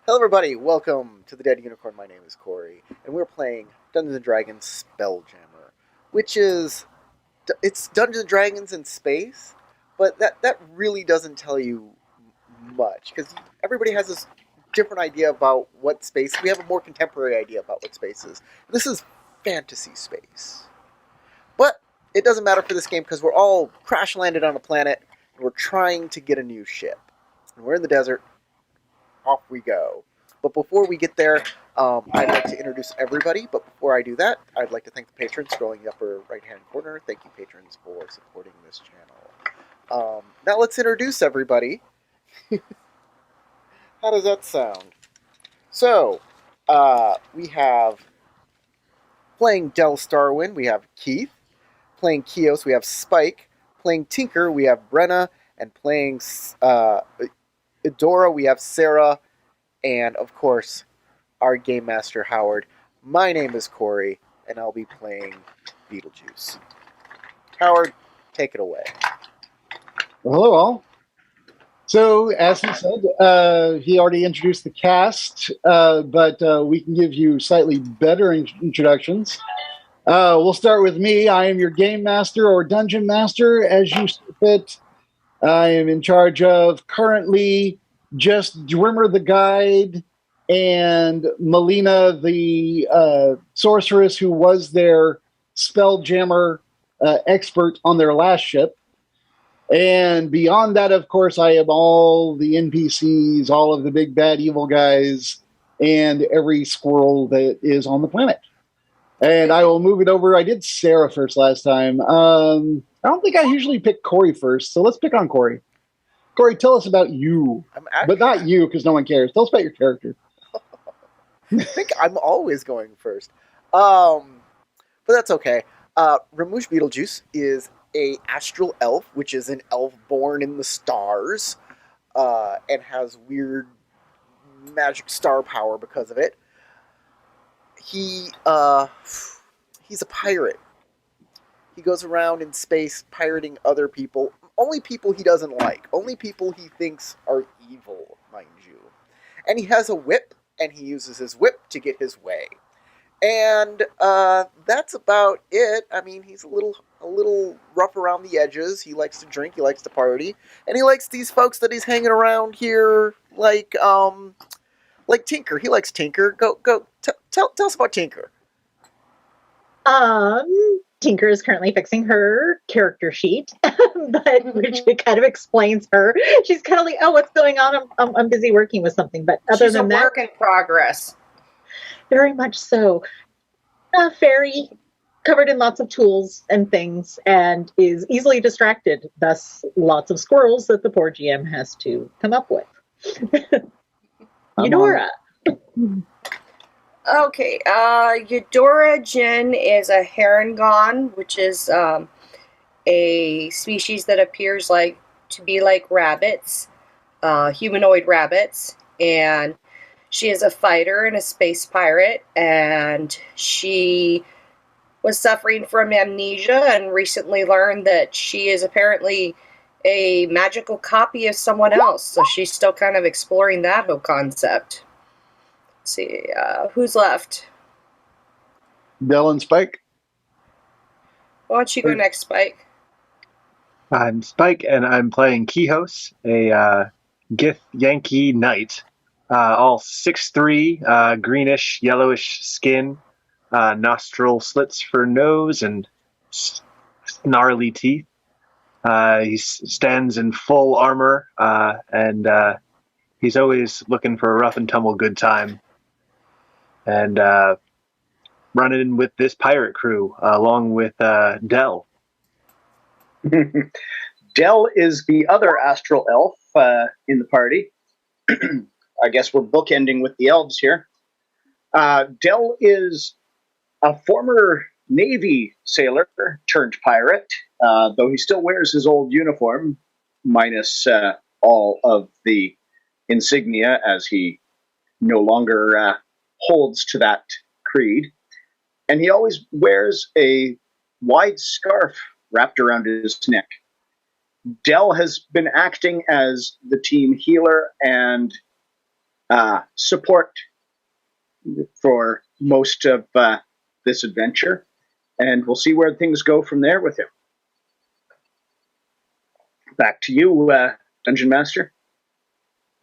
Hello, everybody. Welcome to the Dead Unicorn. My name is Corey, and we're playing Dungeons and Dragons Spelljammer, which is it's Dungeons and Dragons in space, but that really doesn't tell you much because everybody has this different idea about what space. We have a more contemporary idea about what space is. This is fantasy space, but it doesn't matter for this game because we're all crash landed on a planet and we're trying to get a new ship. And we're in the desert. Off we go. But before we get there, I'd like to introduce everybody. But before I do that, I'd like to thank the patrons scrolling in the upper right-hand corner. Thank you, patrons, for supporting this channel. Now let's introduce everybody. How does that sound? So, we have playing Del Starwin, we have Keith. Playing Kios, we have Spike. Playing Tinker, we have Brenna. And playing Idora, we have Sarah. And, of course, our Game Master, Howard. My name is Corey, and I'll be playing Beetlejuice. Howard, take it away. Well, hello, all. So, as he said, he already introduced the cast, but we can give you slightly better introductions. We'll start with me. I am your Game Master or Dungeon Master, as you see fit. I am in charge of currently just Drimmer the Guide and Melina the sorceress who was their Spelljammer expert on their last ship. And beyond that, of course, I have all the NPCs, all of the big bad evil guys, and every squirrel that is on the planet. And I will move it over. I did Sarah first last time. I don't think I usually pick Corey first, so let's pick on Corey. Corey, tell us about you. But not you, because no one cares. Tell us about your character. I think I'm always going first. But that's okay. Ramouche Beetlejuice is a astral elf, which is an elf born in the stars, and has weird magic star power because of it. He's a pirate. He goes around in space pirating other people. Only people he doesn't like. Only people he thinks are evil, mind you. And he has a whip, and he uses his whip to get his way. And that's about it. I mean, he's a little rough around the edges. He likes to drink. He likes to party, and he likes these folks that he's hanging around here, like Tinker. He likes Tinker. Go. Tell us about Tinker. Tinker is currently fixing her character sheet, but which kind of explains her. She's kind of like, "Oh, what's going on? I'm busy working with something." But other She's than a work in progress. very much so. A fairy covered in lots of tools and things, and is easily distracted. Thus, lots of squirrels that the poor GM has to come up with. Eudora. Okay, Eudora Jin is a herongon, which is a species that appears to be like rabbits, humanoid rabbits, and she is a fighter and a space pirate, and she was suffering from amnesia and recently learned that she is apparently a magical copy of someone else, so she's still kind of exploring that whole concept. Let's see, who's left? Del and Spike. Why don't you go next, Spike? I'm Spike, and I'm playing Kihos, a Gith Yankee Knight. All 6'3", greenish, yellowish skin, nostril slits for nose, and snarly teeth. He stands in full armor, and he's always looking for a rough and tumble good time. And running with this pirate crew, along with Del. Del is the other astral elf in the party. I guess we're bookending with the elves here. Del is a former Navy sailor turned pirate, though he still wears his old uniform, minus all of the insignia, as he no longer holds to that creed. And he always wears a wide scarf wrapped around his neck. Del has been acting as the team healer and support for most of this adventure, and we'll see where things go from there with him. Back to you, Dungeon Master.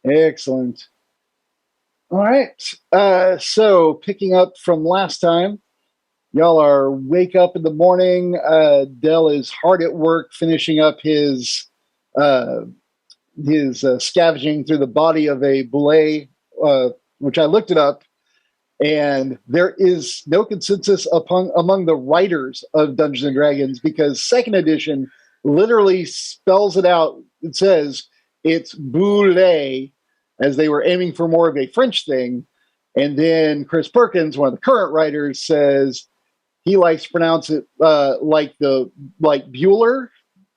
Excellent. All right. So picking up from last time, y'all are wake up in the morning. Dell is hard at work finishing up his scavenging through the body of a boulet, which I looked it up, and there is no consensus among the writers of Dungeons and Dragons, because second edition literally spells it out. It says it's boulet, as they were aiming for more of a French thing. And then Chris Perkins, one of the current writers, says he likes to pronounce it like Bueller,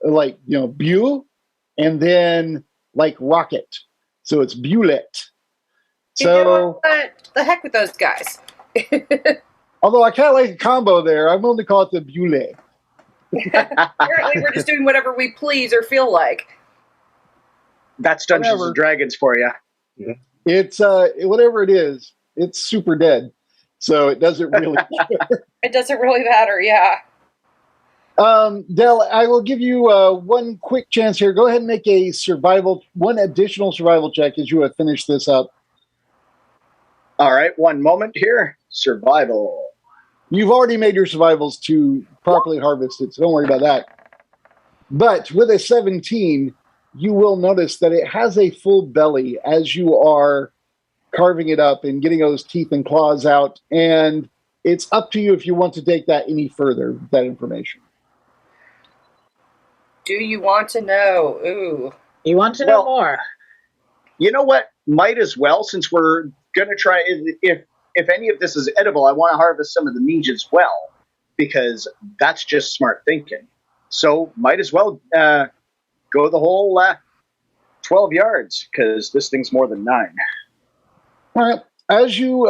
like, Bule, and then like rocket. So it's Bulet. You know what? The heck with those guys. Although I kind of like a combo there, I'm going to call it the Bulet. Apparently, we're just doing whatever we please or feel like. That's Dungeons and Dragons for you. Yeah. It's whatever it is, it's super dead, so it doesn't really matter. It doesn't really matter, yeah. Del, I will give you one quick chance here. Go ahead and make one additional survival check as you have finished this up. All right, one moment here. Survival. You've already made your survivals to properly harvest it, so don't worry about that. But with a 17, you will notice that it has a full belly as you are carving it up and getting those teeth and claws out. And it's up to you if you want to take that any further, that information. Do you want to know? Ooh. You want to know more? You know what? Might as well, since we're going to try, if any of this is edible, I want to harvest some of the meat as well, because that's just smart thinking. So might as well go the whole 12 yards, because this thing's more than 9. All right. As you,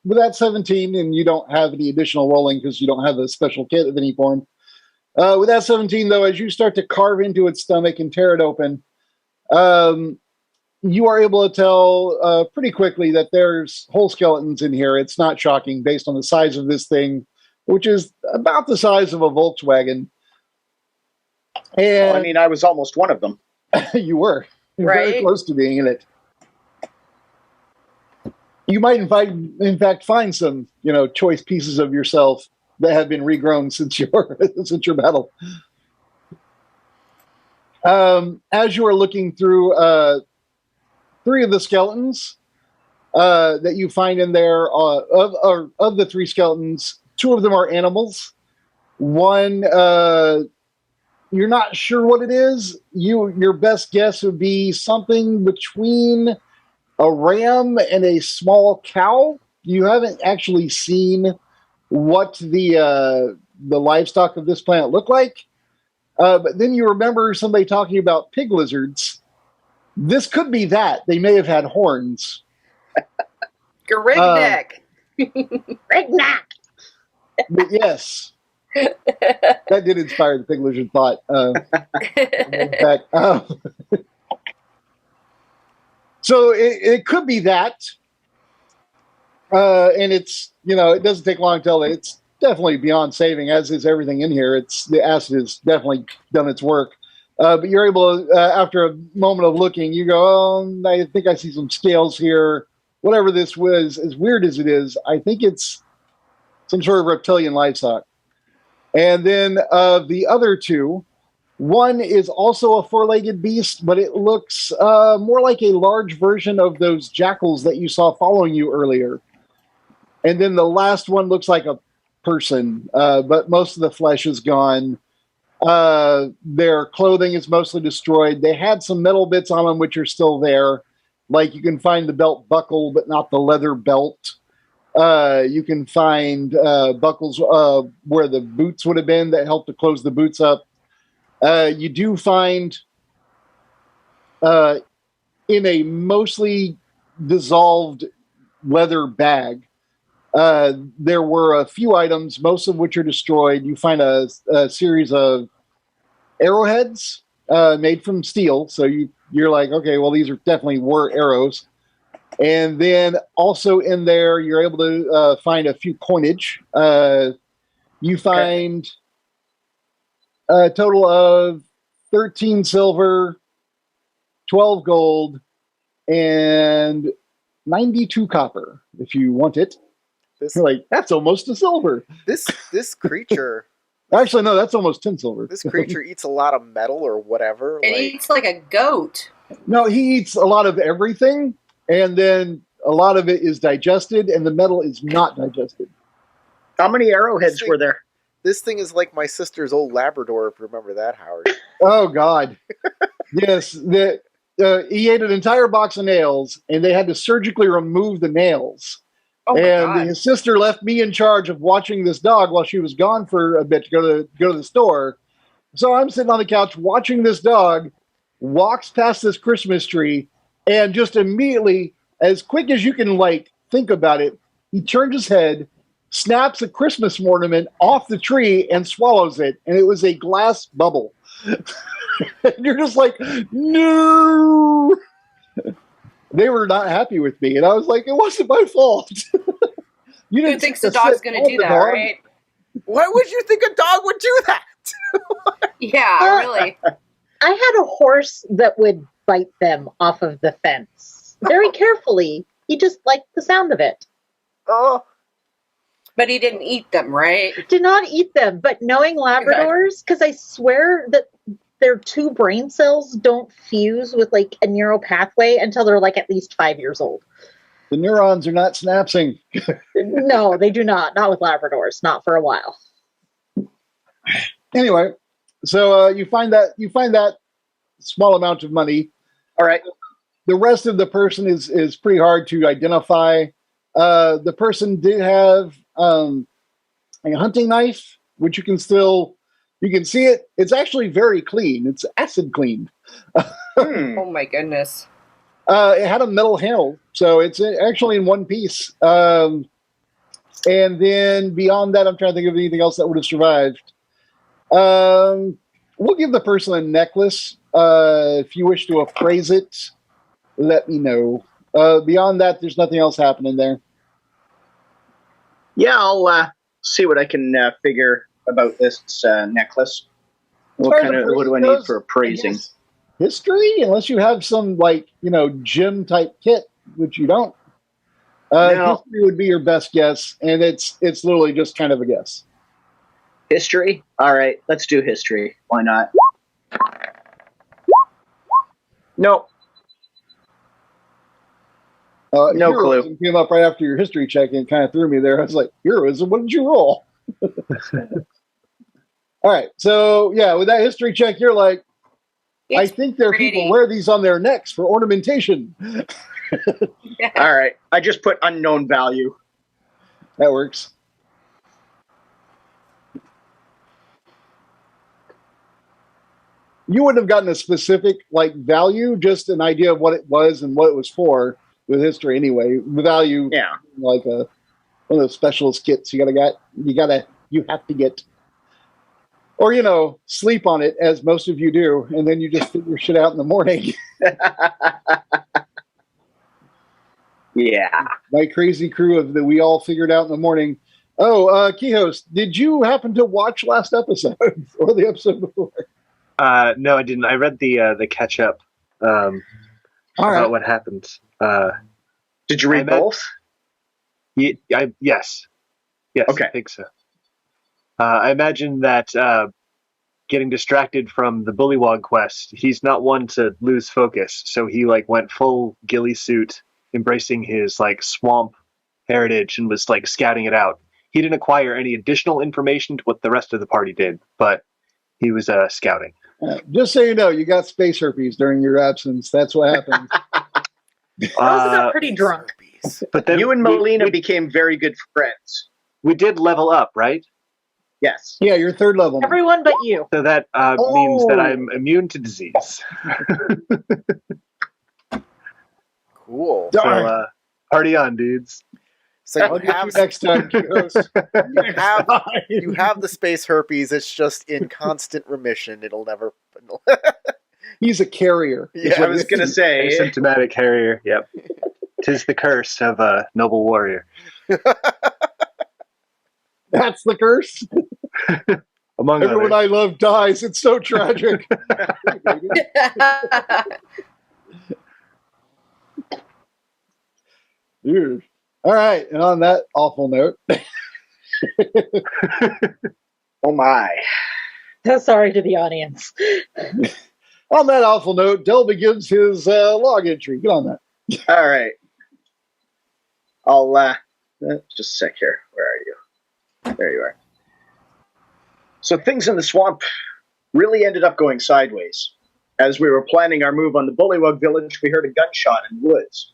with that 17, and you don't have any additional rolling because you don't have a special kit of any form. With that 17, though, as you start to carve into its stomach and tear it open, you are able to tell pretty quickly that there's whole skeletons in here. It's not shocking based on the size of this thing, which is about the size of a Volkswagen. And well, I mean, I was almost one of them. You were. Right? Very close to being in it. You might, in fact, find some, choice pieces of yourself that have been regrown since your battle. As you are looking through 3 of the skeletons that you find in there, of the 3 skeletons, 2 of them are animals. One, you're not sure what it is. Your best guess would be something between a ram and a small cow. You haven't actually seen what the livestock of this planet look like. But then you remember somebody talking about pig lizards. This could be that. They may have had horns. Garignac. Rignac. But yes. That did inspire the pig lizard thought. In fact, so it could be that. And it's, it doesn't take long to tell that it's definitely beyond saving, as is everything in here. The acid has definitely done its work. But you're able to, after a moment of looking, you go, oh, I think I see some scales here. Whatever this was, as weird as it is, I think it's some sort of reptilian livestock. And then the other 2, one is also a 4-legged beast, but it looks more like a large version of those jackals that you saw following you earlier. And then the last one looks like a person, but most of the flesh is gone. Their clothing is mostly destroyed. They had some metal bits on them which are still there. Like you can find the belt buckle, but not the leather belt. You can find buckles where the boots would have been that helped to close the boots up. You do find in a mostly dissolved leather bag, there were a few items, most of which are destroyed. You find a series of arrowheads made from steel. So you're like, okay, well, these are definitely were arrows. And then also in there, you're able to find a few coinage. You find a total of 13 silver, 12 gold, and 92 copper if you want it. This You're like, that's almost a silver. this creature Actually, no, that's almost 10 silver. this creature eats a lot of metal or whatever. It eats like a goat. No, he eats a lot of everything, and then a lot of it is digested, and the metal is not digested. How many arrowheads were there? This thing is like my sister's old Labrador, if you remember that, Howard. Oh, God. Yes, he ate an entire box of nails, and they had to surgically remove the nails. Oh my And God. his sister left me in charge of watching this dog while she was gone for a bit to go to the store. So I'm sitting on the couch watching this dog walks past this Christmas tree, and just immediately, as quick as you can like think about it, he turns his head, snaps a Christmas ornament off the tree, and swallows it. And it was a glass bubble. And you're just like, no. They were not happy with me, and I was like, it wasn't my fault. You Who thinks the dog's going to do that, right? Why would you think a dog would do that? Yeah, really. I had a horse that would bite them off of the fence very carefully. He just liked the sound of it. Oh, But he didn't eat them, right? Did not eat them, but knowing Labradors, because I swear that their two brain cells don't fuse with like a neural pathway until they're like at least 5 years old. The neurons are not synapsing. No, they do not. Not with Labradors. Not for a while. Anyway, so you find that small amount of money. All right. The rest of the person is pretty hard to identify. The person did have a hunting knife, which you can see it. It's actually very clean. It's acid cleaned. Oh my goodness. It had a metal handle, so it's actually in one piece. And then beyond that, I'm trying to think of anything else that would have survived. We'll give the person a necklace. If you wish to appraise it, let me know. Beyond that, there's nothing else happening there. Yeah, I'll see what I can figure about this necklace. What do I need for appraising? History, unless you have some gym type kit, which you don't. No. History would be your best guess, and it's literally just kind of a guess. History? All right, let's do history. Why not? No. No Heroism clue. came up right after your history check and kind of threw me there. I was like, heroism, what did you roll? All right, so yeah, with that history check, you're like, I think there are people wear these on their necks for ornamentation. Yeah. All right, I just put unknown value. That works. You wouldn't have gotten a specific value, just an idea of what it was and what it was for with history anyway. The value, Yeah. like one of those specialist kits you have to get. Or, sleep on it, as most of you do, and then you just figure shit out in the morning. Yeah. My crazy crew of that we all figured out in the morning. Oh, Kihos, did you happen to watch last episode or the episode before? No, I didn't. I read the catch up about what happened. Did you read both? Yes. Okay. I think so. I imagine that getting distracted from the Bullywog quest, he's not one to lose focus, so he went full ghillie suit, embracing his swamp heritage and was scouting it out. He didn't acquire any additional information to what the rest of the party did, but he was scouting. Just so you know, you got space herpes during your absence. That's what happened. I also got pretty drunk. But then you and Melina became very good friends. We did level up, right? Yes. Yeah, you're third level. Everyone but you. So that means that I'm immune to disease. cool. So, party on, dudes. So I'll get you next time, Kihos. you have the space herpes. It's just in constant remission. It'll never. He's a carrier. Yeah, I was going to say. Asymptomatic carrier, yep. 'Tis the curse of a noble warrior. That's the curse. Among Everyone others. I love dies. It's so tragic. Dude. All right. And on that awful note, Oh my. Sorry to the audience. on that awful note, Del begins his log entry. Get on that. All right. I'll just a sec here. Where are you? There you are. So things in the swamp really ended up going sideways. As we were planning our move on the Bullywug village, we heard a gunshot in the woods.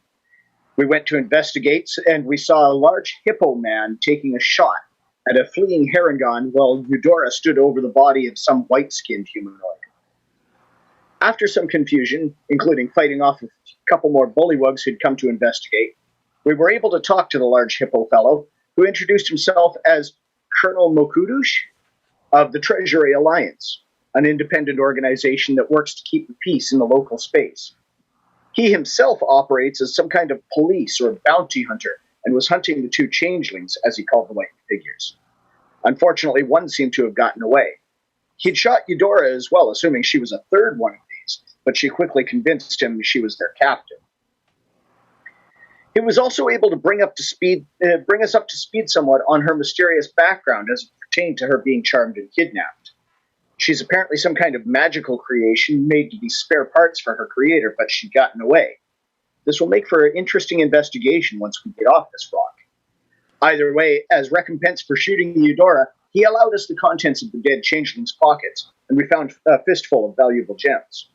We went to investigate, and we saw a large hippo man taking a shot at a fleeing Harangon while Eudora stood over the body of some white-skinned humanoid. After some confusion, including fighting off a couple more bullywugs who'd come to investigate, we were able to talk to the large hippo fellow, who introduced himself as Colonel Mokudush of the Treasury Alliance, an independent organization that works to keep the peace in the local space. He himself operates as some kind of police or bounty hunter and was hunting the two changelings, as he called the white figures. Unfortunately, one seemed to have gotten away. He'd shot Eudora as well, assuming she was a third one of these, but she quickly convinced him she was their captain. He was also able to bring us up to speed somewhat on her mysterious background as it pertained to her being charmed and kidnapped. She's apparently some kind of magical creation made to be spare parts for her creator, but she'd gotten away. This will make for an interesting investigation once we get off this rock. Either way, as recompense for shooting Eudora, he allowed us the contents of the dead changeling's pockets, and we found a fistful of valuable gems.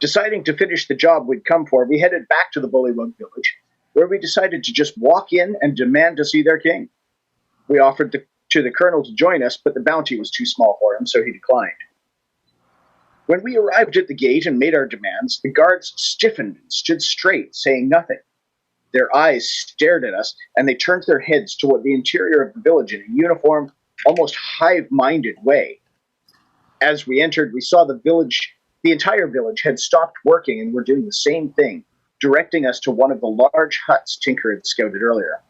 Deciding to finish the job we'd come for, we headed back to the Bullywug village, where we decided to just walk in and demand to see their king. We offered to the colonel to join us, but the bounty was too small for him, so he declined. When we arrived at the gate and made our demands, the guards stiffened and stood straight, saying nothing. Their eyes stared at us, and they turned their heads toward the interior of the village in a uniform, almost hive-minded way. As we entered, we saw the entire village had stopped working and were doing the same thing, directing us to one of the large huts Tinker had scouted earlier.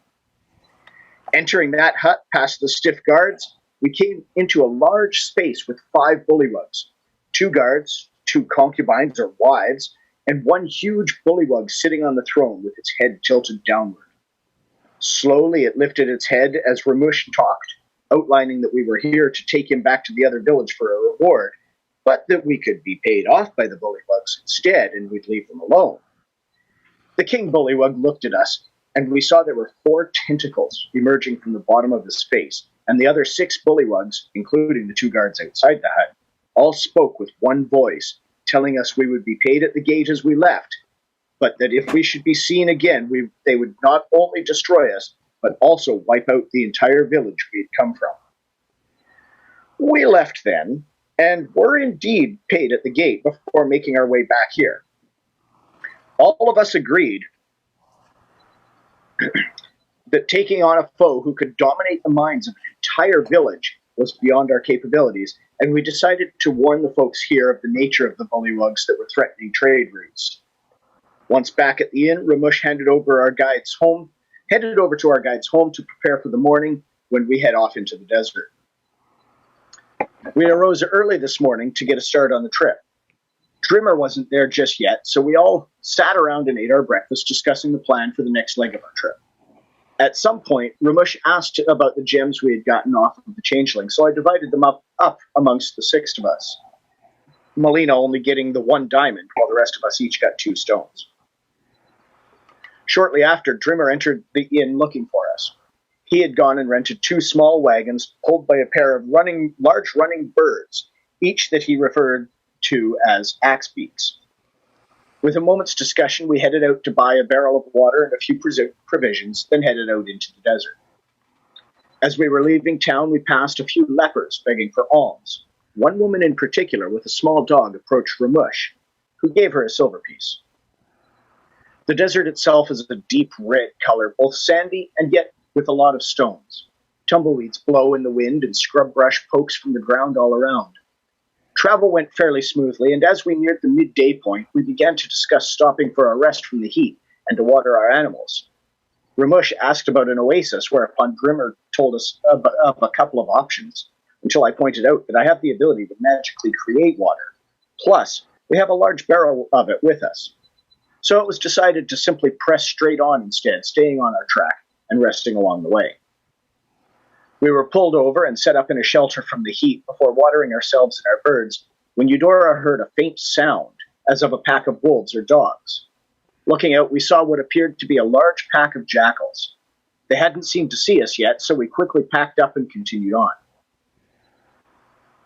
Entering that hut past the stiff guards, we came into a large space with 5 bullywugs, 2 guards, 2 concubines or wives, and 1 huge bullywug sitting on the throne with its head tilted downward. Slowly it lifted its head as Ramush talked, outlining that we were here to take him back to the other village for a reward, but that we could be paid off by the bullywugs instead and we'd leave them alone. The king bullywug looked at us, and we saw there were 4 tentacles emerging from the bottom of his face, and the other 6 bullywugs, including the 2 guards outside the hut, all spoke with one voice, telling us we would be paid at the gate as we left, but that if we should be seen again, they would not only destroy us, but also wipe out the entire village we had come from. We left then, and were indeed paid at the gate before making our way back here. All of us agreed that taking on a foe who could dominate the minds of an entire village was beyond our capabilities, and we decided to warn the folks here of the nature of the bullywugs that were threatening trade routes. Once back at the inn, Ramush headed over to our guide's home to prepare for the morning when we head off into the desert. We arose early this morning to get a start on the trip. Drimmer wasn't there just yet, so we all sat around and ate our breakfast, discussing the plan for the next leg of our trip. At some point, Ramush asked about the gems we had gotten off of the changeling, so I divided them up amongst the 6 of us. Melina only getting the 1 diamond, while the rest of us each got 2 stones. Shortly after, Drimmer entered the inn looking for us. He had gone and rented 2 small wagons pulled by a pair of large running birds, each that he referred to as axe beaks. With a moment's discussion, we headed out to buy a barrel of water and a few provisions, then headed out into the desert. As we were leaving town, we passed a few lepers begging for alms. One woman in particular, with a small dog, approached Ramush, who gave her a silver piece. The desert itself is a deep red color, both sandy and yet with a lot of stones. Tumbleweeds blow in the wind and scrub brush pokes from the ground all around. Travel went fairly smoothly, and as we neared the midday point, we began to discuss stopping for a rest from the heat and to water our animals. Ramush asked about an oasis, whereupon Grimmer told us of a couple of options, until I pointed out that I have the ability to magically create water. Plus, we have a large barrel of it with us. So it was decided to simply press straight on instead, staying on our track and resting along the way. We were pulled over and set up in a shelter from the heat before watering ourselves and our birds when Eudora heard a faint sound, as of a pack of wolves or dogs. Looking out, we saw what appeared to be a large pack of jackals. They hadn't seemed to see us yet, so we quickly packed up and continued on.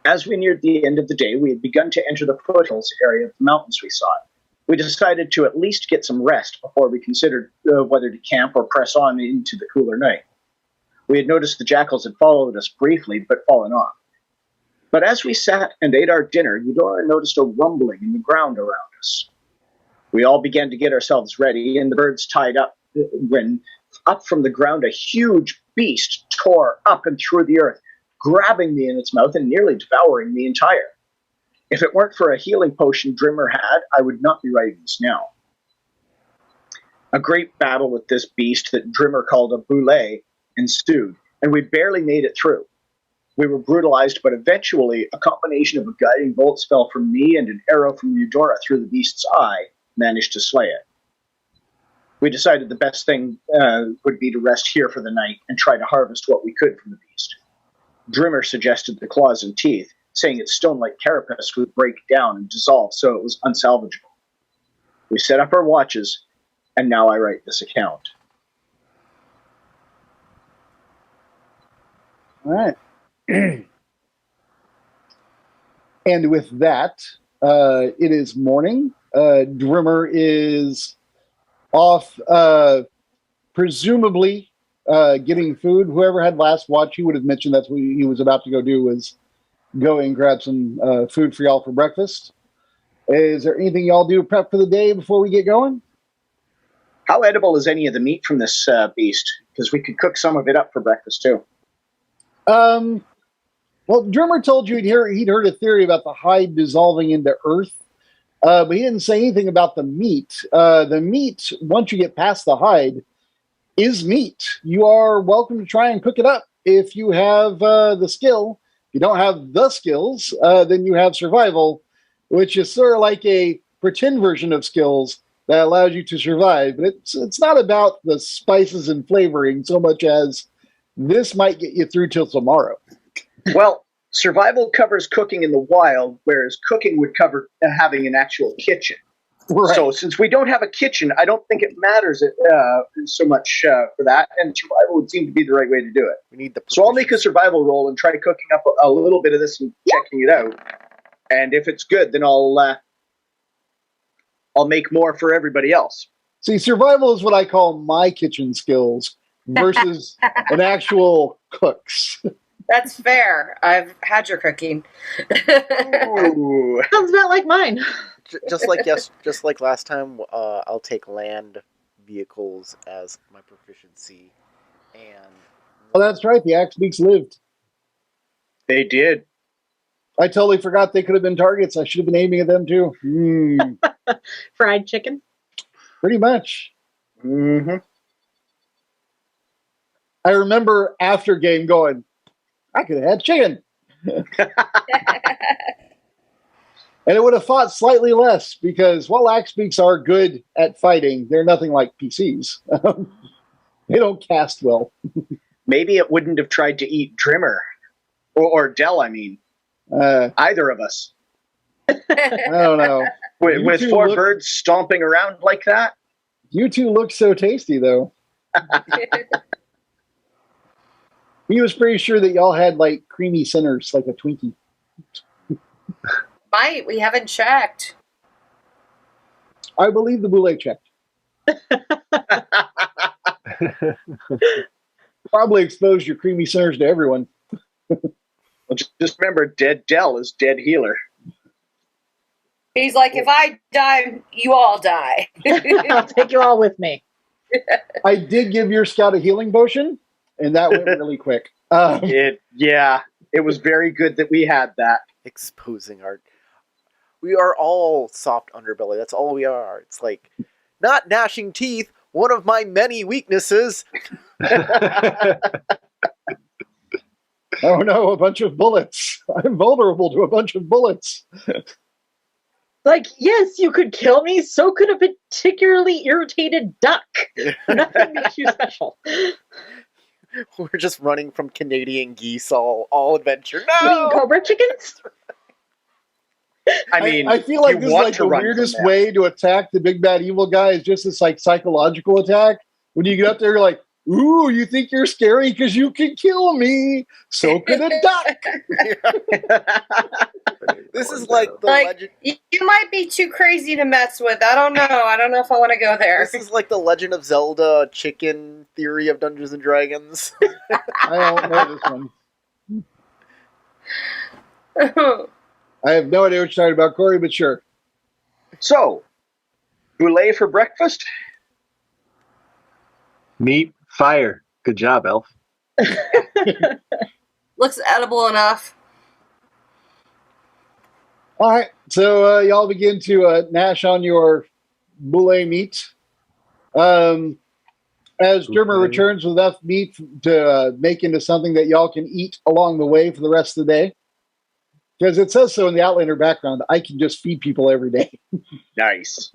As we neared the end of the day, we had begun to enter the foothills area of the mountains we sought. We decided to at least get some rest before we considered whether to camp or press on into the cooler night. We had noticed the jackals had followed us briefly, but fallen off. But as we sat and ate our dinner, Eudora noticed a rumbling in the ground around us. We all began to get ourselves ready, and the birds tied up, when up from the ground a huge beast tore up and through the earth, grabbing me in its mouth and nearly devouring me entire. If it weren't for a healing potion Drimmer had, I would not be writing this now. A great battle with this beast that Drimmer called a boulet ensued, and we barely made it through. We were brutalized, but eventually a combination of a guiding bolt spell from me and an arrow from Eudora through the beast's eye managed to slay it. We decided the best thing would be to rest here for the night and try to harvest what we could from the beast. Drimmer suggested the claws and teeth, saying its stone-like carapace would break down and dissolve, so it was unsalvageable. We set up our watches, and now I write this account. All right. And with that, it is morning. Drimmer is off, presumably getting food. Whoever had last watch, he would have mentioned that's what he was about to go do, was go and grab some food for y'all for breakfast. Is there anything y'all do to prep for the day before we get going? How edible is any of the meat from this beast? Because we could cook some of it up for breakfast, too. Well, Drimmer told you he'd heard a theory about the hide dissolving into earth, but he didn't say anything about the meat. The meat, once you get past the hide, is meat. You are welcome to try and cook it up if you have the skill. If you don't have the skills, then you have survival, which is sort of like a pretend version of skills that allows you to survive. But it's not about the spices and flavoring so much as this might get you through till tomorrow. Well, survival covers cooking in the wild, whereas cooking would cover having an actual kitchen. Right. So since we don't have a kitchen, I don't think it matters so much for that, and survival would seem to be the right way to do it. We need the So I'll make a survival roll and try cooking up a little bit of this and checking it out. And if it's good, then I'll make more for everybody else. See, survival is what I call my kitchen skills versus an actual cook's. That's fair. I've had your cooking. Ooh. Sounds about like mine. just like last time, I'll take land vehicles as my proficiency, and Oh, that's right. The Axe Beaks lived. They did. I totally forgot they could have been targets. I should have been aiming at them too. Fried chicken. Pretty much. Mm-hmm. I remember after game going, I could have had chicken. And it would have fought slightly less because while Axe Beaks are good at fighting, they're nothing like PCs. They don't cast well. Maybe it wouldn't have tried to eat Drimmer. Or Dell, I mean. Either of us. I don't know. With four birds stomping around like that? You two look so tasty, though. He was pretty sure that y'all had, like, creamy centers, like a Twinkie. Might. We haven't checked. I believe the Boule checked. Probably exposed your creamy centers to everyone. Well, just remember, dead Dell is dead healer. He's like, if I die, you all die. I'll take you all with me. I did give your scout a healing potion, and that went really quick. It was very good that we had that. exposing our. We are all soft underbelly. That's all we are. It's like Not gnashing teeth, one of my many weaknesses. Oh no, a bunch of bullets. I'm vulnerable to a bunch of bullets. Like, yes, you could kill me, so could a particularly irritated duck. Nothing makes you special. We're just running from Canadian geese all adventure. You mean No! cobra chickens? I mean, I feel like you this is want like to the run from weirdest them. way to attack the big bad evil guy is just this like psychological attack. When you get up there, you're like, ooh, you think you're scary because you can kill me. So could a duck. This is like the Like, legend. you might be too crazy to mess with. I don't know. I don't know if I want to go there. This is like the Legend of Zelda chicken theory of Dungeons and Dragons. I don't know this one. I have no idea what you're talking about, Corey, but sure. So, boulet for breakfast? Meat, fire. Good job, Elf. Looks edible enough. All right, so y'all begin to gnash on your boulet meat. As Dermer returns with enough meat to make into something that y'all can eat along the way for the rest of the day. Because it says so in the Outlander background, I can just feed people every day. Nice.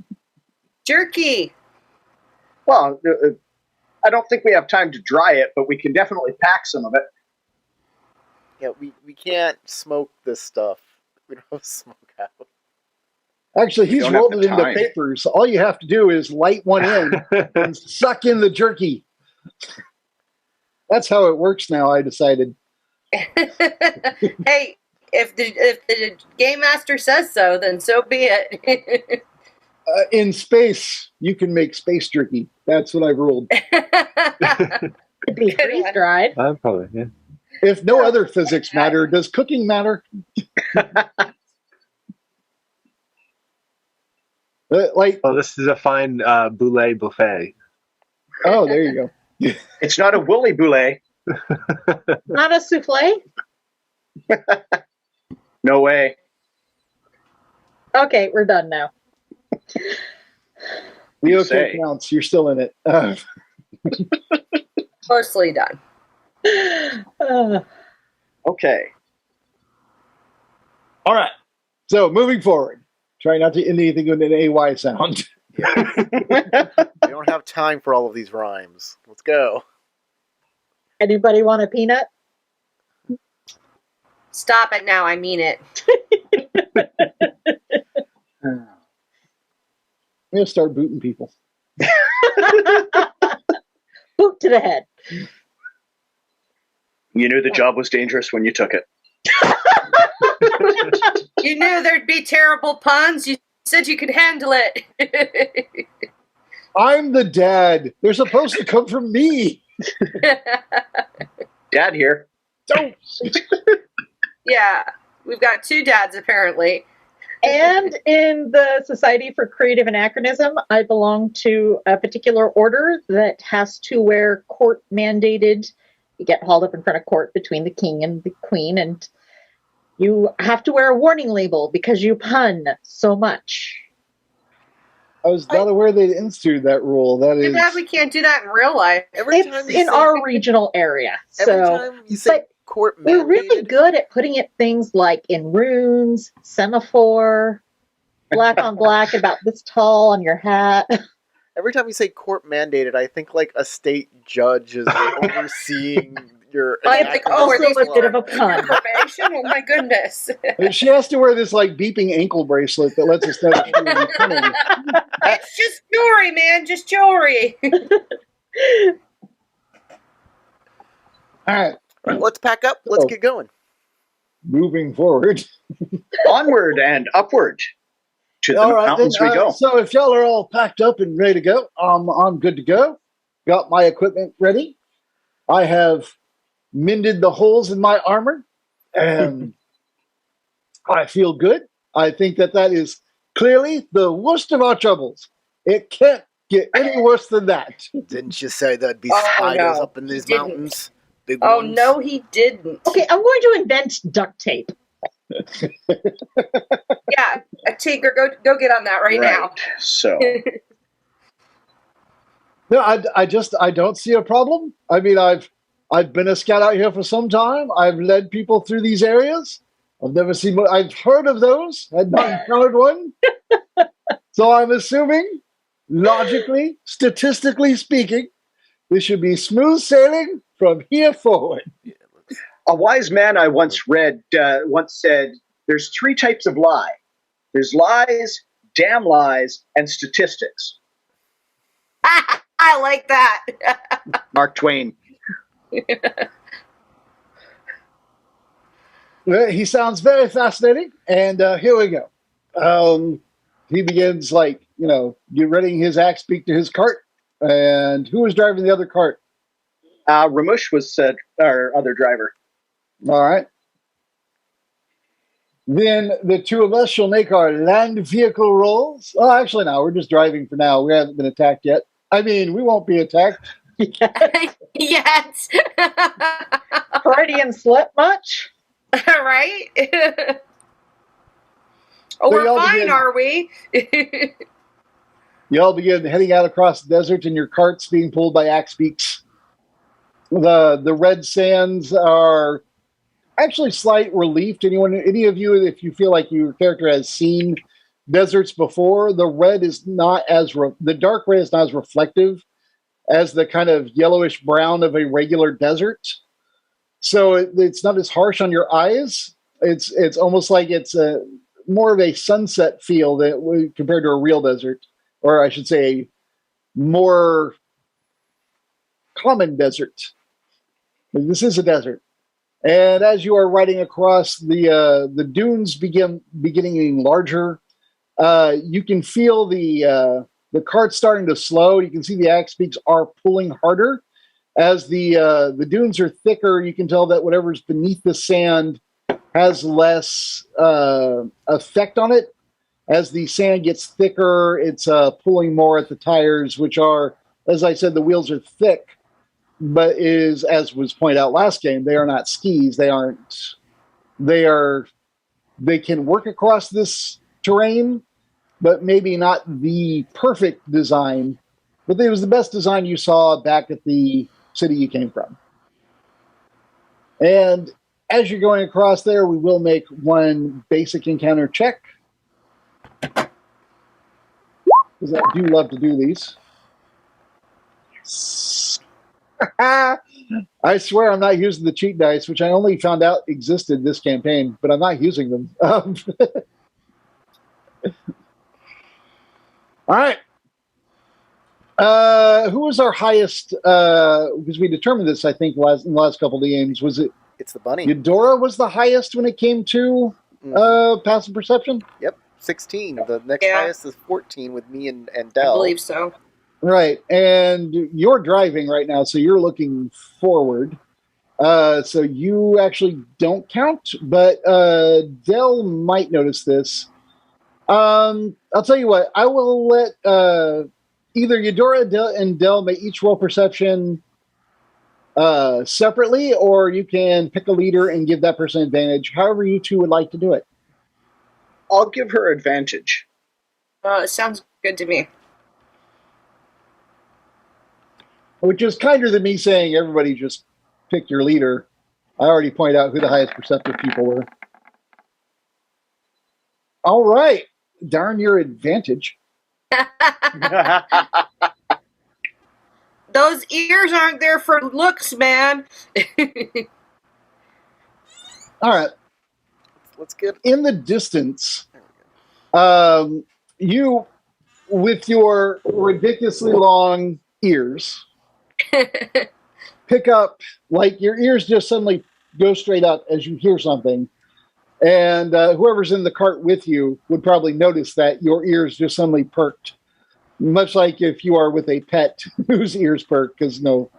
Jerky. Well, I don't think we have time to dry it, but we can definitely pack some of it. Yeah, we can't smoke this stuff. We don't have smoke out. Actually, he's don't have rolled the it into time. papers. All you have to do is light one in and suck in the jerky. That's how it works now, I decided. Hey, if the game master says so, then so be it. In space, you can make space jerky. That's what I've ruled. It'd be freeze dried. Probably, yeah. If no other physics matter, does cooking matter? Like, Well, this is a fine boulet buffet. oh, there you go. It's not a woolly boulet. Not a souffle? No way. Okay, we're done now. The You okay say. counts. You're still in it. Mostly done. Okay. All right. So moving forward, try not to end anything with an AY sound. We don't have time for all of these rhymes. Let's go. Anybody want a peanut? Stop it now. I mean it. I'm gonna start booting people. Boot to the head. You knew the job was dangerous when you took it. You knew there'd be terrible puns. You said you could handle it. I'm the dad. They're supposed to come from me. Dad here. Don't. Yeah, we've got two dads apparently. And in the Society for Creative Anachronism, I belong to a particular order that has to wear court mandated. You get hauled up in front of court between the king and the queen, and you have to wear a warning label because you pun so much. I was not aware they'd instituted that rule. That Too is. bad we can't do that in real life. Every It's time you in say, our regional area. every So, time you say but court we're really mandated, good at putting it things like in runes, semaphore, black on black, about this tall on your hat. every time you say court mandated, I think like a state judge is overseeing your. I enactment think, of oh, are Also these a bit of a law. pun. Probation? Oh my goodness. She has to wear this like beeping ankle bracelet that lets us know that she was punning. It's just jewelry, man. Just jewelry. All right, Right, let's pack up. Let's Oh. get going. moving forward. Onward and upward to the All right, mountains then, we go. so if y'all are all packed up and ready to go, I'm good to go. Got my equipment ready. I have mended the holes in my armor, and I feel good. I think that is clearly the worst of our troubles. It can't get any worse than that. Didn't you say there'd be Oh, spiders no, up in these he didn't. mountains? Big Oh ones? no, he didn't. Okay, I'm going to invent duct tape. Yeah, Tinker, go get on that right now. So No, I don't see a problem. I mean, I've been a scout out here for some time. I've led people through these areas. I've never seen one. I've heard of those. Had not encountered one. So I'm assuming, logically, statistically speaking, this should be smooth sailing from here forward. A wise man I once read once said, "There's three types of lie. There's lies, damn lies, and statistics." I like that. Mark Twain. He sounds very fascinating, and here we go. He begins, getting his axe beak to his cart. And who was driving the other cart? Ramush was our other driver. All right. Then the two of us shall make our land vehicle rolls. Oh, actually, no, we're just driving for now. We haven't been attacked yet. I mean, we won't be attacked. Yes. Freudian slip much? Right? Oh, So we're y'all fine, begin- are we? You all begin heading out across the desert in your carts being pulled by axe beaks. The red sands are actually slight relief to any of you, if you feel like your character has seen deserts before. The red is not the dark red is not as reflective as the kind of yellowish brown of a regular desert. So it's not as harsh on your eyes. It's almost like it's more of a sunset feel compared to a real desert, or I should say, a more common desert. This is a desert. And as you are riding across, the dunes beginning larger. You can feel the cart starting to slow. You can see the axe beaks are pulling harder. As the dunes are thicker, you can tell that whatever's beneath the sand has less effect on it. As the sand gets thicker, it's pulling more at the tires, which are, as I said, the wheels are thick. But as was pointed out last game, they are not skis. They can work across this terrain, but maybe not the perfect design. But it was the best design you saw back at the city you came from. And as you're going across there, we will make one basic encounter check, because I do love to do these. I swear I'm not using the cheat dice, which I only found out existed this campaign, but I'm not using them. All right. Who was our highest? Because we determined this, I think, in the last couple of games. Was it? It's the bunny. Eudora was the highest when it came to passive perception? Yep, 16. The next Yeah. highest is 14 with me and I Dell. believe so. Right. And you're driving right now, so you're looking forward. So you actually don't count, but Dell might notice this. I'll tell you what. I will let either Eudora and Dell may each roll perception separately, or you can pick a leader and give that person advantage. However you two would like to do it. I'll give her advantage. It sounds good to me. Which is kinder than me saying everybody just pick your leader. I already pointed out who the highest perceptive people were. All right. Darn your advantage. Those ears aren't there for looks, man. All right. Let's get In the distance, you, with your ridiculously long ears, pick up, like your ears just suddenly go straight up as you hear something. And whoever's in the cart with you would probably notice that your ears just suddenly perked. Much like if you are with a pet whose ears perk, because no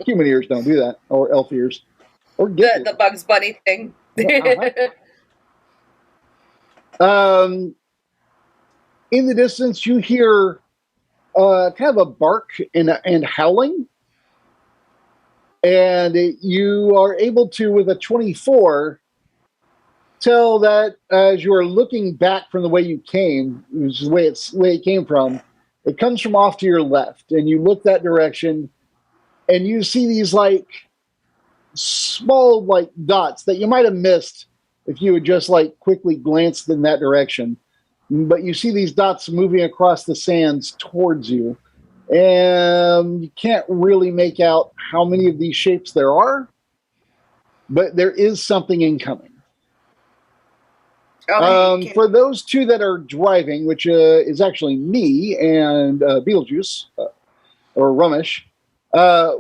human ears don't do that, or elf ears. Or The Bugs Bunny thing. In the distance, you hear kind of a bark and howling. And you are able to, with a 24, tell that as you are looking back from the way you came, which is the way it came from, It comes from off to your left, and you look that direction, and you see these like small like dots that you might have missed if you had just like quickly glanced in that direction. But you see these dots moving across the sands towards you, and you can't really make out how many of these shapes there are, but there is something incoming. For those two that are driving, which is actually me and Beetlejuice, or Rummish,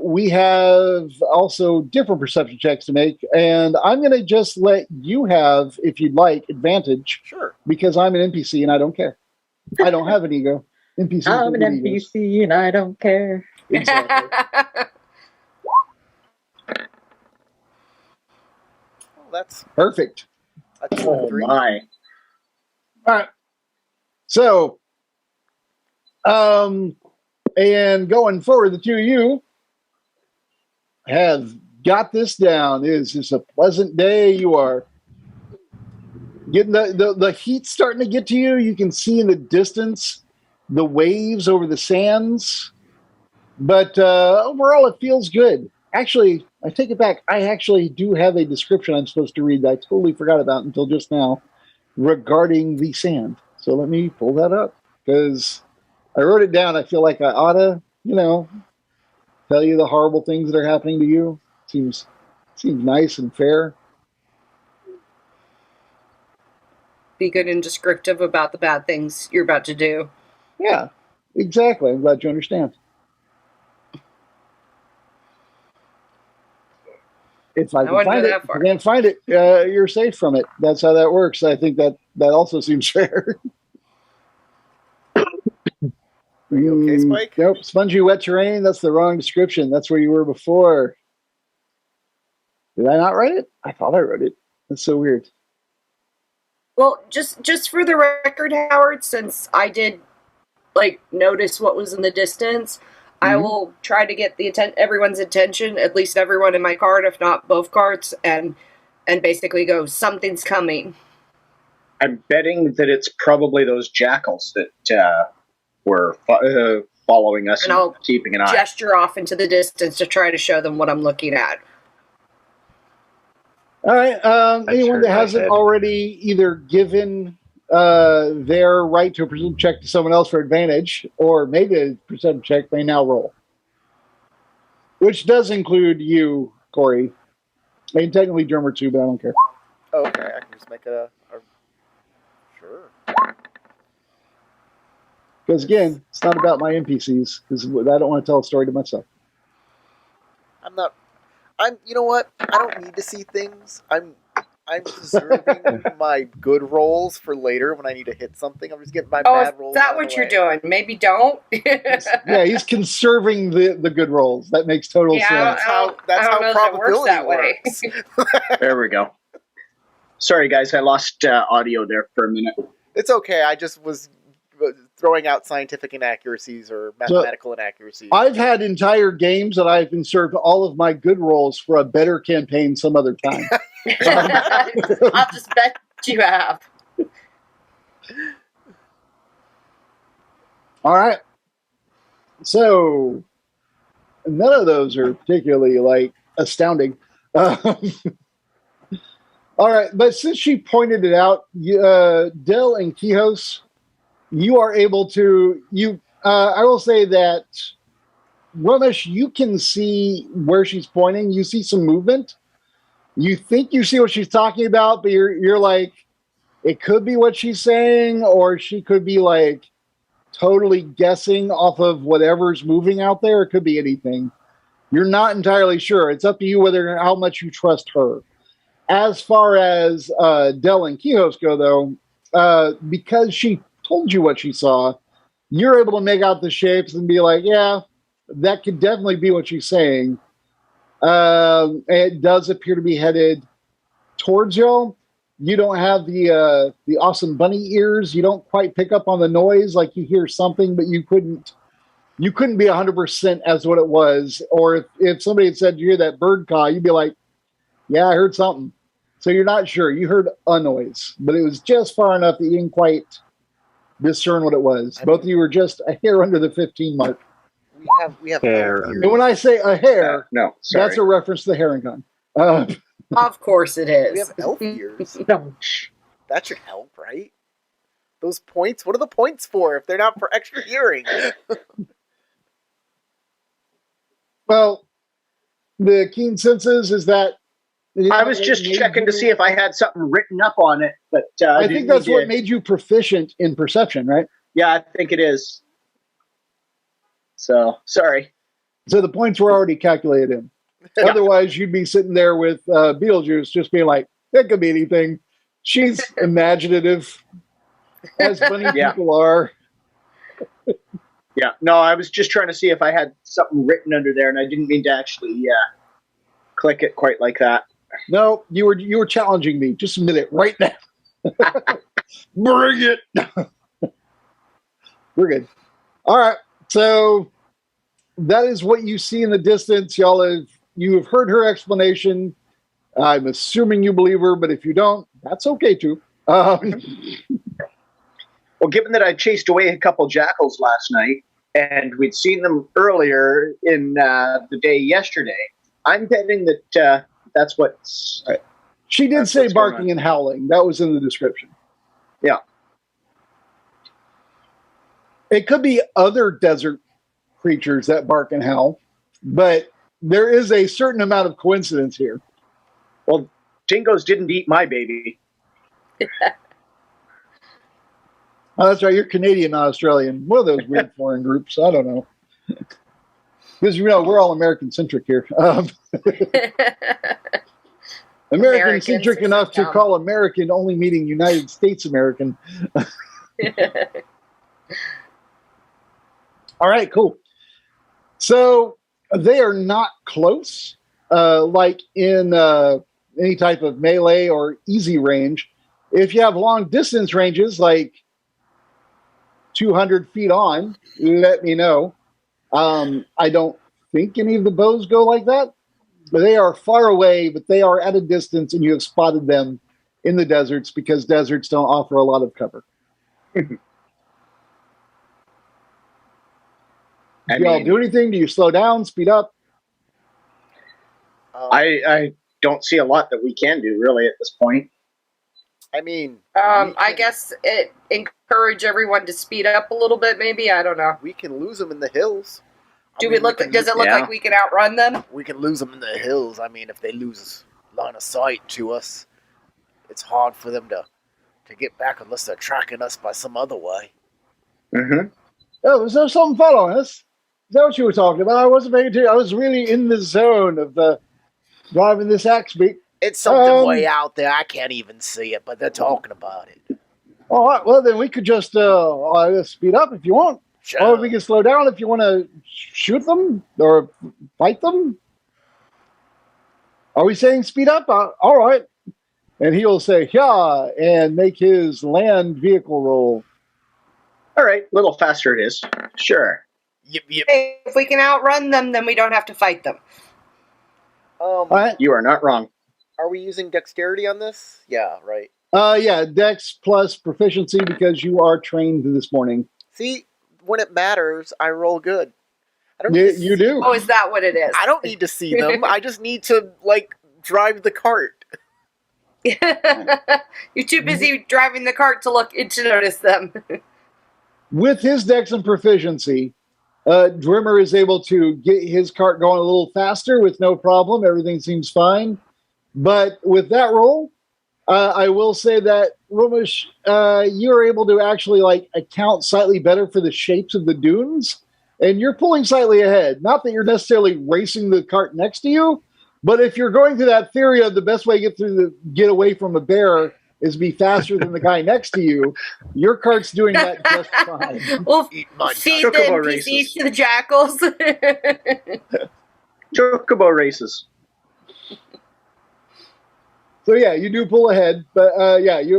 we have also different perception checks to make, and I'm going to just let you have, if you'd like, advantage. Sure. Because I'm an NPC and I don't care. I don't have an ego. NPCs I'm an NPC and I don't care. Exactly. Well, that's perfect. That's Oh 3. my! All right. So, and going forward, the two of you have got this down. It is just a pleasant day. You are getting the heat starting to get to you. You can see in the distance the waves over the sands. But overall, it feels good. Actually, I take it back. I actually do have a description I'm supposed to read that I totally forgot about until just now regarding the sand. So let me pull that up because I wrote it down. I feel like I ought to, tell you the horrible things that are happening to you. Seems nice and fair. Be good and descriptive about the bad things you're about to do. Yeah, exactly. I'm glad you understand. If I can find it, if you can't find it, you're safe from it. That's how that works. I think that also seems fair. Are you okay, Spike? Nope. Spongy wet terrain. That's the wrong description. That's where you were before. Did I not write it? I thought I wrote it. That's so weird. Well, just for the record, Howard, since I did notice what was in the distance, I will try to get everyone's attention, at least everyone in my card, if not both cards, and basically go, something's coming. I'm betting that it's probably those jackals that were following us and keeping an eye. Gesture off into the distance to try to show them what I'm looking at. All right. Anyone that hasn't already either given their right to a perception check to someone else for advantage, or made a perception check, may now roll. Which does include you, Corey. I can technically Drummer too, but I don't care. Oh, okay. I can just make it a sure. Because again, it's not about my NPCs. Because I don't want to tell a story to myself. You know what? I don't need to see things. I'm preserving my good rolls for later when I need to hit something. I'm just getting my bad rolls. Is that what you're doing? Maybe don't. He's conserving the good rolls. That makes total sense. That's how probability works. There we go. Sorry, guys. I lost audio there for a minute. It's okay. I just was throwing out scientific inaccuracies or mathematical inaccuracies. I've had entire games that I've conserved all of my good rolls for a better campaign some other time. I'll just bet you have. All right. So none of those are particularly astounding. All right, but since she pointed it out, Del and Quijos, you are able to. I will say that, Rummish, you can see where she's pointing. You see some movement. You think you see what she's talking about, but you're like, it could be what she's saying, or she could be totally guessing off of whatever's moving out there. It could be anything. You're not entirely sure. It's up to you how much you trust her. As far as Del and Quijos go, though, because she told you what she saw, you're able to make out the shapes and be like, yeah, that could definitely be what she's saying. It does appear to be headed towards y'all. You don't have the awesome bunny ears. You don't quite pick up on the noise. You hear something, but you couldn't be 100% as what it was. Or if somebody had said you hear that bird caw, you'd be like, yeah, I heard something. So you're not sure. You heard a noise, but it was just far enough that you didn't quite discern what it was. I Both mean- of you were just a hair under the 15 mark. We have Hair. elf And ears. when I say a hair, No, sorry. that's a reference to the herring gun. Of course it is. We have elf ears. No. That should help, right? Those points. What are the points for if they're not for extra hearing? Well, the keen senses is that. I was just checking to see if I had something written up on it, but I think that's what made you proficient in perception, right? Yeah, I think it is. So sorry. So the points were already calculated in. Yeah. Otherwise, you'd be sitting there with Beetlejuice just being like, it could be anything. She's imaginative, as funny Yeah. people are. Yeah. No, I was just trying to see if I had something written under there, and I didn't mean to actually click it quite like that. No, you were challenging me. Just admit it right now. Bring it. We're good. All right. So that is what you see in the distance. You have heard her explanation. I'm assuming you believe her, but if you don't, that's okay too. Well, given that I chased away a couple jackals last night, and we'd seen them earlier in the day yesterday, I'm betting that that's what's... She did That's say what's going barking on. and howling. That was in the description. Yeah. It could be other desert creatures that bark and howl, but there is a certain amount of coincidence here. Well, dingoes didn't eat my baby. Oh, that's right. You're Canadian, not Australian. One of those weird foreign groups. I don't know. Because, we're all American-centric here. American-centric Americans enough to somehow. call American only meaning United States American. All right, cool. So they are not close, like in any type of melee or easy range. If you have long distance ranges, like 200 feet on, let me know. I don't think any of the bows go like that, but they are far away, but they are at a distance, and you have spotted them in the deserts because deserts don't offer a lot of cover. Do y'all do anything? Do you slow down, speed up? I don't see a lot that we can do, really, at this point. I mean, I guess it encourage everyone to speed up a little bit. Maybe, I don't know. we can lose them in the hills. Does it look Yeah. like we can outrun them? We can lose them in the hills. I mean, if they lose line of sight to us, it's hard for them to get back unless they're tracking us by some other way. Mm-hmm. Oh, was there something following us? Is that what you were talking about? I wasn't paying attention. I was really in the zone of driving this axe beak. It's something way out there. I can't even see it, but they're talking about it. All right, well, then we could just speed up if you want. Shut Or up. we can slow down if you want to shoot them or fight them. Are we saying speed up? All right. And he'll say, yeah, and make his land vehicle roll. All right, a little faster it is. Sure. Yip, yip. Hey, if we can outrun them, then we don't have to fight them. All right. You are not wrong. Are we using dexterity on this? Yeah, right. Yeah, Dex plus proficiency because you are trained this morning. See, when it matters, I roll good. I don't You, need to you see- do. Oh, is that what it is? I don't need to see them. I just need to drive the cart. You're too busy driving the cart to notice them. With his Dex and proficiency, Drimmer is able to get his cart going a little faster with no problem. Everything seems fine. But with that roll, I will say that, Romish, you are able to actually account slightly better for the shapes of the dunes, and you're pulling slightly ahead. Not that you're necessarily racing the cart next to you, but if you're going through that theory of the best way to get away from a bear is be faster than the guy next to you, your cart's doing that just fine. We'll Eat my feed the Chocobo NPCs races. to the jackals. Chocobo races. So yeah, you do pull ahead, but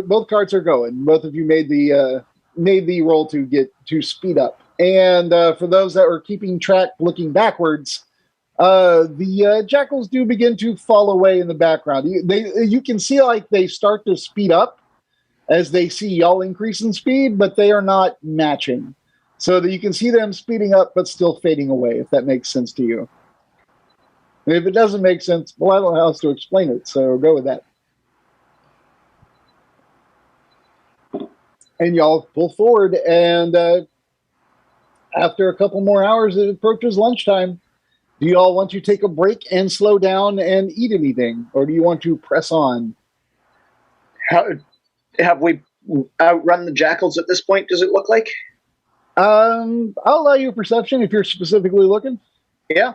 both carts are going. Both of you made the roll to speed up. And for those that were keeping track, looking backwards, the jackals do begin to fall away in the background. You can see they start to speed up, as they see y'all increase in speed, but they are not matching. So that you can see them speeding up but still fading away, if that makes sense to you. And if it doesn't make sense, well, I don't know how else to explain it, so go with that. And y'all pull forward, and after a couple more hours, it approaches lunchtime. Do you all want to take a break and slow down and eat anything, or do you want to press on? How, have we outrun the jackals at this point, does it look like? I'll allow you a perception if you're specifically looking. Yeah.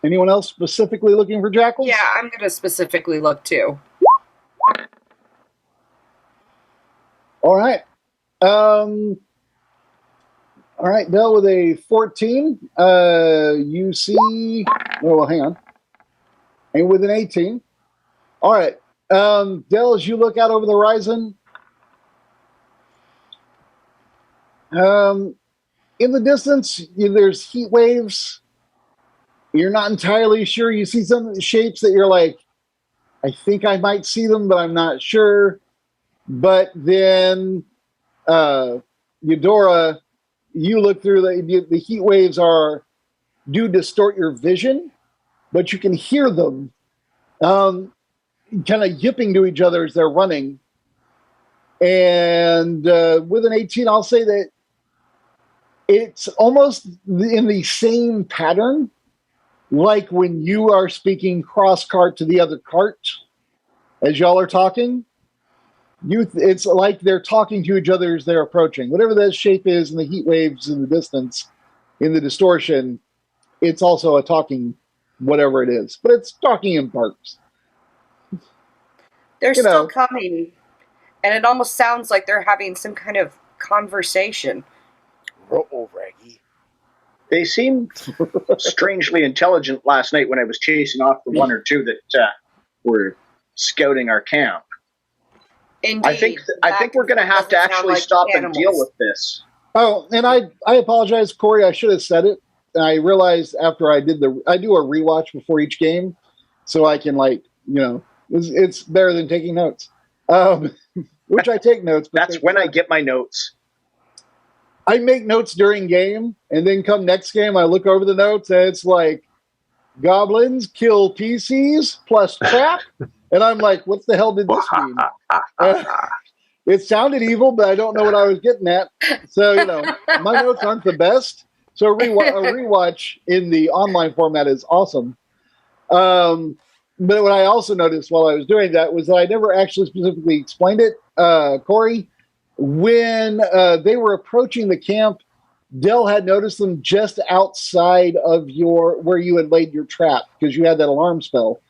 Anyone else specifically looking for jackals? Yeah, I'm going to specifically look too. All right. All right, Dell with a 14. You see... Oh, well, hang on. And with an 18. All right. Dell, as you look out over the horizon, in the distance, there's heat waves. You're not entirely sure. You see some shapes that you're like, I think I might see them, but I'm not sure. But then, Eudora, you look through the heat waves do distort your vision, but you can hear them kind of yipping to each other as they're running. And with an 18, I'll say that it's almost in the same pattern, like when you are speaking cross cart to the other cart as y'all are talking. It's like they're talking to each other as they're approaching. Whatever that shape is in the heat waves in the distance, in the distortion, it's also a talking whatever it is. But it's talking in parts. They're still coming, and it almost sounds like they're having some kind of conversation. Uh-oh, Raggy. They seemed strangely intelligent last night when I was chasing off the one or two that were scouting our camp. Indeed. I think we're going to have to actually stop and deal with this. Oh, and I apologize, Corey. I should have said it. I realized after I do a rewatch before each game, so I can it's better than taking notes, which I take notes. But that's when I get my notes. I make notes during game, and then come next game, I look over the notes, and it's like goblins kill PCs plus trap, and I'm like, what the hell did this mean? It sounded evil, but I don't know what I was getting at. So, my notes aren't the best. So a rewatch in the online format is awesome. But what I also noticed while I was doing that was that I never actually specifically explained it, Corey. When they were approaching the camp, Dell had noticed them just outside of where you had laid your trap because you had that alarm spell.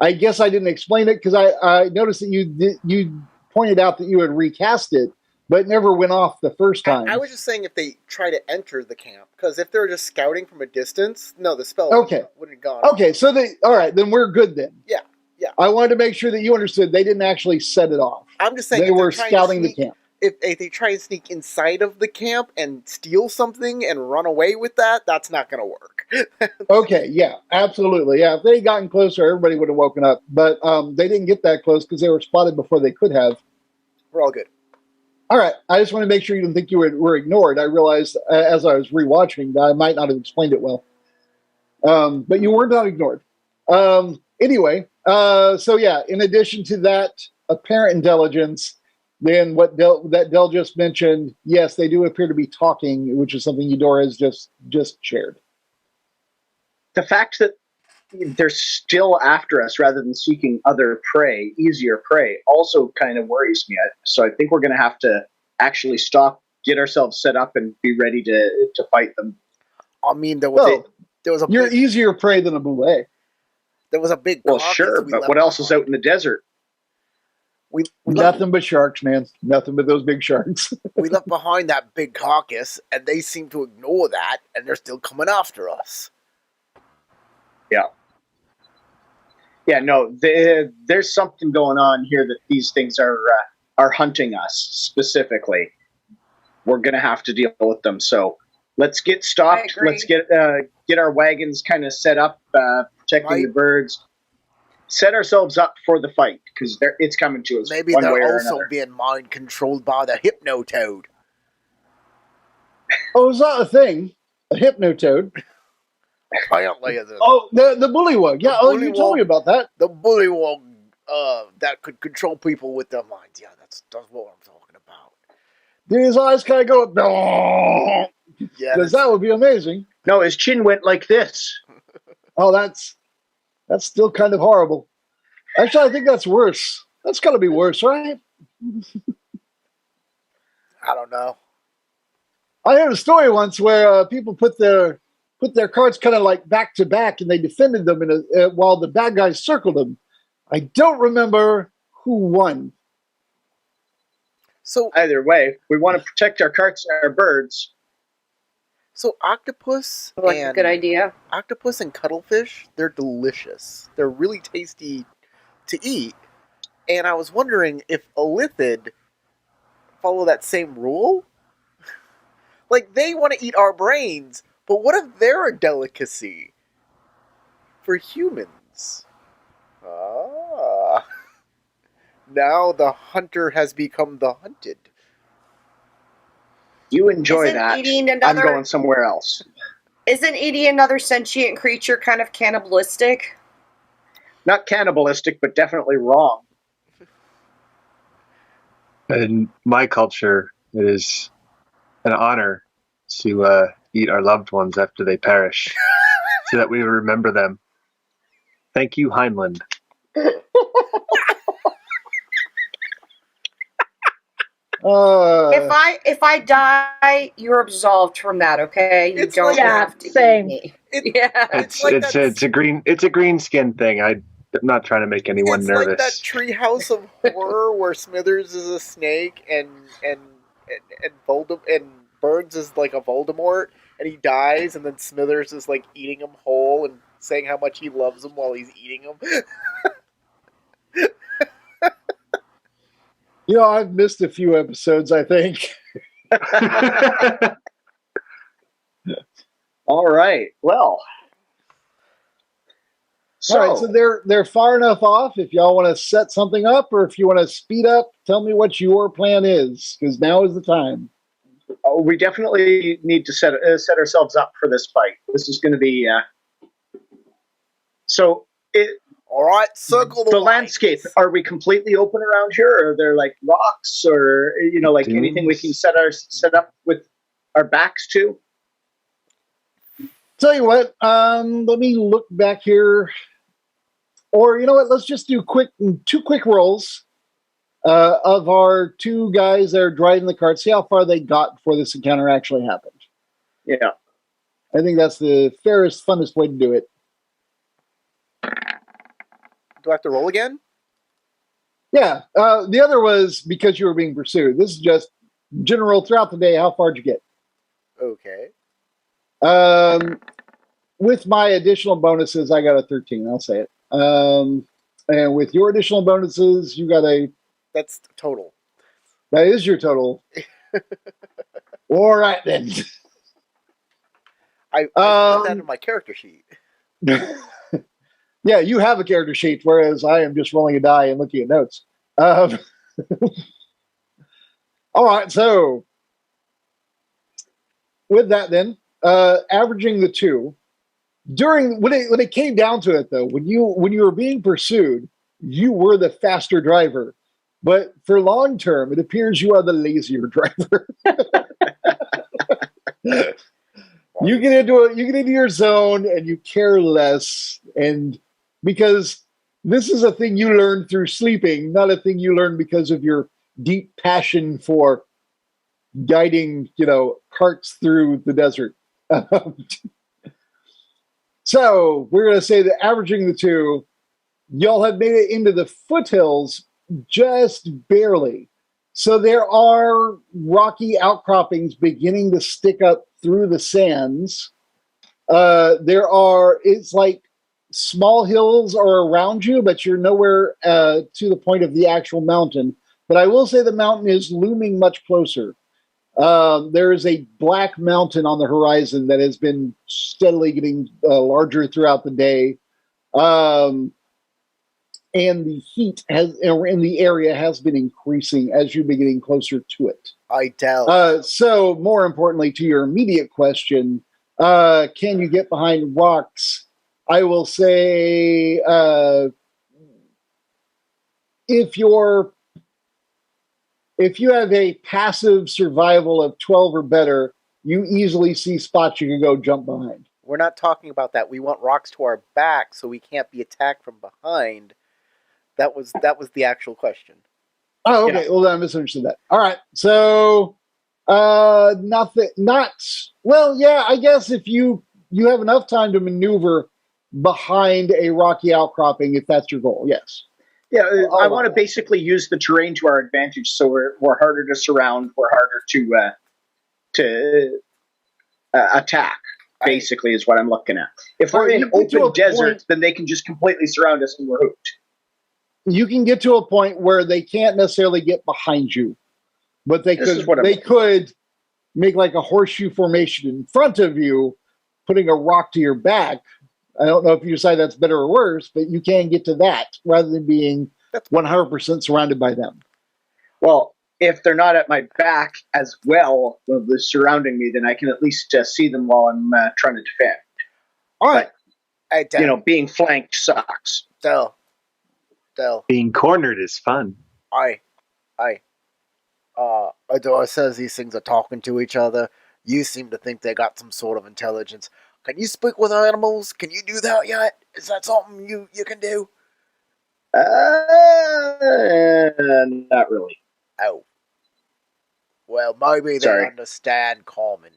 I guess I didn't explain it because I noticed that you pointed out that you had recast it, but it never went off the first time. I was just saying if they try to enter the camp, because if they're just scouting from a distance, no, the spell wouldn't have gone. Okay, so all right, then we're good then. Yeah. I wanted to make sure that you understood they didn't actually set it off. I'm just saying they were scouting the camp. If they try and sneak inside of the camp and steal something and run away with that, that's not going to work. Okay, yeah, absolutely. Yeah, if they had gotten closer, everybody would have woken up. But they didn't get that close because they were spotted before they could have. We're all good. All right, I just want to make sure you didn't think you were ignored. I realized as I was rewatching that I might not have explained it well. But you were not ignored. Anyway, so yeah, in addition to that apparent intelligence, then what Dell just mentioned, yes, they do appear to be talking, which is something Eudora has just shared. The fact that they're still after us rather than seeking other prey, easier prey, also kind of worries me. So I think we're going to have to actually stop, get ourselves set up, and be ready to fight them. I mean, there was you're easier prey than a boulet. There was a big. Well, sure, but what else is out in the desert? We Nothing but sharks, man. Nothing but those big sharks. We left behind that big carcass, and they seem to ignore that, and they're still coming after us. Yeah, no, there's something going on here that these things are hunting us specifically. We're going to have to deal with them. So let's get stopped. Let's get our wagons kind of set up, protecting the birds. set ourselves up for the fight because it's coming to us Maybe one they're way or also another. being mind controlled by the Hypnotoad. Oh, is that a thing? A hypnotoad? Apparently, it is. Oh, the bullywug. Yeah, you told me about that. The bullywug that could control people with their minds. Yeah, that's what I'm talking about. Did his eyes kind of go, no? Yeah, Because that would be amazing. No, his chin went like this. Oh, that's still kind of horrible. Actually, I think that's worse. That's got to be worse, right? I don't know. I heard a story once where people put their cards kind of like back to back, and they defended them while the bad guys circled them. I don't remember who won. So either way, we want to protect our carts and our birds. So octopus a good idea. Octopus and cuttlefish, they're delicious. They're really tasty to eat. And I was wondering if Illithid follow that same rule? Like, they want to eat our brains, but what if they're a delicacy for humans? Ah. Now the hunter has become the hunted. You enjoy Isn't that. eating I'm another- going somewhere else. Isn't eating another sentient creature kind of cannibalistic? Not cannibalistic, but definitely wrong. In my culture, it is an honor to eat our loved ones after they perish, so that we will remember them. Thank you, Heinlein. If I die, you're absolved from that. Okay, you It's don't like- have to same. eat me. It- Yeah, It's like It's a green skin thing. I'm not trying to make anyone It's nervous. like that treehouse of horror where Smithers is a snake and Burns is like a Voldemort, and he dies, and then Smithers is like eating him whole and saying how much he loves him while he's eating him. You know, I've missed a few episodes, I think. All right. Well. All right, so they're far enough off if y'all want to set something up, or if you want to speed up, tell me what your plan is, because now is the time. We definitely need to set ourselves up for this fight. This is going to be All right, circle the lines. landscape. Are we completely open around here, or are there like rocks, or like Dunes. anything we can set up with our backs to? Tell you what, let me look back here, or you know what? Let's just do two quick rolls of our two guys that are driving the cart. See how far they got before this encounter actually happened. Yeah. I think that's the fairest, funnest way to do it. Do I have to roll again? Yeah. The other was because you were being pursued. This is just general throughout the day. How far did you get? Okay. With my additional bonuses, I got a 13. I'll say it. And with your additional bonuses, you got That's total. that is your total. All right then. I put that in my character sheet. Yeah, you have a character sheet, whereas I am just rolling a die and looking at notes. All right, so with that, then averaging the two during when it came down to it, though, when you were being pursued, you were the faster driver, but for long term, it appears you are the lazier driver. You get into your zone and you care less, and because this is a thing you learn through sleeping, not a thing you learn because of your deep passion for guiding, carts through the desert. So we're going to say that averaging the two, y'all have made it into the foothills just barely. So there are rocky outcroppings beginning to stick up through the sands. It's like small hills are around you, but you're nowhere to the point of the actual mountain. But I will say the mountain is looming much closer. There is a black mountain on the horizon that has been steadily getting larger throughout the day. and the heat in the area has been increasing as you've been getting closer to it. I tell. So, more importantly, to your immediate question, can you get behind rocks? I will say, if you have a passive survival of 12 or better, you easily see spots you can go jump behind. We're not talking about that. We want rocks to our back so we can't be attacked from behind. That was the actual question. Oh, okay. Yeah. Well, then I misunderstood that. All right. So, nothing. Not well. Yeah, I guess if you have enough time to maneuver behind a rocky outcropping, if that's your goal, yes. Yeah, I want to basically use the terrain to our advantage, so we're harder to surround, we're harder to attack. Basically, is what I'm looking at. If we're in open desert, then they can just completely surround us, and we're hooked. You can get to a point where they can't necessarily get behind you, but they could make like a horseshoe formation in front of you, putting a rock to your back. I don't know if you decide that's better or worse, but you can get to that rather than being 100% surrounded by them. Well, if they're not at my back as well, they're surrounding me, then I can at least see them while I'm trying to defend. All right. But, being flanked sucks. Del. Being cornered is fun. Adora says these things are talking to each other. You seem to think they got some sort of intelligence. Can you speak with animals? Can you do that yet? Is that something you can do? Not really. Oh. Well, maybe they understand common.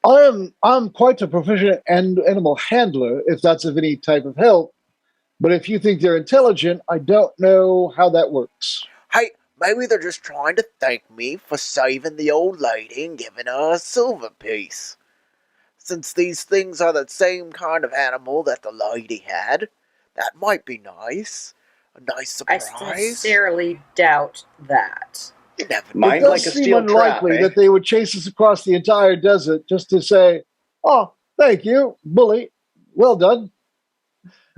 I'm quite a proficient animal handler, if that's of any type of help. But if you think they're intelligent, I don't know how that works. Hey, maybe they're just trying to thank me for saving the old lady and giving her a silver piece. Since these things are the same kind of animal that the lady had, that might be nice. A nice surprise. I sincerely doubt that. You never know. It does seem unlikely that they would chase us across the entire desert just to say, "Oh, thank you, bully. Well done.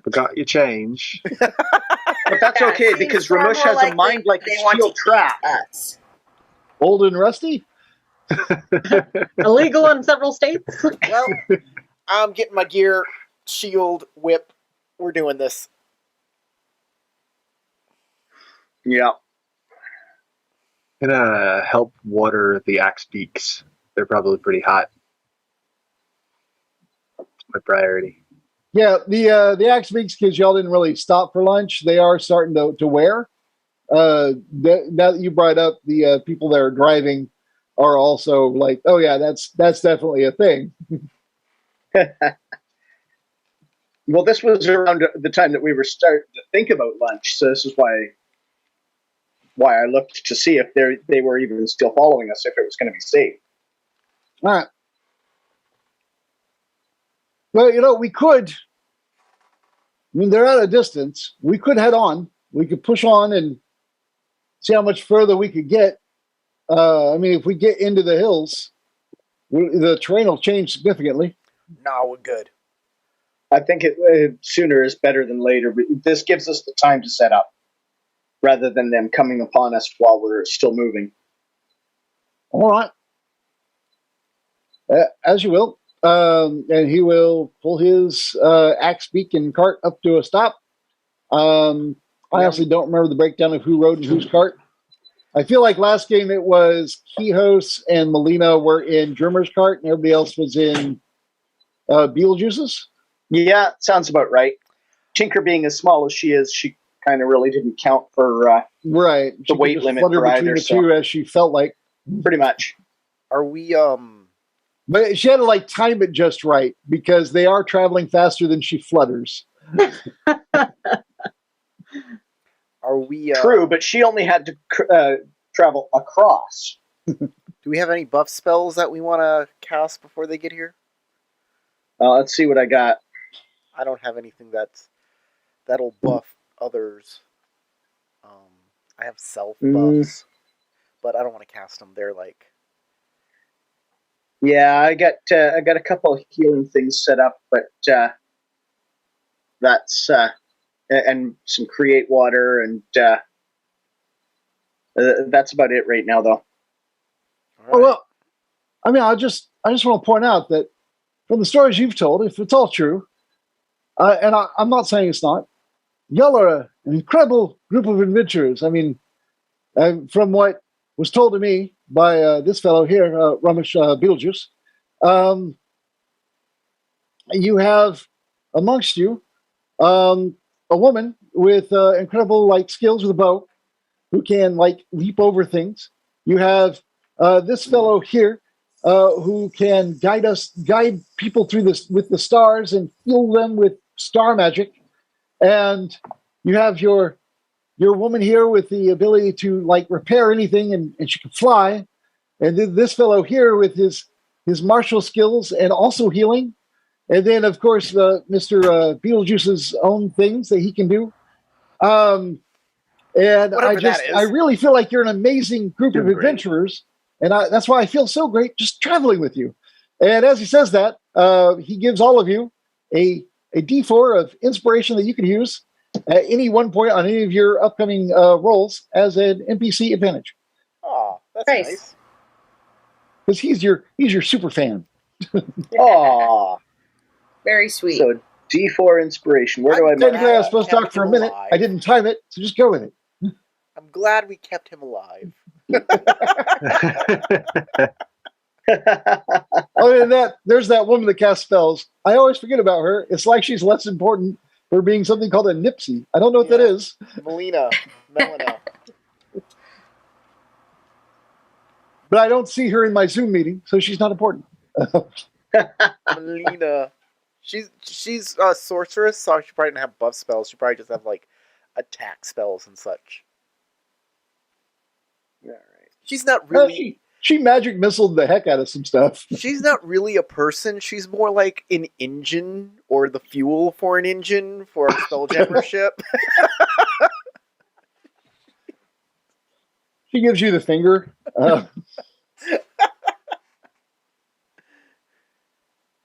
Forgot your change." But that's okay, because Ramush has a mind like a steel trap. Old and rusty? Illegal in several states? Well, I'm getting my gear, shield, whip. We're doing this. Yeah. Gonna help water the axe beaks. They're probably pretty hot. It's my priority. Yeah, the axe beaks, because y'all didn't really stop for lunch, they are starting to wear. Now that you brought up, the people that are driving are also like, oh yeah, that's definitely a thing. Well, this was around the time that we were starting to think about lunch, so this is why I looked to see if they were even still following us, if it was going to be safe. All right. Well, we could. I mean, they're at a distance. We could head on. We could push on and see how much further we could get. I mean, if we get into the hills, the terrain will change significantly. No, we're good. I think sooner is better than later. But this gives us the time to set up, rather than them coming upon us while we're still moving. All right. As you will. And he will pull his axe beak and cart up to a stop. I honestly don't remember the breakdown of who rode in whose cart. I feel like last game it was Kihos and Melina were in Drummer's cart and everybody else was in Beetlejuice's. Yeah, sounds about right. Tinker being as small as she is, she kind of really didn't count for right. the weight limit for either. The two as she felt like. Pretty much. Are we But she had to time it just right, because they are traveling faster than she flutters. Are we true? But she only had to travel across. Do we have any buff spells that we want to cast before they get here? Let's see what I got. I don't have anything that'll buff others. I have self buffs, but I don't want to cast them. They're like. Yeah, I got a couple of healing things set up, but that's and some create water, and that's about it right now, though. All right. Oh, well, I mean, I just want to point out that from the stories you've told, if it's all true, and I'm not saying it's not, y'all are an incredible group of adventurers. I mean, from what was told to me by this fellow here, Ramesh Beetlejuice, um, you have amongst you a woman with incredible skills with a bow who can leap over things. You have this fellow here who can guide people through this with the stars and heal them with star magic. And you have your woman here with the ability to repair anything, and she can fly. And then this fellow here with his martial skills and also healing. And then, of course, Mr. Beetlejuice's own things that he can do. And Whatever I that is. really feel like you're an amazing group of Doing great. adventurers. And that's why I feel so great just traveling with you. And as he says that, he gives all of you a D4 of inspiration that you can use at any one point on any of your upcoming rolls as an NPC advantage. Oh, that's Nice. nice. Because he's your super fan. Aw, Very sweet. so D4 inspiration. Where do I I'm mark Technically, I was glad supposed to kept talk for a him minute. alive. I didn't time it, so just go with it. I'm glad we kept him alive. Other than that, there's that woman that casts spells. I always forget about her. It's like she's less important for being something called a Nipsey. I don't know what that Yeah. is. Melina. But I don't see her in my Zoom meeting, so she's not important. Melina. She's a sorceress, so she probably didn't have buff spells. She probably just have attack spells and such. All right. She's not really. She magic missiled the heck out of some stuff. She's not really a person. She's more like an engine or the fuel for an engine for a Spelljammer ship. She gives you the finger.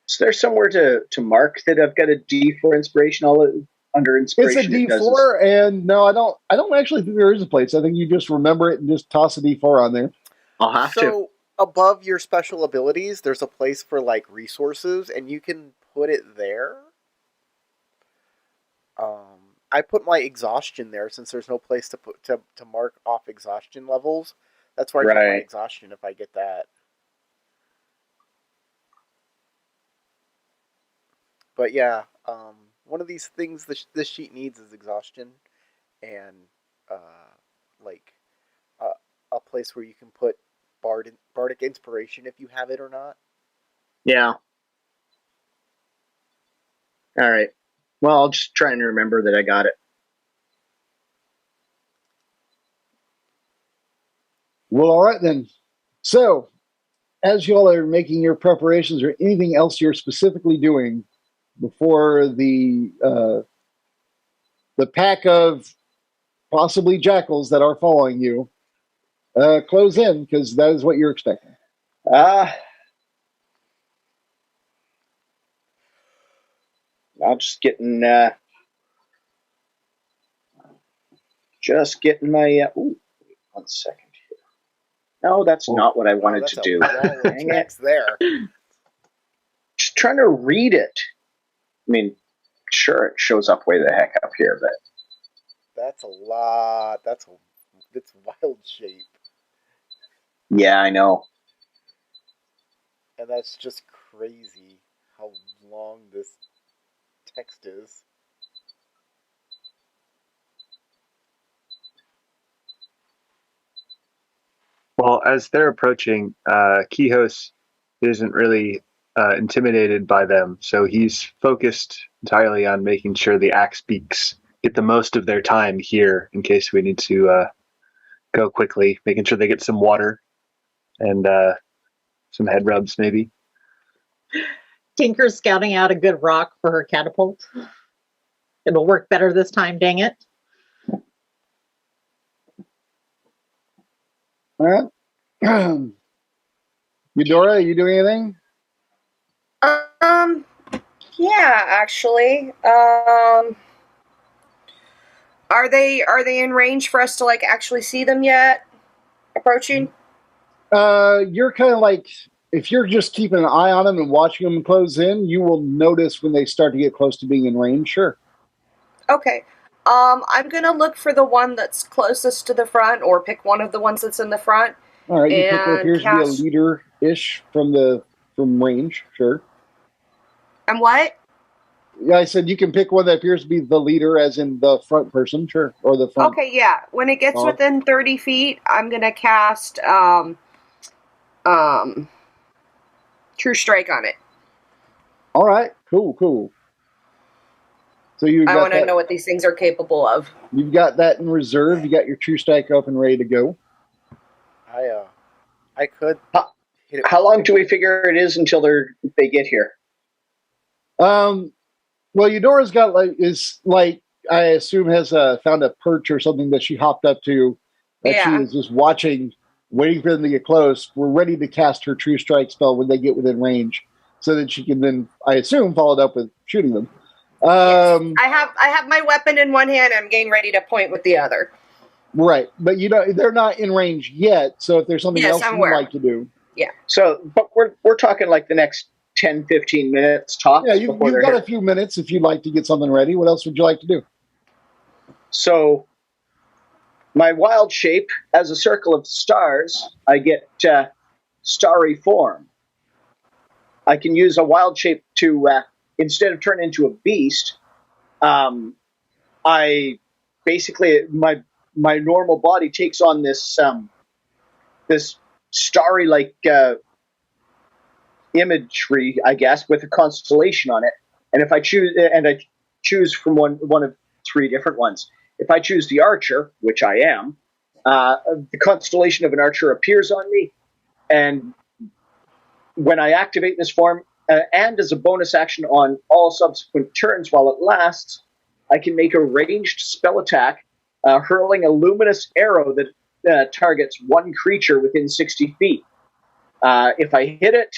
Is there somewhere to mark that I've got a D4 inspiration under It's inspiration? a D4, and no, I don't actually think there is a place. I think you just remember it and just toss a D4 on there. I'll have to. So above your special abilities, there's a place for resources, and you can put it there. I put my exhaustion there since there's no place to put to mark off exhaustion levels. That's where I put my Right. exhaustion if I get that. But yeah, one of these things this sheet needs is exhaustion, and a place where you can put bardic inspiration if you have it or not. Yeah. All right. Well, I'll just try and remember that I got it. Well, all right then. So, as y'all are making your preparations, or anything else you're specifically doing before the pack of possibly jackals that are following you close in, because that is what you're expecting. I'm just getting my. Ooh, 1 second here. No, that's not what I wanted to do. Dang it. There. Just trying to read it. I mean, sure, it shows up way the heck up here, but That's a lot. It's wild shape, yeah, I know. and that's just crazy how long this text is. Well, as they're approaching, Quijos isn't really intimidated by them, so he's focused entirely on making sure the axe beaks get the most of their time here in case we need to go quickly, making sure they get some water and some head rubs maybe. Tinker's scouting out a good rock for her catapult. It'll work better this time, dang it. All right. Eudora, are you doing anything? Yeah, actually. Are they in range for us to like actually see them yet? Approaching? You're kind of like, if you're just keeping an eye on them and watching them close in, you will notice when they start to get close to being in range. Sure. Okay. I'm gonna look for the one that's closest to the front, or pick one of the ones that's in the front. All right. You pick what And appears to be a cast. leader-ish from range. Sure. And what? Yeah, I said you can pick one that appears to be the leader, as in the front person. Sure, or the front. Okay, yeah. When it gets dog. within 30 feet, I'm gonna cast True Strike on it. All right. Cool. So I want to know what these things are capable of. You've got that in reserve. You got your true strike up and ready to go. I could hit it. How long do we figure it is until they get here? Well, Eudora's got I assume has found a perch or something that she hopped up to, that she is just watching, waiting for them to get close. We're ready to cast her true strike spell when they get within range, so that she can then, I assume, follow it up with shooting them. Yes. I have my weapon in one hand. I'm getting ready to point with the other. Right, but they're not in range yet. So if there's something else you'd like to do, yeah. So, but we're talking like the next 10, 15 minutes tops. Yeah, you've got a few minutes if you'd like to get something ready. What else would you like to do? So, my wild shape, as a circle of stars, I get starry form. I can use a wild shape to, instead of turn into a beast, I basically, my normal body takes on this starry-like imagery, I guess, with a constellation on it. And if I choose from one of three different ones. If I choose the archer, which I am, the constellation of an archer appears on me, and when I activate this form, and as a bonus action on all subsequent turns while it lasts, I can make a ranged spell attack, hurling a luminous arrow that targets one creature within 60 feet. If I hit it,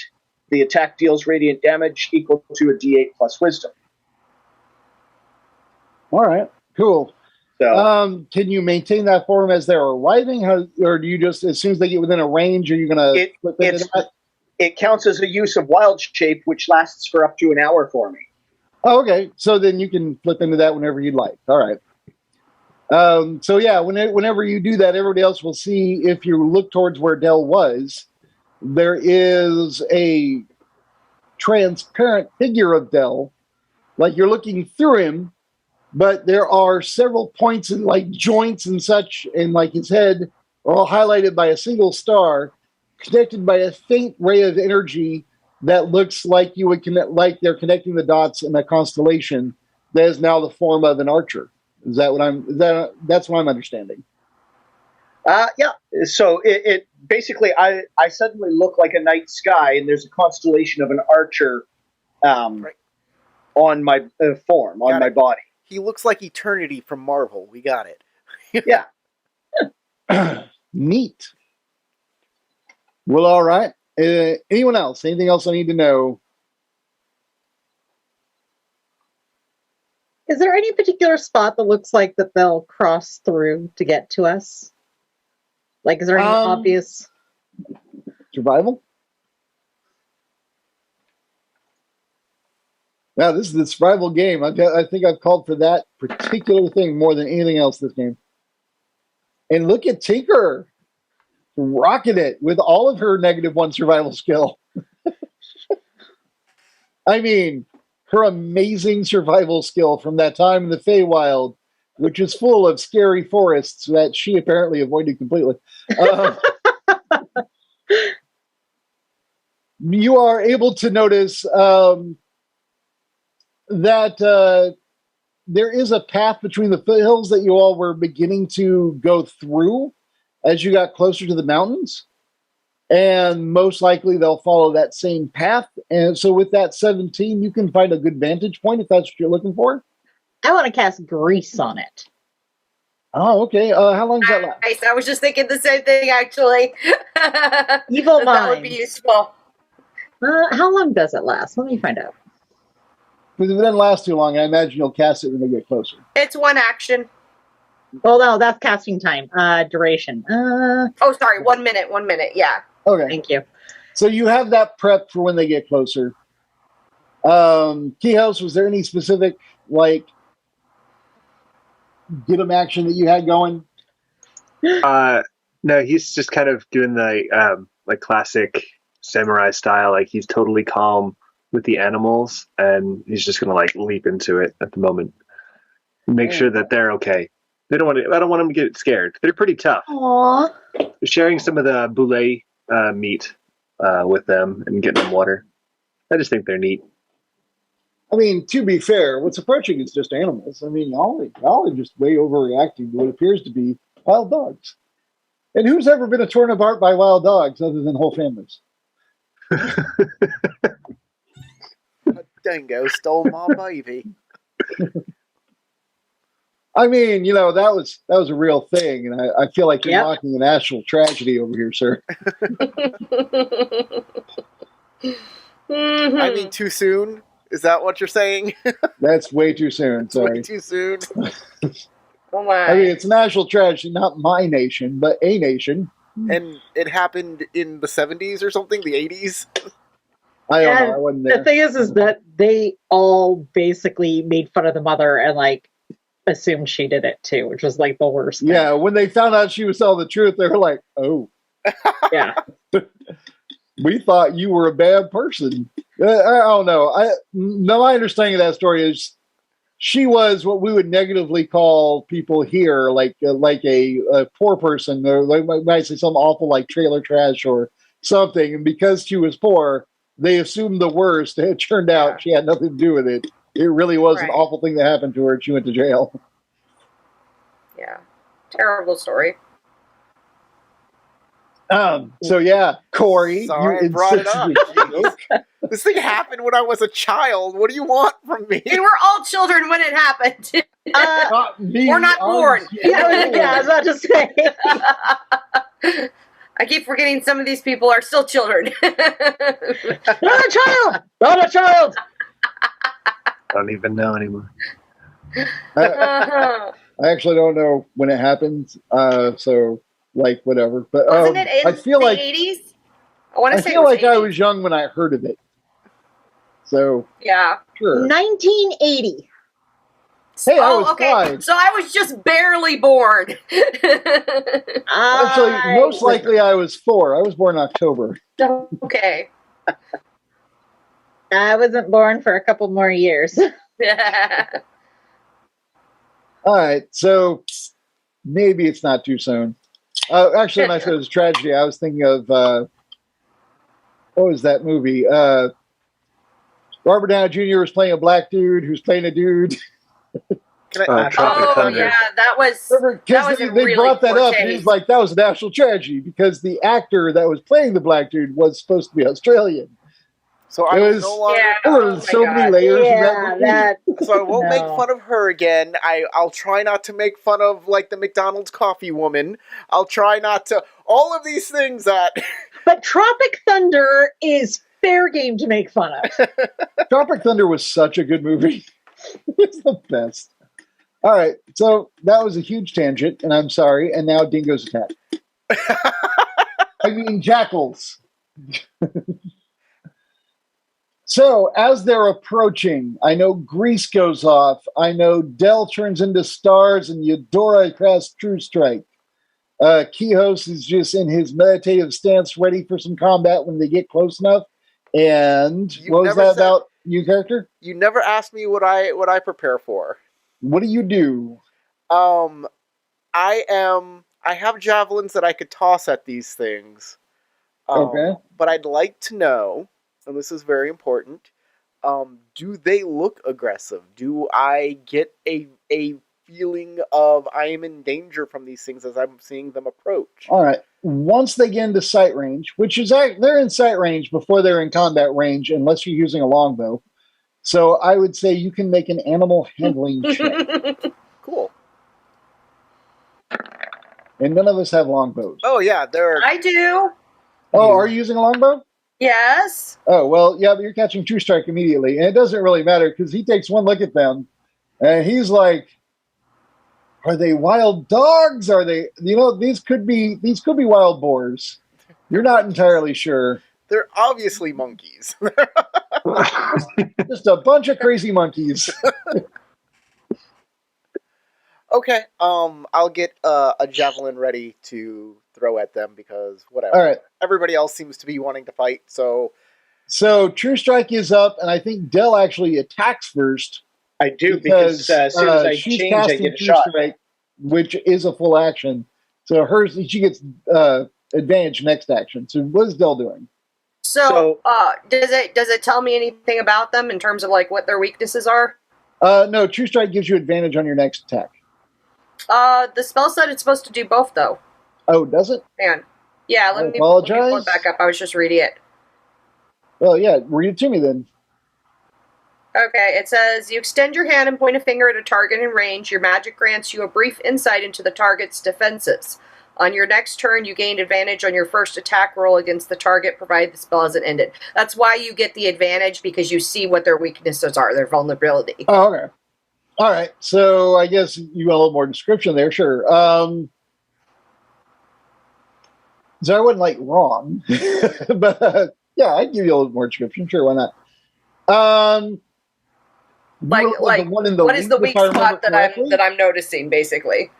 the attack deals radiant damage equal to a d8 plus wisdom. All right, cool. So, can you maintain that form as they're arriving, or do you just, as soon as they get within a range, are you going to flip into that? It counts as a use of wild shape, which lasts for up to an hour for me. Oh, okay, so then you can flip into that whenever you'd like. All right. So yeah, whenever you do that, everybody else will see, if you look towards where Dell was, there is a transparent figure of Dell, like you're looking through him, but there are several points and like joints and such, and like his head are all highlighted by a single star, connected by a faint ray of energy that looks like you would connect, like they're connecting the dots in a constellation that is now the form of an archer. Is that that's what I'm understanding? Yeah. So it basically, I suddenly look like a night sky, and there's a constellation of an archer on my form, on my body. He looks like Eternity from Marvel. We got it. Yeah. Neat. Well, all right. Anyone else? Anything else I need to know? Is there any particular spot that looks like that they'll cross through to get to us? Like, is there any obvious survival? Now, this is the survival game. I think I've called for that particular thing more than anything else this game. And look at Tinker rocking it with all of her -1 survival skill. I mean, her amazing survival skill from that time in the Feywild, which is full of scary forests that she apparently avoided completely. You are able to notice that there is a path between the foothills that you all were beginning to go through as you got closer to the mountains. And most likely they'll follow that same path. And so with that 17, you can find a good vantage point if that's what you're looking for. I want to cast grease on it. Oh, okay. How long does that last? Nice. I was just thinking the same thing, actually. Evil mind. That would be useful. How long does it last? Let me find out. Because if it doesn't last too long, I imagine you'll cast it when they get closer. It's one action. Well, no, that's casting time. Duration. Oh, sorry. 1 minute. 1 minute. Yeah. Okay. Thank you. So you have that prep for when they get closer. Keyhouse, was there any specific, like, get 'em action that you had going? No, he's just kind of doing the like classic samurai style. Like he's totally calm with the animals, and he's just gonna like leap into it at the moment. Make sure that they're okay. They don't want to. I don't want them to get scared. They're pretty tough. Aww. Sharing some of the boulet meat with them and getting them water. I just think they're neat. I mean, to be fair, what's approaching is just animals. I mean, y'all are just way overreacting to what appears to be wild dogs. And who's ever been torn apart by wild dogs other than whole families? Dingo stole my baby. I mean, you know, that was a real thing, and I feel like you're Yep. mocking an actual tragedy over here, sir. I mean, too soon? Is that what you're saying? That's way too soon. It's way Sorry. too soon. Oh my. I mean, it's a national tragedy, not my nation, but a nation. And it happened in the 70s or something, the 80s. I don't know. And I wasn't the there. thing is that they all basically made fun of the mother and like assumed she did it too, which was like the worst thing. Yeah, when they found out she was telling the truth, they were like, "Oh, Yeah. we thought you were a bad person." I don't know. My understanding of that story is she was what we would negatively call people here, like a poor person, or like might say something awful like trailer trash or something. And because she was poor, they assumed the worst. It turned out she had nothing to do with it. It really was an Right. awful thing that happened to her. And she went to jail. Yeah. Terrible story. So yeah, Corey, Sorry, you I brought it up. insisted- This thing happened when I was a child. What do you want from me? We were all children when it happened. Not me, We're not I was- born. I was about to say. I keep forgetting some of these people are still children. Not a child! Not a child! I don't even know anymore. I actually don't know when it happened. So like whatever. But Wasn't it in I feel the like 80s? I want I to say feel it was like I 80s. was young when I heard of it. So Yeah. sure. 1980. Hey, I was okay. 5. So I was just barely born. Actually, most likely I was 4. I was born in October. Okay. I wasn't born for a couple more years. All right, so maybe it's not too soon. Actually, when I said it was a tragedy, I was thinking of what was that movie? Robert Downey Jr. was playing a black dude who's playing a dude. Can I, Tropic Oh Thunder. yeah, that was Because a they really brought that poor up, and taste. he's like, that was a national tragedy because the actor that was playing the black dude was supposed to be Australian. so I It will was- no longer. Yeah. There were Oh my so many God. layers in that Yeah, movie. that. So I won't make No. fun of her again. I'll try not to make fun of like the McDonald's coffee woman. I'll try not to all of these things that But Tropic Thunder is fair game to make fun of. Tropic Thunder was such a good movie. It's the best. All right, so that was a huge tangent, and I'm sorry. And now dingoes attack. I mean jackals. So as they're approaching, I know Grease goes off. I know Dell turns into stars, and Eudora casts True Strike. Kihos is just in his meditative stance, ready for some combat when they get close enough. And You what was never that said- about you, character? you never asked me what I prepare for. What do you do? I have javelins that I could toss at these things. Okay. But I'd like to know, and this is very important, do they look aggressive? Do I get a feeling of I am in danger from these things as I'm seeing them approach? All right. Once they get into sight range, which is they're in sight range before they're in combat range, unless you're using a longbow. So I would say you can make an animal handling check. Cool. And none of us have longbows. Oh yeah, they're I do. Oh, are you using a longbow? Yes. Oh, well, yeah, but you're catching True Strike immediately. And it doesn't really matter because he takes one look at them and he's like, Are they wild dogs? Are they? These could be wild boars. You're not entirely sure. They're obviously monkeys. Just a bunch of crazy monkeys. Okay, I'll get a javelin ready to throw at them because whatever. All right. Everybody else seems to be wanting to fight, so True Strike is up, and I think Dell actually attacks first. I do, because as soon as I she's change, I casting get a True shot. Strike, which is a full action. So she gets advantage next action. So what is Dell doing? So, does it tell me anything about them in terms of like what their weaknesses are? No, True Strike gives you advantage on your next attack. The spell said it's supposed to do both, though. Oh, does it? Man, yeah. Let me pull it back up. I was just reading it. Well, yeah, read it to me then. Okay, it says, you extend your hand and point a finger at a target in range. Your magic grants you a brief insight into the target's defenses. On your next turn, you gain advantage on your first attack roll against the target, provided the spell hasn't ended. That's why you get the advantage, because you see what their weaknesses are, their vulnerability. Oh, okay. All right, so I guess you want a little more description there, sure. So I wasn't like wrong, but yeah, I'd give you a little more description. Sure, why not? What is the weak spot that I'm noticing, basically?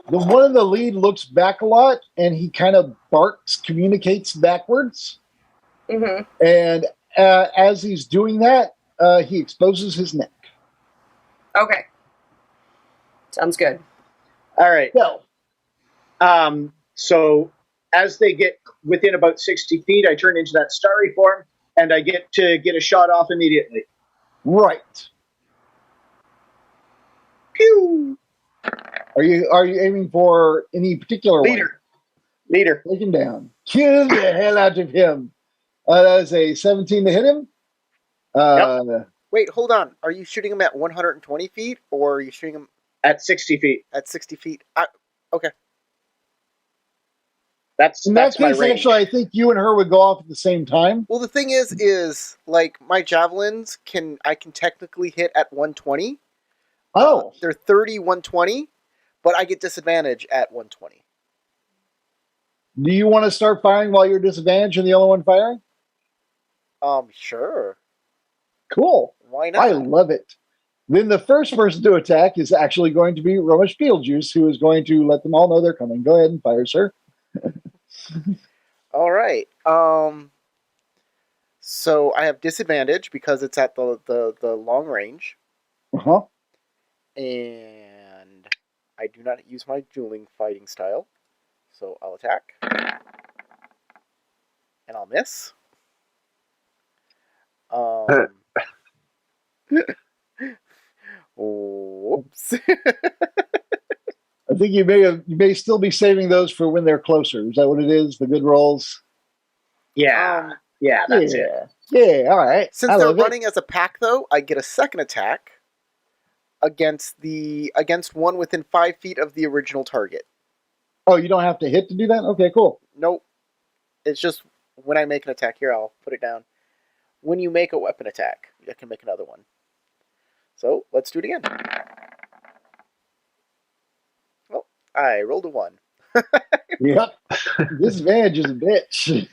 The one in the lead looks back a lot, and he kind of barks, communicates backwards. Mm-hmm. And as he's doing that, he exposes his neck. Okay. Sounds good. All right. Well, so as they get within about 60 feet, I turn into that starry form, and I get to get a shot off immediately. Right. Pew! Are you aiming for any particular Leader? Take him down. Kill the hell out of him. That is a 17 to hit him. Yep. Wait, hold on. Are you shooting him at 120 feet, or are you shooting him at 60 feet? At 60 feet. Okay. That's in that my case, range. actually, I think you and her would go off at the same time. Well, the thing is like my javelins I can technically hit at 120. Oh, they're 30, 120, but I get disadvantage at 120. Do you want to start firing while you're disadvantaged and the only one firing? Sure. Cool. Why not? I love it. Then the first person to attack is actually going to be Romish Beetlejuice, who is going to let them all know they're coming. Go ahead and fire, sir. All right. So I have disadvantage because it's at the long range. Uh-huh. And I do not use my dueling fighting style. So I'll attack. And I'll miss. Whoops. I think you may still be saving those for when they're closer. Is that what it is? The good rolls? Yeah. Yeah, that's it. Yeah, all right. Since they're running as a pack, though, I get a second attack against one within 5 feet of the original target. Oh, you don't have to hit to do that? Okay, cool. Nope. It's just when I make an attack. Here, I'll put it down. When you make a weapon attack, I can make another one. So, let's do it again. Well, I rolled a 1. Yep. Disadvantage is a bitch.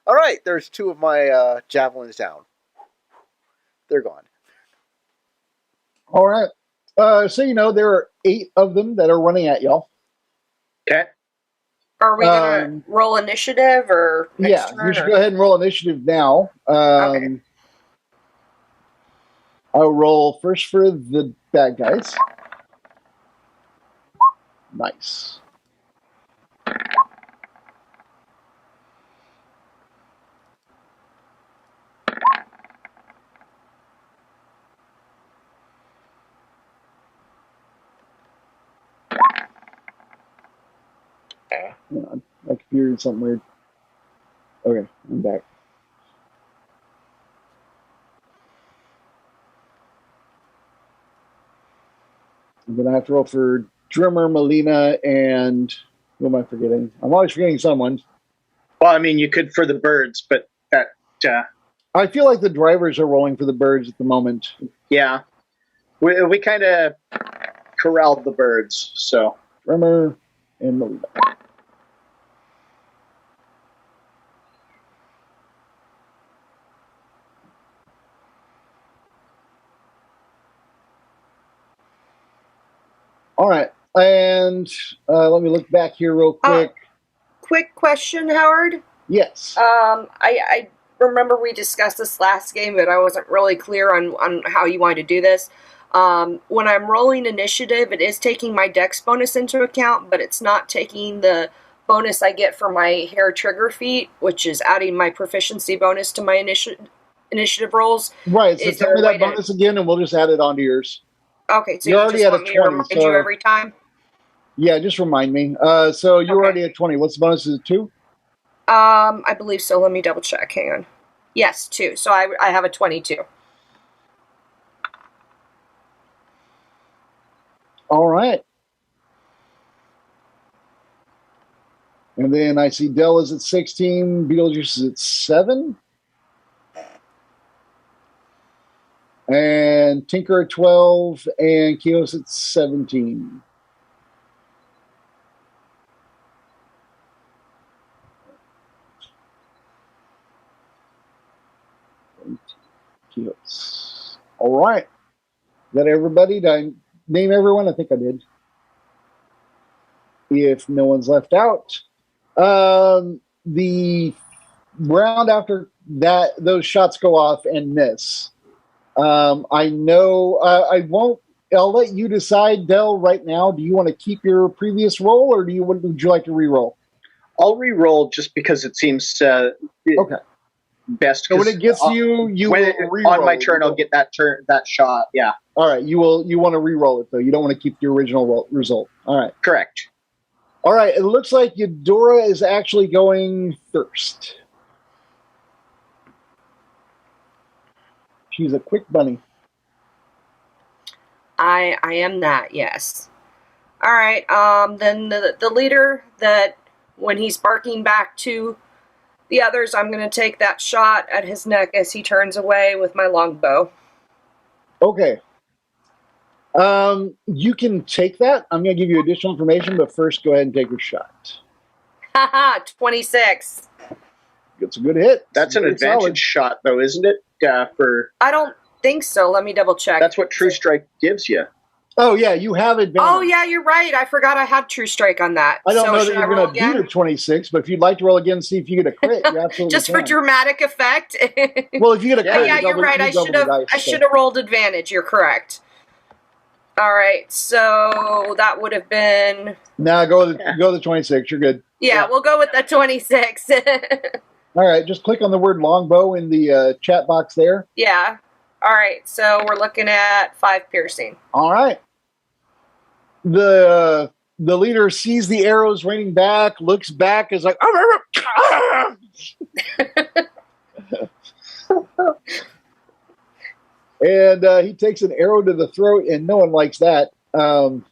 All right, there's 2 of my javelins down. They're gone. All right. So, there are 8 of them that are running at y'all. Okay. Are we going to roll initiative or next turn? You should go ahead and roll initiative now. Okay. I'll roll first for the bad guys. Nice. Hang on. My computer did something weird. Okay, I'm back. I'm going to have to roll for Drummer, Melina, and who am I forgetting? I'm always forgetting someone. Well, I mean, you could for the birds, but that... I feel like the drivers are rolling for the birds at the moment. Yeah. We kind of corralled the birds. So Tremor and Melina. All right, and let me look back here real quick. Quick question, Howard. Yes. I remember we discussed this last game, but I wasn't really clear on how you wanted to do this. When I'm rolling initiative, it is taking my dex bonus into account, but it's not taking the bonus I get for my hair trigger feat, which is adding my proficiency bonus to my initiative rolls. Right, so Is tell there me a way that bonus again, and we'll just add it onto yours. Okay, so You're you already just at want a me to 20, remind so you every time? yeah, just remind me. So you're Okay. already at 20. What's the bonus? Is it 2? I believe so. Let me double check. Hang on. Yes, 2. So I have a 22. All right. And then I see Dell is at 16, Beetlejuice is at 7. And Tinker at 12, and Kios at 17. Kios. All right. Is that everybody? Did I name everyone? I think I did. If no one's left out. The round after that, those shots go off and miss. I know I won't. I'll let you decide, Dell. Right now, do you want to keep your previous roll, or would you like to re-roll? I'll re-roll just because it seems Okay. best. So when it gets you will re-roll. On my turn, I'll get that shot. Yeah. All right. You want to re-roll it though. You don't want to keep the original result. All right. Correct. All right. It looks like Eudora is actually going first. She's a quick bunny. I am that, yes. All right. Then the leader that when he's barking back to the others, I'm going to take that shot at his neck as he turns away with my longbow. Okay. You can take that. I'm going to give you additional information, but first go ahead and take your shot. Haha, 26. It's a good hit. That's an advantage solid shot, though, isn't it? I don't think so. Let me double check. That's what True Strike gives you. Oh, yeah, you have advantage. Oh, yeah, you're right. I forgot I had True Strike on that. I don't know that should you're going to beat a 26, but if you'd like to roll again and see if you get a crit, you absolutely Just can. for dramatic effect. Well, if you get a crit, yeah, you're right. I should have rolled advantage. You're correct. All right, so that would have been. Nah, go with the 26. You're good. Yeah, we'll go with the 26. All right, just click on the word longbow in the chat box there. Yeah. All right, so we're looking at 5 piercing. All right. The leader sees the arrows raining back, looks back, is like, and he takes an arrow to the throat, and no one likes that. So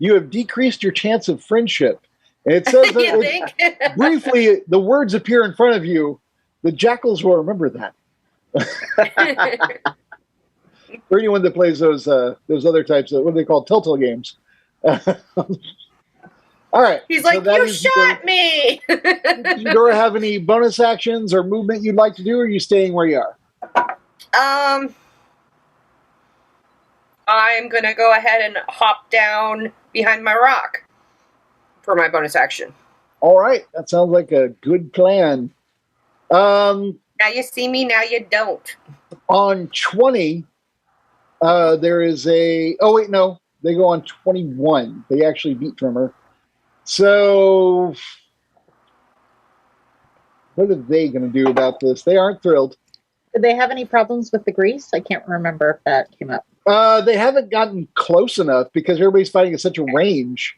you have decreased your chance of friendship. And it says that briefly, the words appear in front of you. The jackals will remember that. For anyone that plays those other types of, what are they called, Telltale games. All right. He's like, you shot me! Does Eudora have any bonus actions or movement you'd like to do, or are you staying where you are? I'm going to go ahead and hop down behind my rock for my bonus action. All right. That sounds like a good plan. Now you see me, now you don't. On 20, there is a... Oh, wait, no. They go on 21. They actually beat Trimmer. So, what are they going to do about this? They aren't thrilled. Did they have any problems with the grease? I can't remember if that came up. They haven't gotten close enough because everybody's fighting at such a range.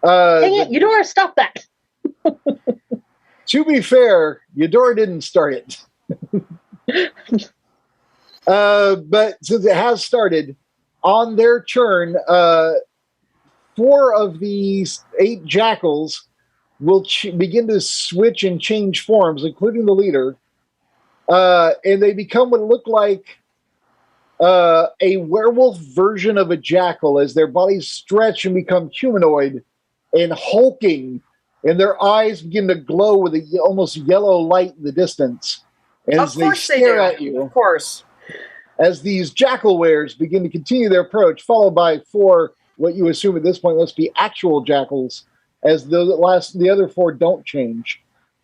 Dang it, Eudora, stop that! To be fair, Eudora didn't start it. But since it has started, on their turn, 4 of these 8 jackals will begin to switch and change forms, including the leader. And they become what look like a werewolf version of a jackal as their bodies stretch and become humanoid and hulking, and their eyes begin to glow with a almost yellow light in the distance. As Of they course they stare do. at you, Of course. as these jackal wares begin to continue their approach, followed by four, what you assume at this point must be actual jackals, as the other four don't change.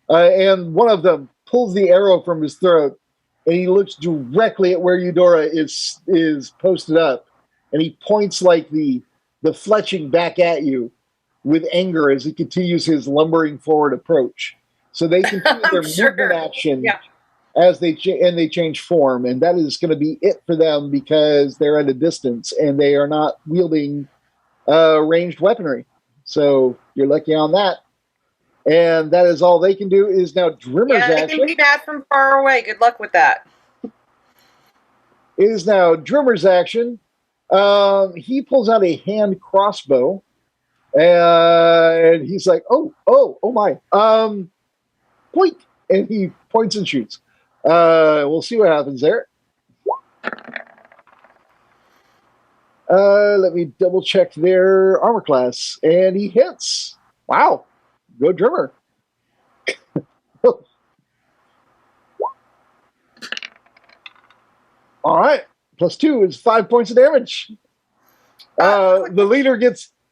And one of them pulls the arrow from his throat, and he looks directly at where Eudora is posted up, and he points like the fletching back at you with anger as he continues his lumbering forward approach. So they continue their movement action as they change form, and that is going to be it for them because they're at a distance and they are not wielding ranged weaponry. So you're lucky on that. And that is all they can do is now Drimmer's they action. can be mad from far away. Good luck with that. It is now Drimmer's action. He pulls out a hand crossbow, and he's like, "Oh my!" Point, and he points and shoots. We'll see what happens there. Let me double check their armor class, and he hits. Wow, go Drimmer. All right, +2 is 5 points of damage. The leader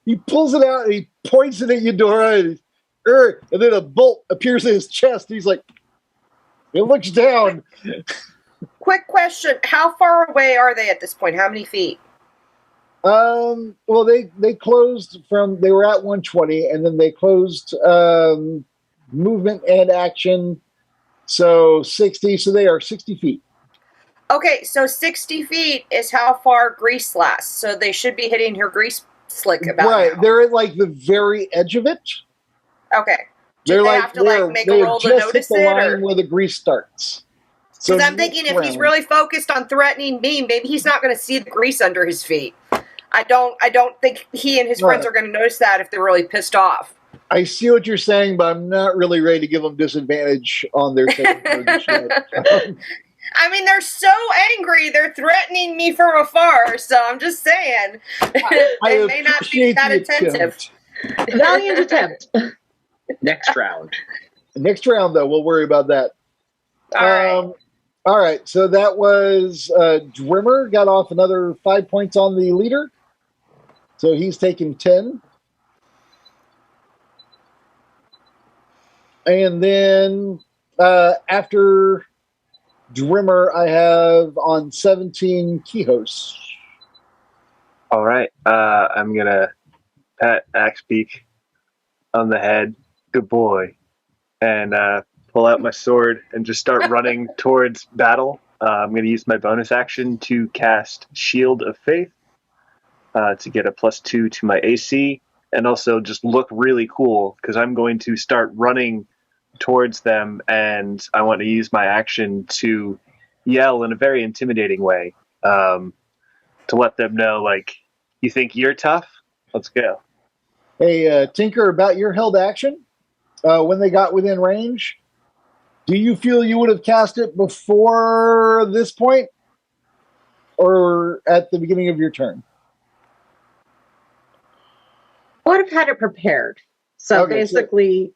he pulls it out and he points it at Eudora, and then a bolt appears in his chest. He's like, he looks down. Quick question: how far away are they at this point? How many feet? Well, they closed from, they were at 120, and then they closed movement and action, so 60. So they are 60 feet. Okay, so 60 feet is how far Grease lasts. So they should be hitting her Grease slick about right. now. They're at like the very edge of it. Okay. Do They're they like have to like make a roll to just notice hit the it? line where the grease starts. Because I'm thinking if he's really focused on threatening me, maybe he's not going to see the grease under his feet. I don't think he and his friends are going to notice that if they're really pissed off. I see what you're saying, but I'm not really ready to give them disadvantage on their saving throws. I mean, they're so angry. They're threatening me from afar. So I'm just saying, they may not be that attentive. Valiant attempt. Next round. Next round, though, we'll worry about that. All right. So that was Drimmer got off another 5 points on the leader. So he's taken 10. And then after Drimmer, I have on 17 Kihos. All right. I'm going to pat Axbeak on the head. Good boy. And pull out my sword and just start running towards battle. I'm going to use my bonus action to cast Shield of Faith to get a +2 to my AC, and also just look really cool because I'm going to start running towards them, and I want to use my action to yell in a very intimidating way to let them know, like, you think you're tough? Let's go. Hey, Tinker, about your held action, when they got within range, do you feel you would have cast it before this point or at the beginning of your turn? I would have had it prepared. So basically,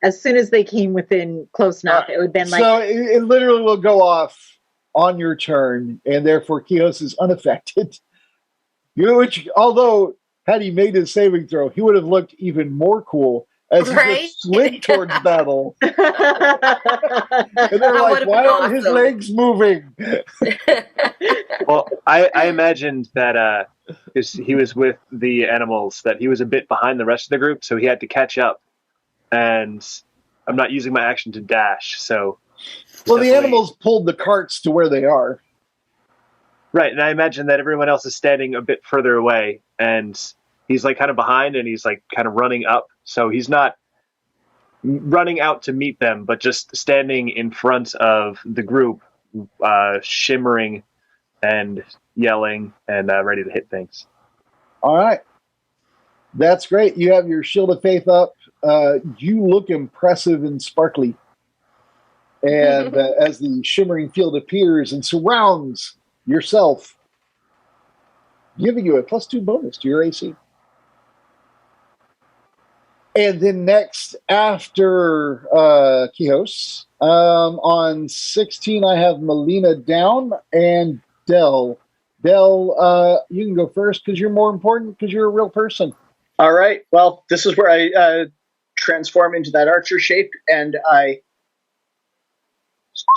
as soon as they came within close enough, it would have been like... So it literally will go off on your turn, and therefore Kios is unaffected. You know, although had he made his saving throw, he would have looked even more cool as he just slid towards battle. And they're like, why aren't his legs moving? Well, I imagined that he was with the animals, that he was a bit behind the rest of the group, so he had to catch up. And I'm not using my action to dash, so... Well, the animals pulled the carts to where they are. Right, and I imagine that everyone else is standing a bit further away, and he's like kind of behind, and he's like kind of running up. So he's not running out to meet them, but just standing in front of the group, shimmering and yelling and ready to hit things. All right. That's great. You have your Shield of Faith up. You look impressive and sparkly. And as the shimmering field appears and surrounds yourself, giving you a +2 bonus to your AC. And then next, after Kijos, on 16, I have Melina down and Dell. Dell, you can go first because you're more important because you're a real person. All right. Well, this is where I transform into that archer shape, and I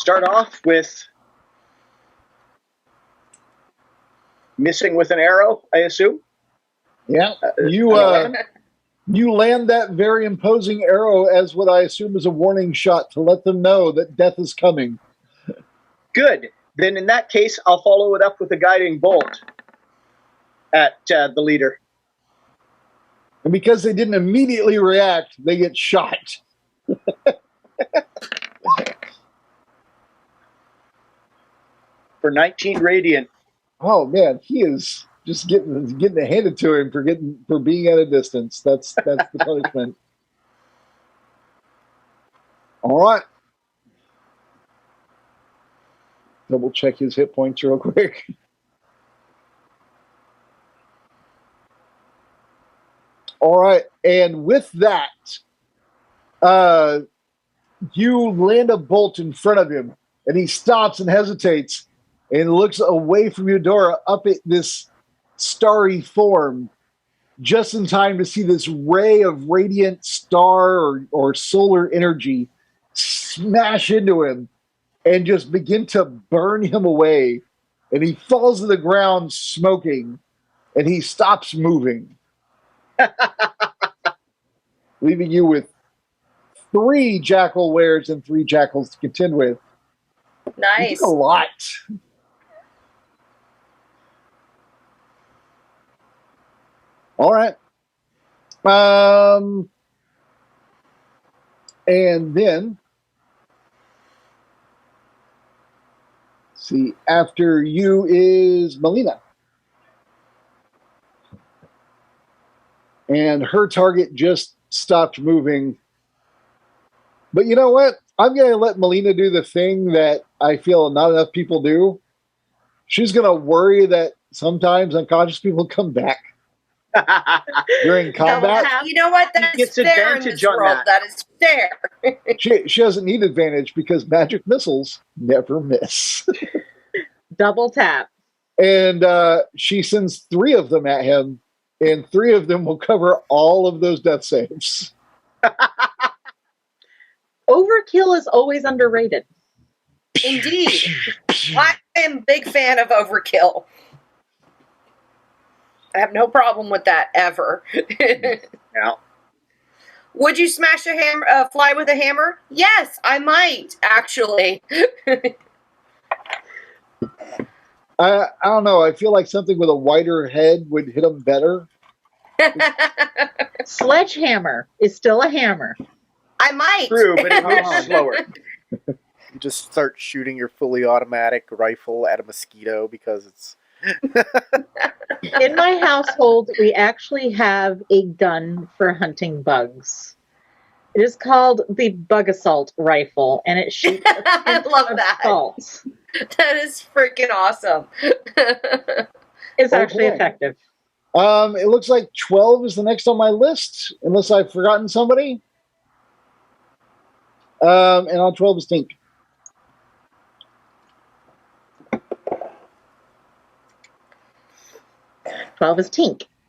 start off with missing with an arrow, I assume. Yeah, you land that very imposing arrow as what I assume is a warning shot to let them know that death is coming. Good. Then in that case, I'll follow it up with a guiding bolt at the leader. And because they didn't immediately react, they get shot. For 19 radiant. Oh man, he is just getting it handed to him for being at a distance. That's the punishment. All right. Double check his hit points real quick. All right, and with that, you land a bolt in front of him, and he stops and hesitates and looks away from Eudora up at this starry form, just in time to see this ray of radiant star or solar energy smash into him and just begin to burn him away. And he falls to the ground smoking, and he stops moving, leaving you with 3 jackal wares and 3 jackals to contend with. Nice. A lot. All right. And then, see, after you is Melina. And her target just stopped moving. But you know what? I'm going to let Melina do the thing that I feel not enough people do. She's going to worry that sometimes unconscious people come back during combat. You know what? That's fair in this world. That is fair. She doesn't need advantage because magic missiles never miss. Double tap. And she sends 3 of them at him, and 3 of them will cover all of those death saves. Overkill is always underrated. Indeed. I am a big fan of overkill. I have no problem with that ever. Yeah. Would you smash a hammer, fly with a hammer? Yes, I might, actually. I don't know. I feel like something with a wider head would hit them better. Sledgehammer is still a hammer. I might. True, but it moves slower. You just start shooting your fully automatic rifle at a mosquito because it's... In my household, we actually have a gun for hunting bugs. It is called the Bug Assault Rifle, and it shoots I love that. assaults. That is freaking awesome. It's actually effective. It looks like 12 is the next on my list, unless I've forgotten somebody. And on 12 is Tink.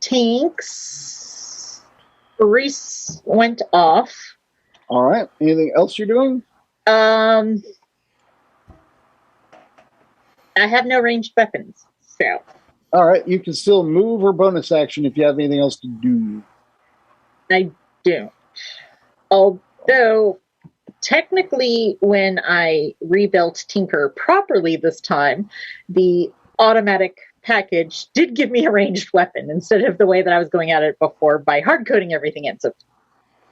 Tink's Reese went off. All right. Anything else you're doing? I have no ranged weapons, so. All right. You can still move or bonus action if you have anything else to do. I don't. Although, technically, when I rebuilt Tinker properly this time, the automatic package did give me a ranged weapon instead of the way that I was going at it before by hard coding everything in. So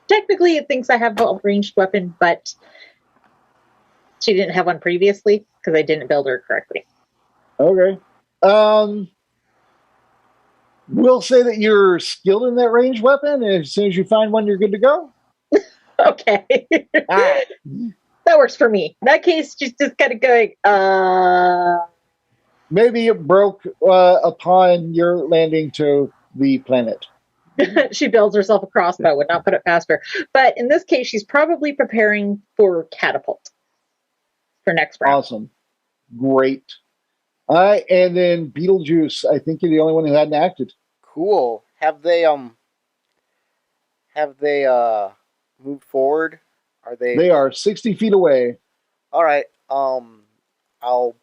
technically it thinks I have a ranged weapon, but she didn't have one previously because I didn't build her correctly. Okay. We'll say that you're skilled in that ranged weapon, and as soon as you find one, you're good to go. Okay. That works for me. In that case, just kind of going, Maybe it broke upon your landing to the planet. She builds herself a crossbow, would not put it past her. But in this case, she's probably preparing for catapult for next round. Awesome. Great. All right, and then Beetlejuice. I think you're the only one who hadn't acted. Cool. Have they moved forward? Are they? They are 60 feet away. All right. I'll.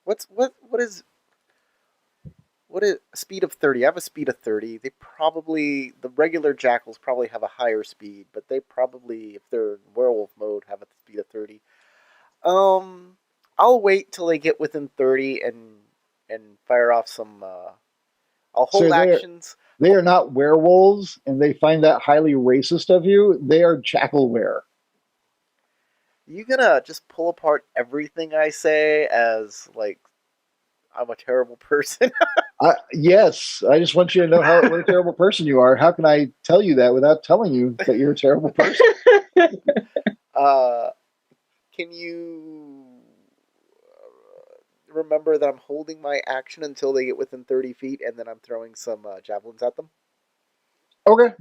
What is a speed of 30? I have a speed of 30. The regular jackals probably have a higher speed, but they probably, if they're in werewolf mode, have a speed of 30. I'll wait till they get within 30 and fire off some. I'll hold actions. They are not werewolves, and they find that highly racist of you. They are jackalware. You gonna just pull apart everything I say as like I'm a terrible person? Yes, I just want you to know what a terrible person you are. How can I tell you that without telling you that you're a terrible person? Can you remember that I'm holding my action until they get within 30 feet, and then I'm throwing some javelins at them? Okay.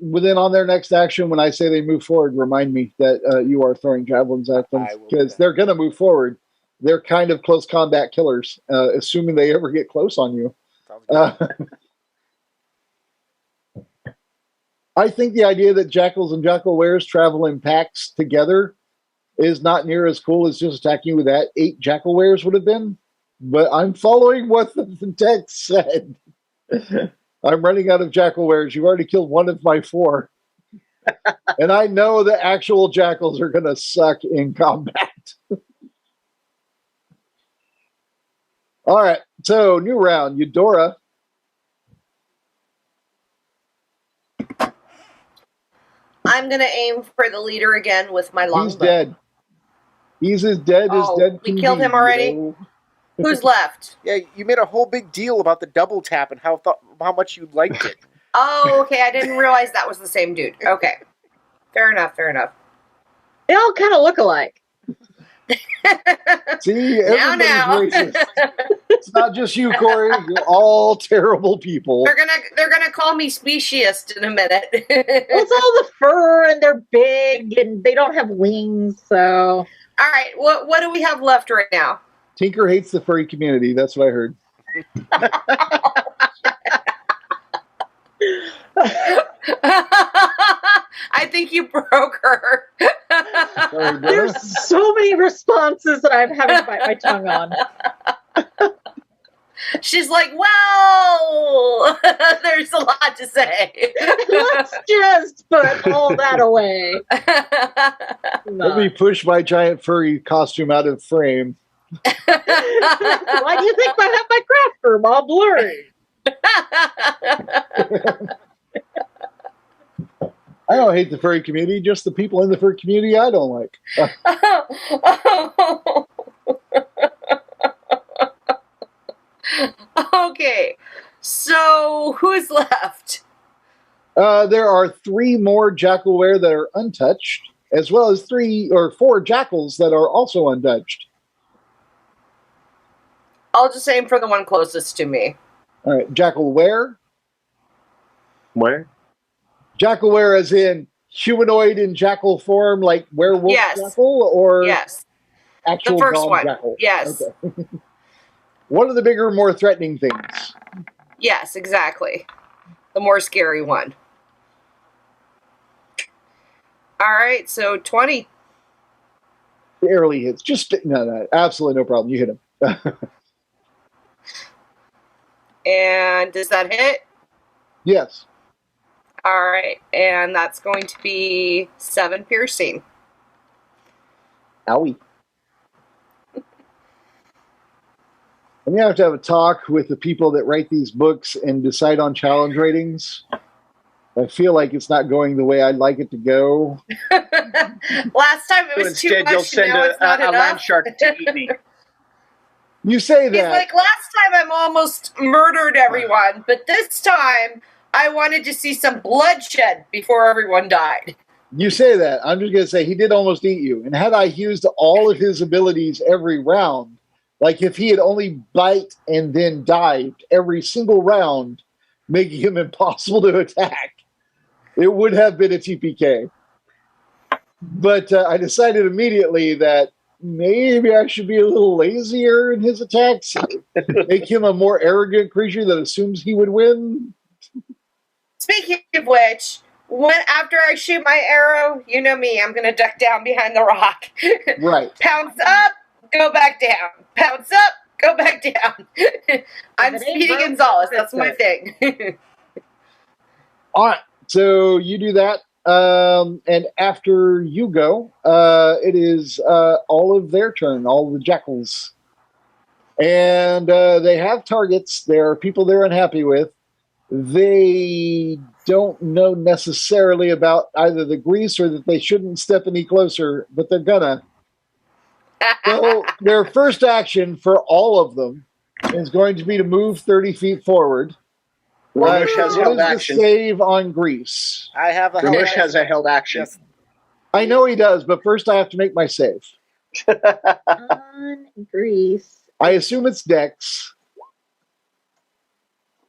Within on their next action, when I say they move forward, remind me that you are throwing javelins at them because they're going to move forward. They're kind of close combat killers, assuming they ever get close on you. I think the idea that jackals and jackalwares travel in packs together is not near as cool as just attacking you with that 8 jackalwares would have been. But I'm following what the text said. I'm running out of jackalwares. You've already killed one of my 4. And I know the actual jackals are going to suck in combat. All right. So, new round. Eudora. I'm going to aim for the leader again with my longbow. He's dead. He's as dead as dead we killed him already? You know? Who's left? Yeah, you made a whole big deal about the double tap and how much you liked it. Oh, okay. I didn't realize that was the same dude. Okay. Fair enough. They all kind of look alike. See, everybody's racist. It's not just you, Corey. You're all terrible people. They're gonna call me speciesist in a minute. It's all the fur, and they're big, and they don't have wings. So, all right. What do we have left right now? Tinker hates the furry community. That's what I heard. I think you broke her. There's so many responses that I'm having to bite my tongue on. She's like, well, there's a lot to say. Let's just put all that away. Let me push my giant furry costume out of frame. Why do you think I have my craft room all blurry? I don't hate the furry community, just the people in the furry community I don't like. Okay, so who's left? There are 3 more jackalware that are untouched, as well as 3 or 4 jackals that are also untouched. I'll just aim for the one closest to me. All right, jackalware. Where? Jackalware as in humanoid in jackal form, like werewolf jackal, or actual the first one. Jackal? Yes. Okay. One of the bigger, more threatening things. Yes, exactly. The more scary one. All right, so 20. Barely hits. No, absolutely no problem. You hit him. And does that hit? Yes. All right, and that's going to be 7 piercing. Owie. I'm going to have a talk with the people that write these books and decide on challenge ratings. I feel like it's not going the way I'd like it to go. Last time it was Instead, too much. you'll send a land shark to eat me. You say that. He's like, last time I almost murdered everyone, but this time I wanted to see some bloodshed before everyone died. You say that. I'm just going to say he did almost eat you. And had I used all of his abilities every round, like if he had only bite and then dived every single round, making him impossible to attack, it would have been a TPK. But I decided immediately that maybe I should be a little lazier in his attacks, make him a more arrogant creature that assumes he would win. Speaking of which, after I shoot my arrow, you know me, I'm gonna duck down behind the rock. Right. Pounce up, go back down. Pounce up, go back down. I'm If it ain't Speedy broke, Gonzalez. fix That's my it. thing. All right. So you do that. And after you go, it is all of their turn, all of the jackals. And they have targets. There are people they're unhappy with. They don't know necessarily about either the grease or that they shouldn't step any closer, but they're gonna. So their first action for all of them is going to be to move 30 feet forward. Ramush has What held is the action. save on grease? I have a held Ramush action. has a held action. Yes. I know he does, but first I have to make my save. On Greece. I assume it's Dex.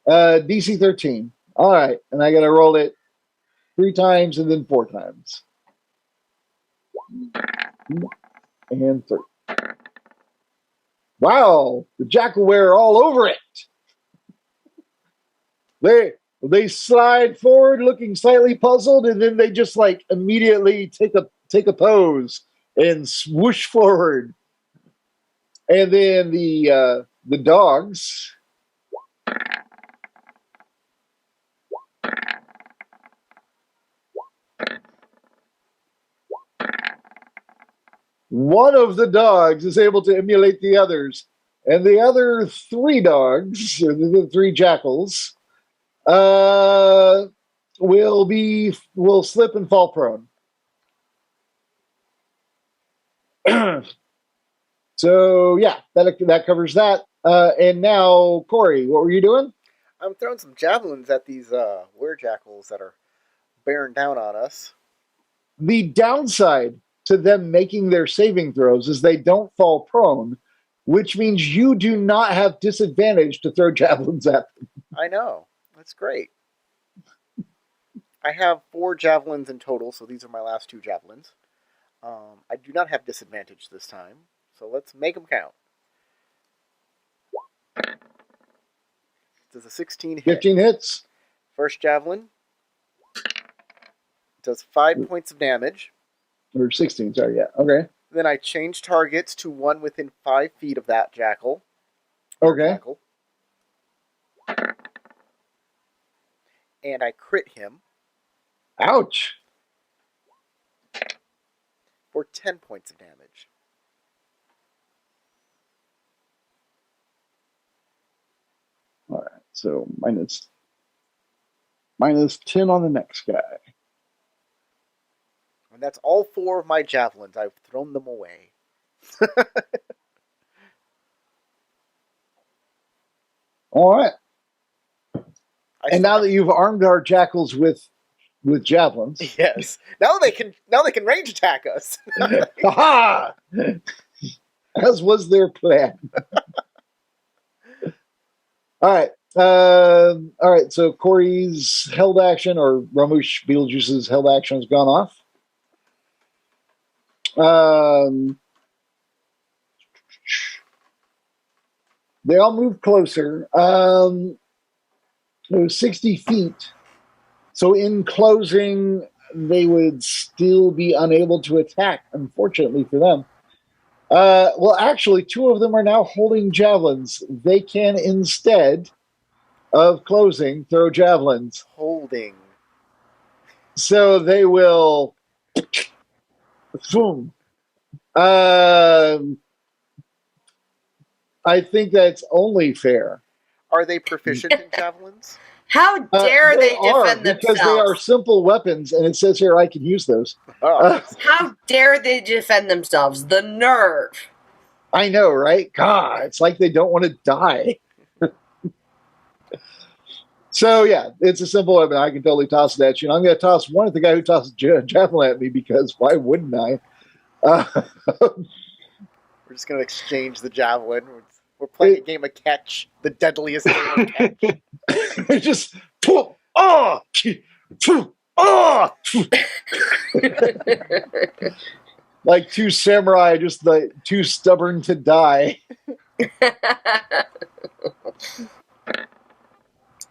DC 13. All right, and I got to roll it 3 times and then 4 times. And 3. Wow, the jackalware are all over it. They slide forward, looking slightly puzzled, and then they just like immediately take a pose and swoosh forward. And then the dogs. One of the dogs is able to emulate the others, and the other 3 dogs, or the 3 jackals, will slip and fall prone. So yeah, that covers that. And now, Corey, what were you doing? I'm throwing some javelins at these were-jackals that are bearing down on us. The downside to them making their saving throws is they don't fall prone, which means you do not have disadvantage to throw javelins at them. I know. That's great. I have 4 javelins in total, so these are my last 2 javelins. I do not have disadvantage this time, so let's make them count. Does a 16 hit? 15 hits. First javelin does 5 points of damage. Or 16, sorry, yeah. Okay. Then I change targets to one within 5 feet of that jackal. Okay. Jackal. And I crit him Ouch. for 10 points of damage. All right, so minus 10 on the next guy. And that's all 4 of my javelins. I've thrown them away. All right. I And still now have- that you've armed our jackals with javelins, yes, now they can range attack us. ha! As was their plan. All right. All right. So Corey's held action, or Ramush Beetlejuice's held action, has gone off. They all move closer. It was 60 feet. So in closing, they would still be unable to attack, unfortunately for them. Well, actually, 2 of them are now holding javelins. They can, instead of closing, throw javelins. Holding. So they will... Boom. I think that's only fair. Are they proficient in javelins? How dare they defend because they are themselves? simple weapons, and it says here I can use those. Oh, How dare they defend themselves? The nerve. I know, right? God, it's like they don't want to die. So yeah, it's a simple weapon. I can totally toss it at you. And I'm going to toss one at the guy who tosses javelin at me because why wouldn't I? We're just gonna exchange the javelin. We're playing a game of catch, the deadliest game of catch. just oh, oh, like two samurai, just like too stubborn to die.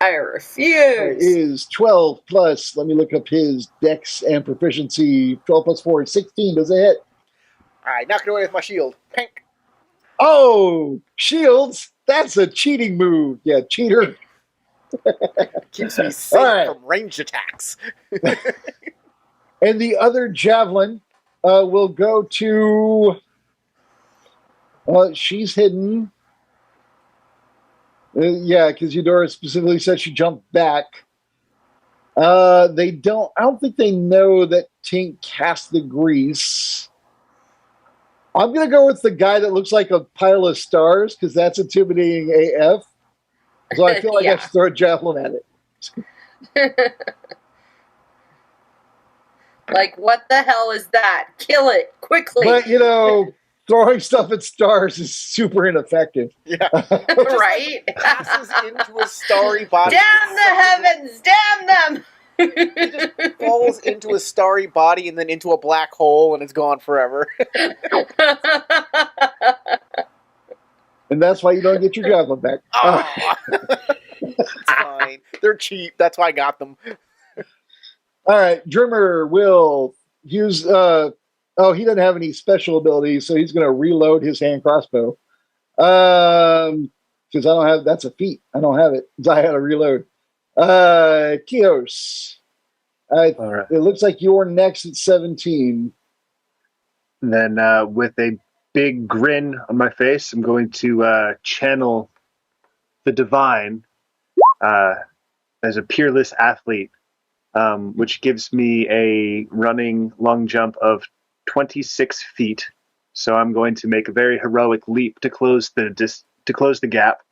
I It refuse. is 12 plus. Let me look up his dex and proficiency. 12 plus 4 is 16. Does it hit? All right, knock it away with my shield. Pink. Oh, shields. That's a cheating move. Yeah, cheater. Keeps me safe right. from ranged attacks. And the other javelin will go to. She's hidden. Yeah, because Eudora specifically said she jumped back. They don't. I don't think they know that Tink cast the grease. I'm gonna go with the guy that looks like a pile of stars because that's intimidating AF. So I feel like I should throw a javelin at it. Like, what the hell is that? Kill it quickly. But throwing stuff at stars is super ineffective. Yeah. Right? Passes into a starry body. Damn the heavens! Damn them! It just falls into a starry body and then into a black hole and it's gone forever. And that's why you don't get your javelin back. Oh. It's fine. They're cheap. That's why I got them. All right. Drimmer will use... he doesn't have any special abilities, so he's going to reload his hand crossbow. Because I don't have... That's a feat. I don't have it. So I had to reload. Kios. All right. It looks like you're next at 17. And then with a big grin on my face, I'm going to channel the divine as a peerless athlete, which gives me a running long jump of 26 feet. So I'm going to make a very heroic leap to close the gap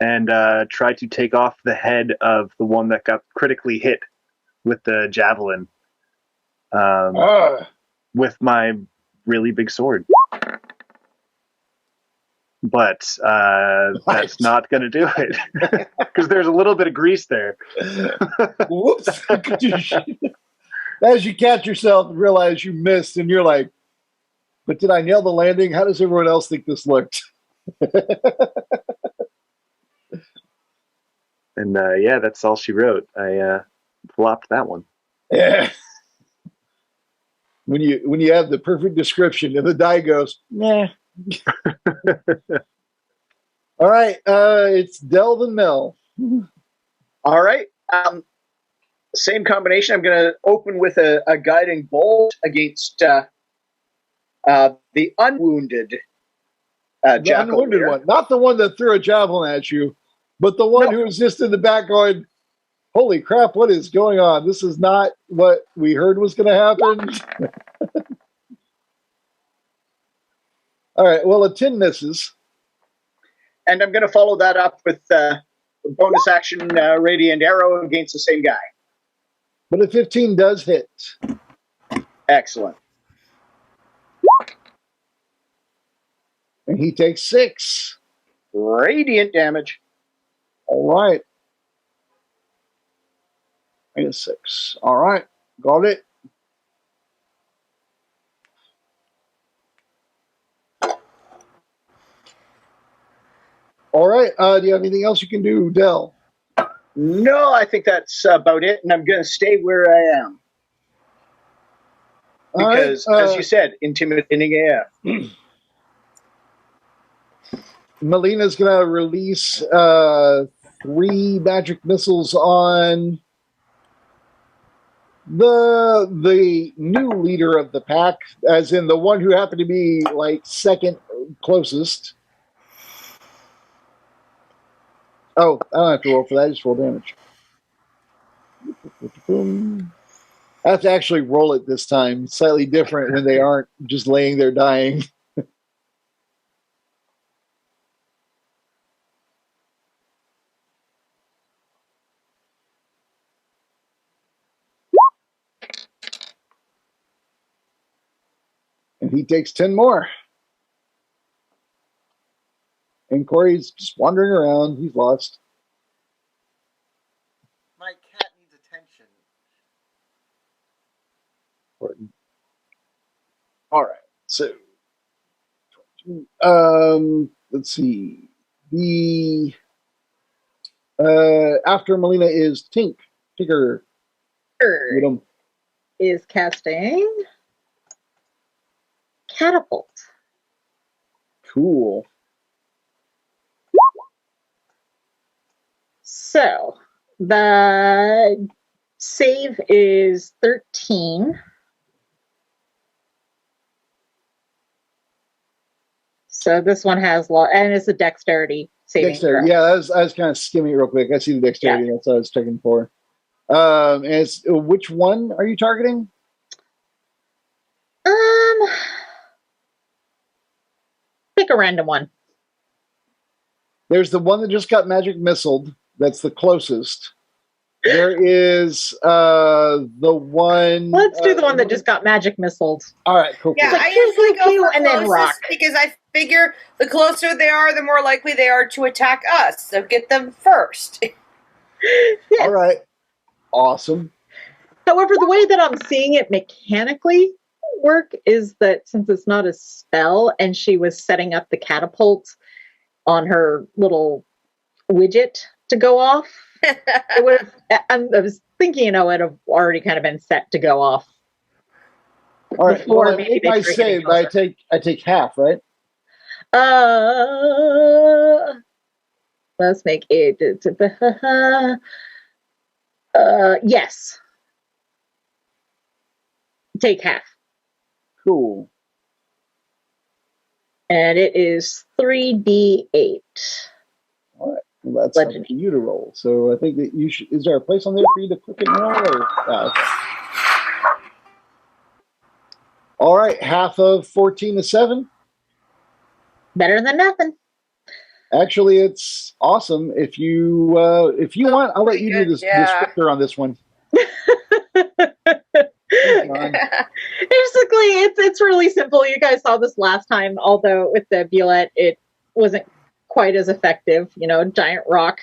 and try to take off the head of the one that got critically hit with the javelin with my really big sword. But that's not going to do it because there's a little bit of grease there. Whoops. As you catch yourself and realize you missed, and you're like, but did I nail the landing? How does everyone else think this looked? And that's all she wrote. I flopped that one. Yeah. When you have the perfect description and the die goes, nah. All right, it's Delvin Mel. All right. Same combination. I'm going to open with a guiding bolt against the unwounded The jackal. unwounded one, not the one that threw a javelin at you, but the one who was just in the back going, holy crap, what is going on? This is not what we heard was going to happen. All right, well, a 10 misses. And I'm going to follow that up with bonus action Radiant Arrow against the same guy. But a 15 does hit. Excellent. And he takes 6. Radiant damage. All right. And 6. All right, got it. All right, do you have anything else you can do, Del? No, I think that's about it, and I'm going to stay where I am. Because, as you said, intimidating AF. Melina's going to release 3 magic missiles on the new leader of the pack, as in the one who happened to be like second closest. Oh, I don't have to roll for that. I just roll damage. I have to actually roll it this time. Slightly different when they aren't just laying there dying. And he takes 10 more. And Corey's just wandering around. He's lost. My cat needs attention. All right. So, let's see. The after Melina is Tinker. Get him. Is casting catapult. Cool. So the save is 13. So this one has and it's a dexterity saving. Dexterity. Yeah, I was kind of skimming it real quick. I see the dexterity. That's what I was checking for. And it's, which one are you targeting? Pick a random one. There's the one that just got magic missiled. That's the closest. There is the one. Let's do the one that just got magic missiled. All right, cool. Yeah, cool. I usually go for and then rock. closest because I figure the closer they are, the more likely they are to attack us. So get them first. Yes. All right. Awesome. However, the way that I'm seeing it mechanically work is that since it's not a spell and she was setting up the catapult on her little widget to go off, it would have, I was thinking, it would have already kind of been set to go off. All right. Well, I make my save, but I take half, right? Let's make it. Yes. Take half. Cool. And it is 3d8. All right. Well, that's up to you to roll. So I think that you should. Is there a place on there for you to click and roll? Or, all right. Half of 14 to 7. Better than nothing. Actually, it's awesome. If you want, I'll let you do this descriptor on this one. Basically, it's really simple. You guys saw this last time, although with the Violette, it wasn't quite as effective. You know, a giant rock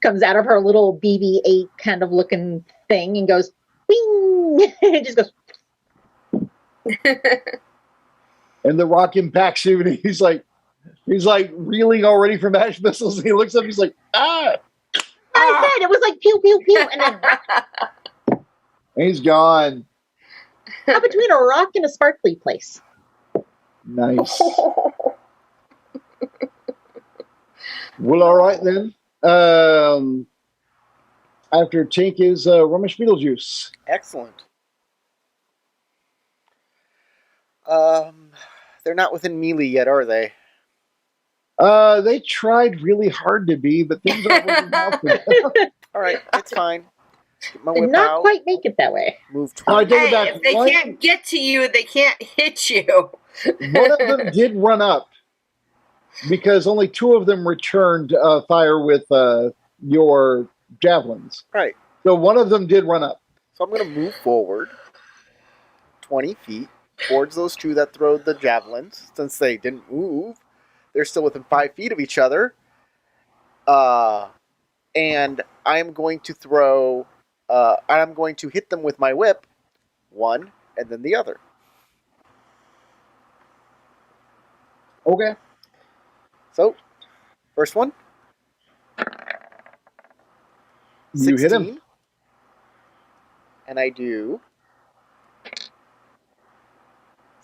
comes out of her little BB-8 kind of looking thing and goes, bing! It just goes. And the rock impacts you, and he's like reeling already from ash missiles, and he looks up, he's like, ah! I said, it was like pew, pew, pew, and then and he's gone. How between a rock and a sparkly place? Nice. Well, all right then. After Tink is Romish Beetlejuice. Excellent. They're not within melee yet, are they? They tried really hard to be, but things aren't working out for them. All right, it's fine. Get my Did whip not out. quite make it that way. Move I 20. take it Hey, back. if they can't get to you, they can't hit you. One of them did run up because only 2 of them returned fire with your javelins. Right. So one of them did run up. So I'm going to move forward 20 feet towards those 2 that throw the javelins. Since they didn't move, they're still within 5 feet of each other. And I'm going to throw... I'm going to hit them with my whip. One, and then the other. Okay. So, first one. You hit him. And I do...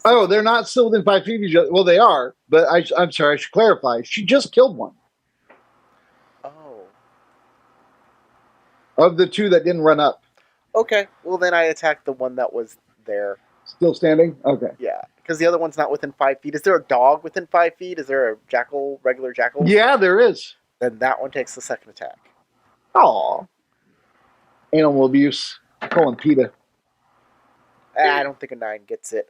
Oh, they're not still within 5 feet of each other. Well, they are, but I'm sorry, I should clarify. She just killed one. Oh. Of the 2 that didn't run up. Okay, well then I attacked the one that was there. Still standing? Okay. Yeah, because the other one's not within 5 feet. Is there a dog within 5 feet? Is there a jackal, regular jackal? Yeah, there is. Then that one takes the second attack. Aw. Animal abuse. Calling PETA. I don't think a 9 gets it.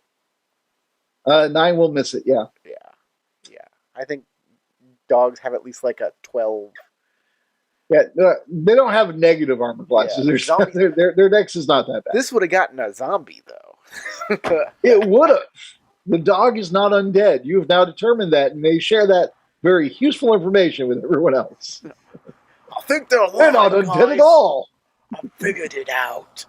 9 will miss it, yeah. Yeah. I think dogs have at least like a 12. Yeah, they don't have negative armor classes. Yeah, their dex is not that bad. This would have gotten a zombie, though. It would have. the dog is not undead. You have now determined that, and may share that very useful information with everyone else. I think they're alive, They're not undead guys. at all. I figured it out.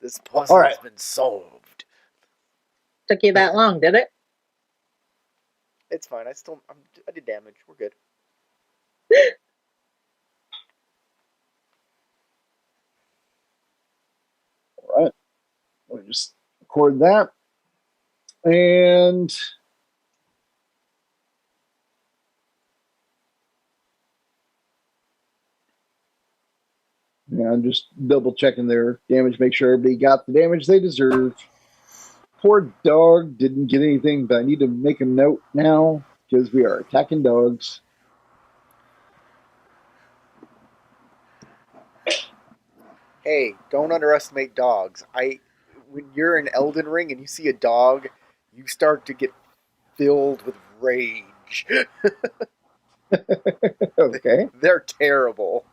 This puzzle All right. has been solved. Took you that long, did it? It's fine. I did damage. We're good. All right. Let me just record that. And yeah, I'm just double checking their damage, make sure everybody got the damage they deserve. Poor dog didn't get anything, but I need to make a note now because we are attacking dogs. Hey, don't underestimate dogs. When you're in Elden Ring and you see a dog, you start to get filled with rage. Okay. They're terrible.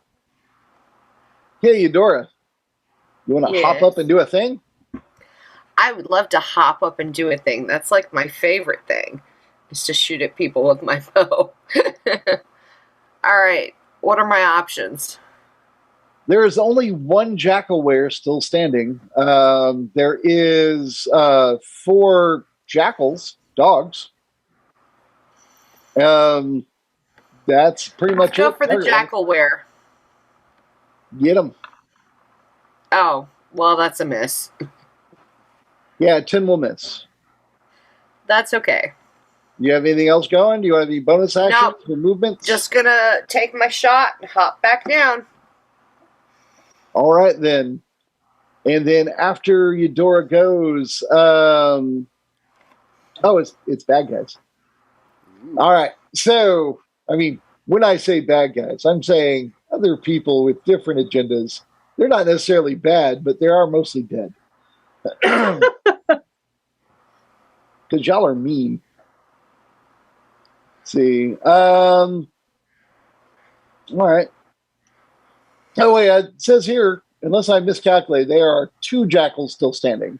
Hey, Eudora, you want to hop Yes. up and do a thing? I would love to hop up and do a thing. That's like my favorite thing, is to shoot at people with my bow. All right, what are my options? There is only one jackalware still standing. There is 4 jackals, dogs. That's pretty Let's much go it. for the jackalware. Get them. Oh, well, that's a miss. Yeah, 10 will miss. That's okay. You have anything else going? Do you have any bonus actions Nope. or movements? Just gonna take my shot and hop back down. All right, then. And then after Eudora goes, it's bad guys. All right. So, I mean, when I say bad guys, I'm saying other people with different agendas. They're not necessarily bad, but they are mostly dead. Because y'all are mean. Let's see. All right. Oh, wait. It says here, unless I miscalculate, there are 2 jackals still standing.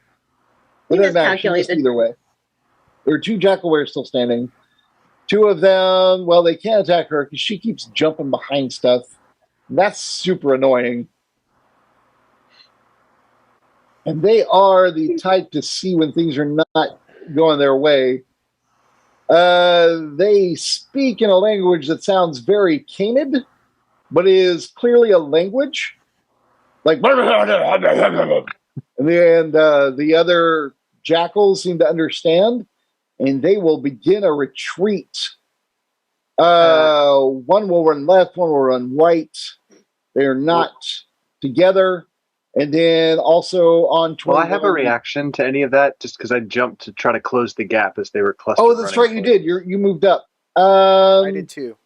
But You it doesn't matter. She missed miscalculated. either way. There are 2 jackalwares still standing. 2 of them, well, they can't attack her because she keeps jumping behind stuff. That's super annoying. And they are the type to see when things are not going their way. They speak in a language that sounds very canid, but is clearly a language. Like, and the other jackals seem to understand, and they will begin a retreat. One will run left, one will run right. They are not together. And then also on 20. Will I have a reaction to any of that? Just because I jumped to try to close the gap as they were clustered. Oh, that's right, you did. You moved up. I did too.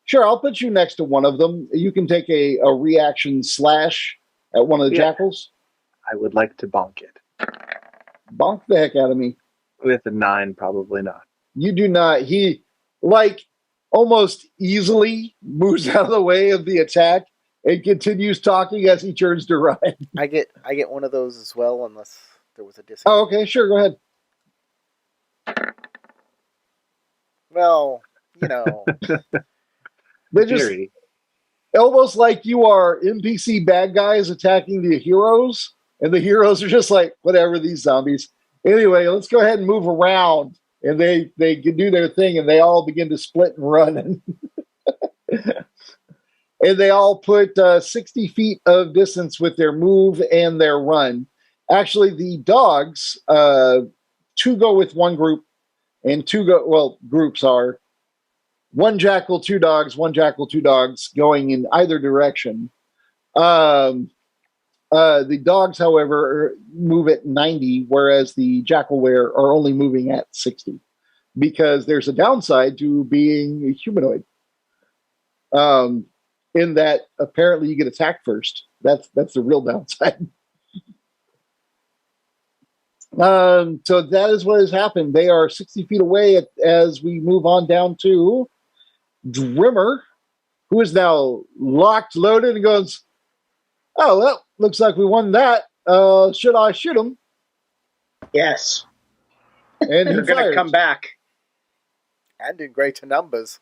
Sure, I'll put you next to one of them. You can take a reaction slash at one of the jackals. I would like to bonk it. Bonk the heck out of me. With a 9, probably not. You do not. He, almost easily moves out of the way of the attack and continues talking as he turns to run. I get one of those as well, unless there was a discount. Oh, okay, sure, go ahead. Well, you know. They just almost like you are NPC bad guys attacking the heroes, and the heroes are just like, whatever, these zombies. Anyway, let's go ahead and move around. And they do their thing, and they all begin to split and run. And they all put 60 feet of distance with their move and their run. Actually, the dogs, 2 go with one group, and 2 go, well, groups are 1 jackal, 2 dogs, 1 jackal, 2 dogs going in either direction. The dogs, however, move at 90, whereas the jackalware are only moving at 60, because there's a downside to being a humanoid. In that apparently you get attacked first. That's the real downside. So that is what has happened. They are 60 feet away as we move on down to Drimmer, who is now locked, loaded, and goes, oh, well, looks like we won that. Should I shoot him? Yes. And he They're going to fires. come back. And in greater numbers.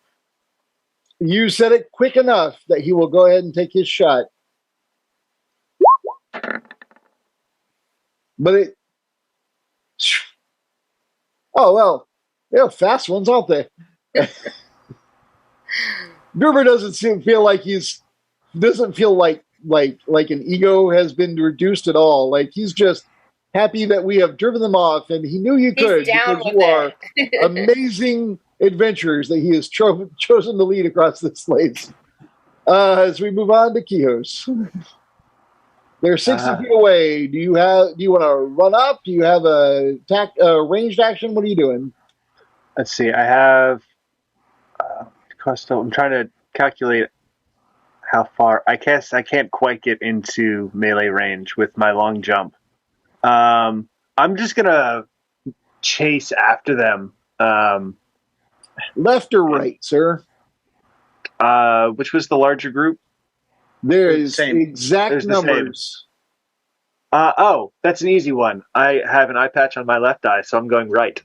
You said it quick enough that he will go ahead and take his shot. But it... Oh, well. They're fast ones, aren't they? Gerber doesn't feel like like an ego has been reduced at all. Like he's just happy that we have driven them off, and he knew you could down because with you are it. amazing adventurers that he has chosen to lead across this place. As we move on to Kios, they're 60 feet away. Do you want to run up? Do you have a ranged action? What are you doing? Let's see. I have. I'm trying to calculate how far. I guess I can't quite get into melee range with my long jump. I'm just gonna chase after them. Left or right, sir? Which was the larger group? There They're the is same. exact There's the same. numbers. That's an easy one. I have an eye patch on my left eye, so I'm going right.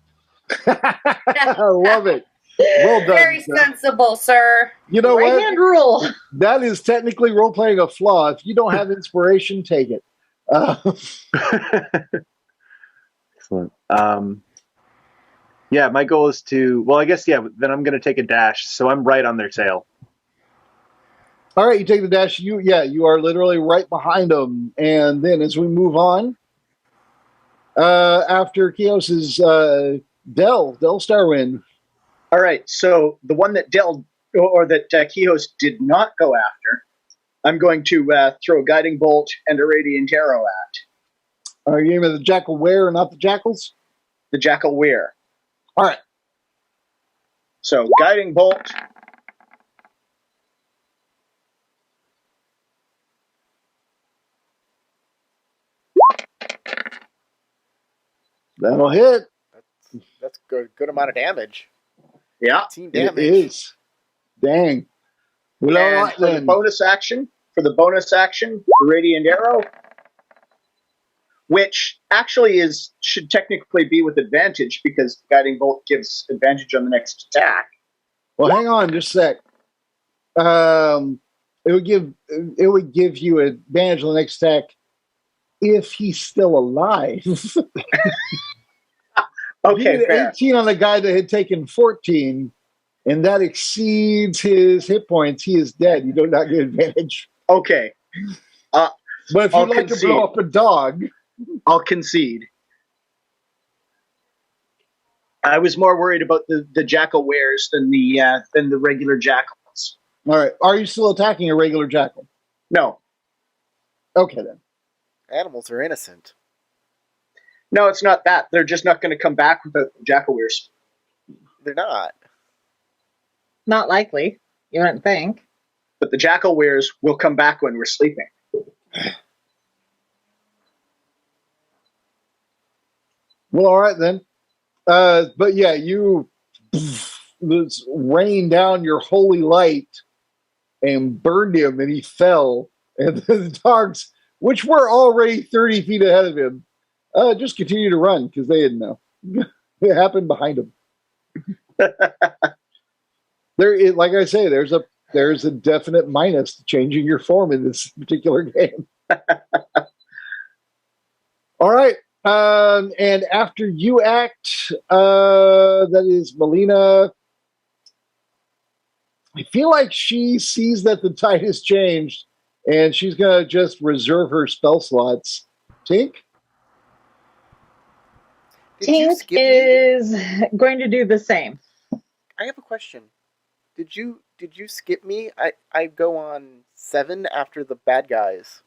I love it. Well done. Very sir. sensible, sir. You know Right what? hand rule. That is technically role playing a flaw. If you don't have inspiration, take it. Excellent. Yeah, my goal is to. Well, I guess then I'm going to take a dash, so I'm right on their tail. All right, you take the dash. You are literally right behind them. And then as we move on, after Kios is Del Starwind. All right, so the one that Kios did not go after, I'm going to throw a guiding bolt and a radiant arrow at. Are you aiming at the jackal were, not the jackals? The jackal were. All right. So guiding bolt. That'll hit. That's good amount of damage. Yeah. 18 It damage. is. Dang. Well, all And right, for the then. bonus action, the radiant arrow, which actually should technically be with advantage because guiding bolt gives advantage on the next attack. Well, hang on just a sec. It would give you advantage on the next attack if he's still alive. Okay, you did fair. 18 on a guy that had taken 14, and that exceeds his hit points. He is dead. You do not get advantage. Okay. But if I'll you'd like to blow up a dog, I'll concede. I was more worried about the jackal wares than the regular jackals. all right. Are you still attacking a regular jackal? No, Okay, then. Animals are innocent. no, it's not that. They're just not going to come back without the jackal wares. They're not. Not likely. You wouldn't think. But the jackal wares will come back when we're sleeping. Well, all right, then. But yeah, you rained down your holy light and burned him, and he fell. And the dogs, which were already 30 feet ahead of him, just continue to run because they didn't know. It happened behind him. Like I say, there's a definite minus to changing your form in this particular game. All right. And after you act, that is Melina. I feel like she sees that the tide has changed, and she's going to just reserve her spell slots. Tink? Did you Tink skip me? is going to do the same. I have a question. Did you skip me? I go on 7 after the bad guys.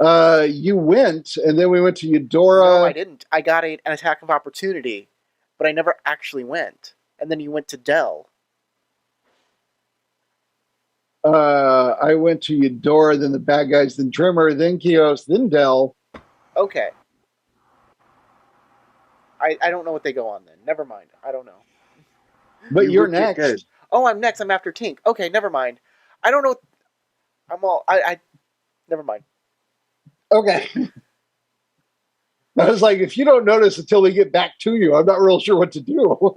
You went, and then we went to Eudora. No, I didn't. I got an attack of opportunity, but I never actually went. And then you went to Dell. I went to Eudora, then the bad guys, then Trimmer, then Kios, then Dell. Okay. I don't know what they go on then. Never mind. I don't know. But you're looked it next. good. Oh, I'm next. I'm after Tink. Okay, never mind. I don't know. I never mind. Okay. I was like, if you don't notice until they get back to you, I'm not real sure what to do.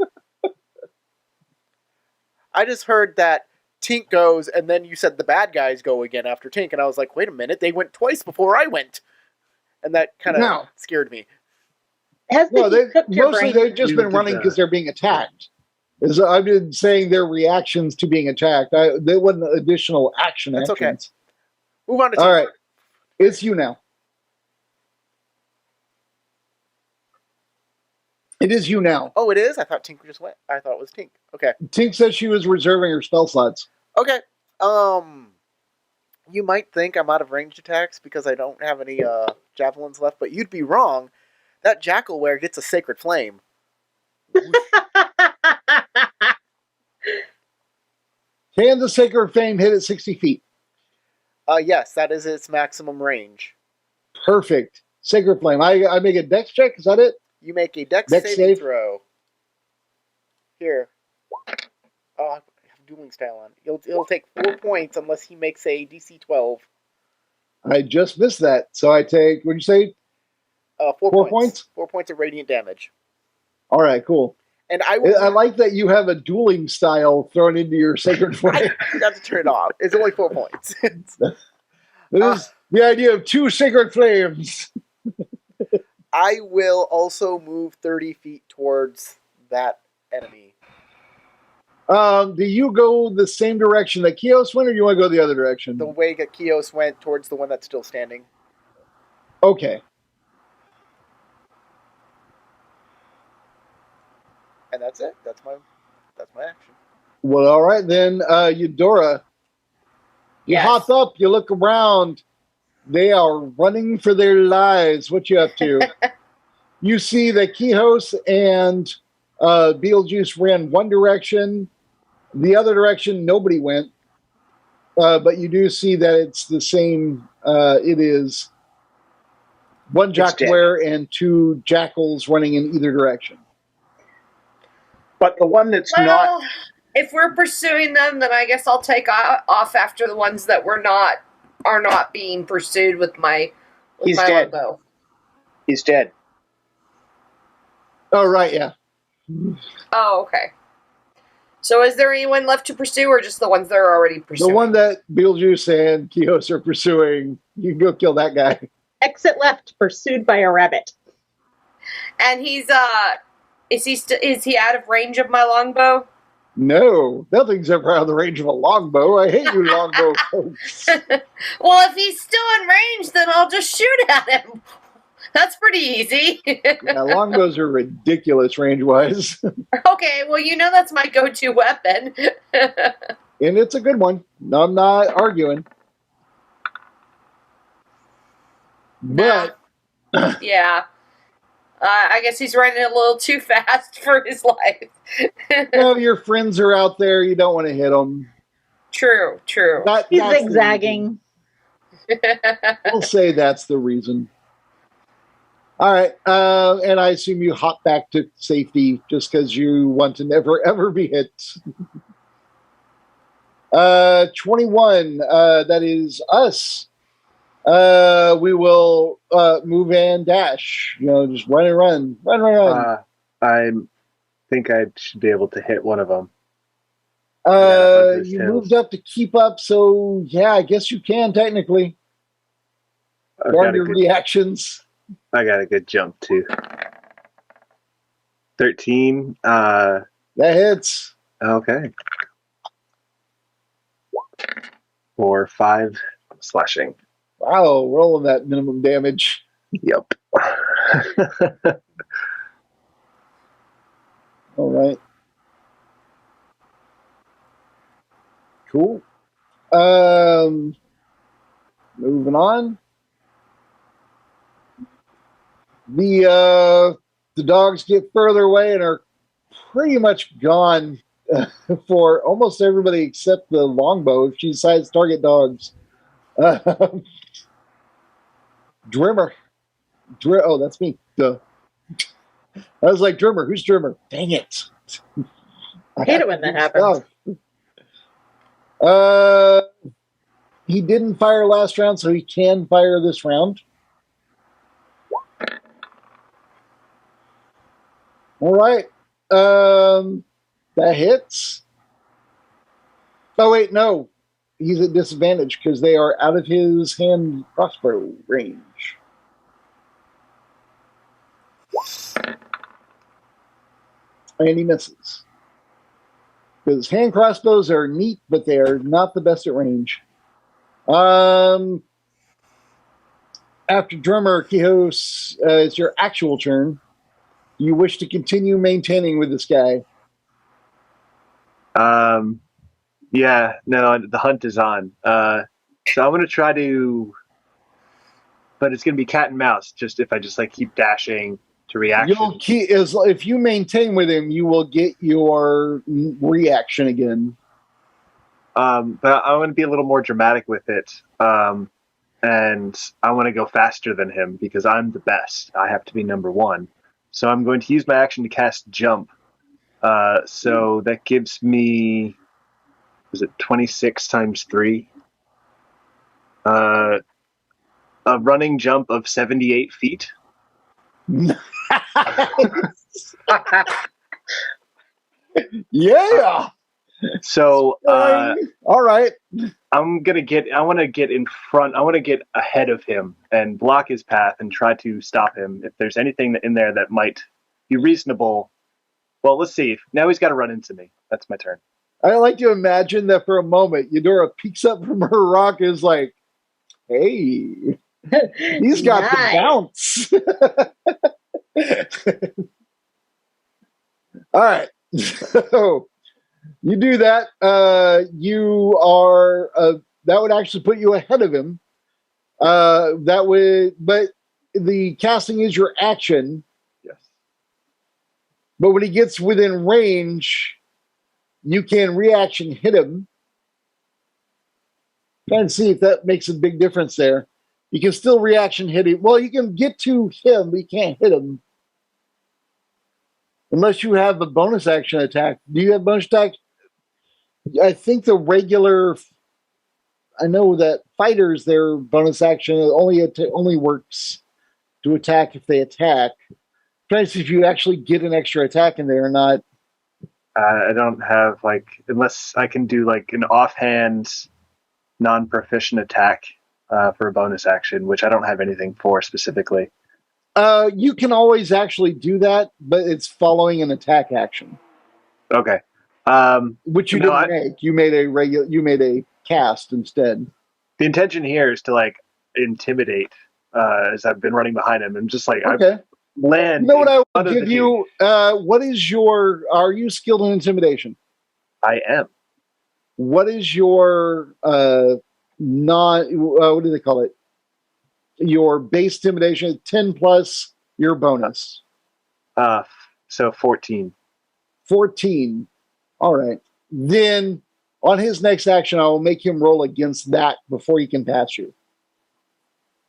I just heard that Tink goes, and then you said the bad guys go again after Tink, and I was like, wait a minute, they went twice before I went. And that kind of No. scared me. Has the heat cooked your mostly brain? they've just been running because they're being attacked. As I've been saying their reactions to being attacked. They wasn't additional action. That's actions. Okay. Move on to Tink. All right. It's you now. It is you now. Oh, it is? I thought Tink just went. I thought it was Tink. Okay. Tink said she was reserving her spell slots. Okay. You might think I'm out of ranged attacks because I don't have any javelins left, but you'd be wrong. That Jackalware gets a Sacred Flame. Can the Sacred Flame hit at 60 feet? Yes, that is its maximum range. Perfect. Sacred Flame. I make a dex check. Is that it? You make a dex saving save. throw. Here. Oh, I have dueling style on. It'll take 4 points unless he makes a DC 12. I just missed that. So I take, what did you say? 4 points. 4 points of radiant damage. All right, cool. And I like that you have a dueling style thrown into your Sacred Flame. I forgot to turn it off. It's only 4 points. This is the idea of 2 Sacred Flames. I will also move 30 feet towards that enemy. Do you go the same direction that Kios went, or do you want to go the other direction? The way that Kios went towards the one that's still standing. Okay. And that's it. That's my action. Well, all right then, Eudora. You hop up, you look around. They are running for their lives. What you up to? You see that Quijos and Beetlejuice ran one direction. The other direction, nobody went. But you do see that it's the same. It is one Jackalware and 2 jackals running in either direction. But the one that's not... If we're pursuing them, then I guess I'll take off after the ones that are not being pursued with my dead. longbow. He's dead. Oh, right, yeah. Oh, okay. So is there anyone left to pursue, or just the ones that are already pursuing? The one that Beetlejuice and Kios are pursuing, you can go kill that guy. Exit left, pursued by a rabbit. And he's is he out of range of my longbow? No, nothing's ever out of the range of a longbow. I hate you longbow folks. Well, if he's still in range, then I'll just shoot at him. That's pretty easy. Yeah, longbows are ridiculous range-wise. Okay, well, that's my go-to weapon. And it's a good one. I'm not arguing. But... yeah. I guess he's running a little too fast for his life. Well, your friends are out there. You don't want to hit them. True. He's zigzagging. We'll say that's the reason. All right. And I assume you hop back to safety just because you want to never, ever be hit. 21. That is us. We will move and dash. Just run and run. Run. I think I should be able to hit one of them. You moved up to keep up, so yeah, I guess you can technically. Guard your reactions. I got a good jump too. 13. That hits. Okay. For 5 slashing. Wow, rolling that minimum damage. Yep. All right. Cool. Moving on. The dogs get further away and are pretty much gone for almost everybody except the longbow if she decides to target dogs. Drimmer. Oh, that's me. Duh. I was like, Drimmer. Who's Drimmer? Dang it. I hate it when that happens. He didn't fire last round, so he can fire this round. All right. That hits. Oh, wait, no. He's at disadvantage because they are out of his hand crossbow range. And he misses. Because hand crossbows are neat, but they are not the best at range. After Drummer Quijos, it's your actual turn. You wish to continue maintaining with this guy. Yeah, no, the hunt is on. So I'm gonna try to, but it's gonna be cat and mouse. Just if I just like keep dashing to reaction. If you maintain with him, you will get your reaction again. But I want to be a little more dramatic with it. And I want to go faster than him because I'm the best. I have to be number one. So I'm going to use my action to cast Jump. So that gives me, is it 26 times 3? A running jump of 78 feet. Yeah. So all right. I want to get in front. I want to get ahead of him and block his path and try to stop him. If there's anything in there that might be reasonable. Well, let's see. Now he's got to run into me. That's my turn. I like to imagine that for a moment, Eudora peeks up from her rock and is like, hey, he's got the bounce. All right. So you do that. You are, that would actually put you ahead of him. But the casting is your action. Yes. But when he gets within range, you can reaction hit him. Try and see if that makes a big difference there. You can still reaction hit him. Well, you can get to him, but you can't hit him. Unless you have a bonus action attack. Do you have bonus attack? I think the regular... I know that fighters, their bonus action only works to attack if they attack. Try to see if you actually get an extra attack in there or not. I don't have, unless I can do, an offhand, non-proficient attack for a bonus action, which I don't have anything for specifically. You can always actually do that, but it's following an attack action. Okay. Which you didn't make. You made a cast instead. The intention here is to, intimidate, as I've been running behind him, and just, okay. Land. You know what I will give you? What is are you skilled in intimidation? I am. What is your what do they call it? Your base intimidation, 10 plus your bonus. So 14. 14. All right. Then on his next action, I will make him roll against that before he can pass you.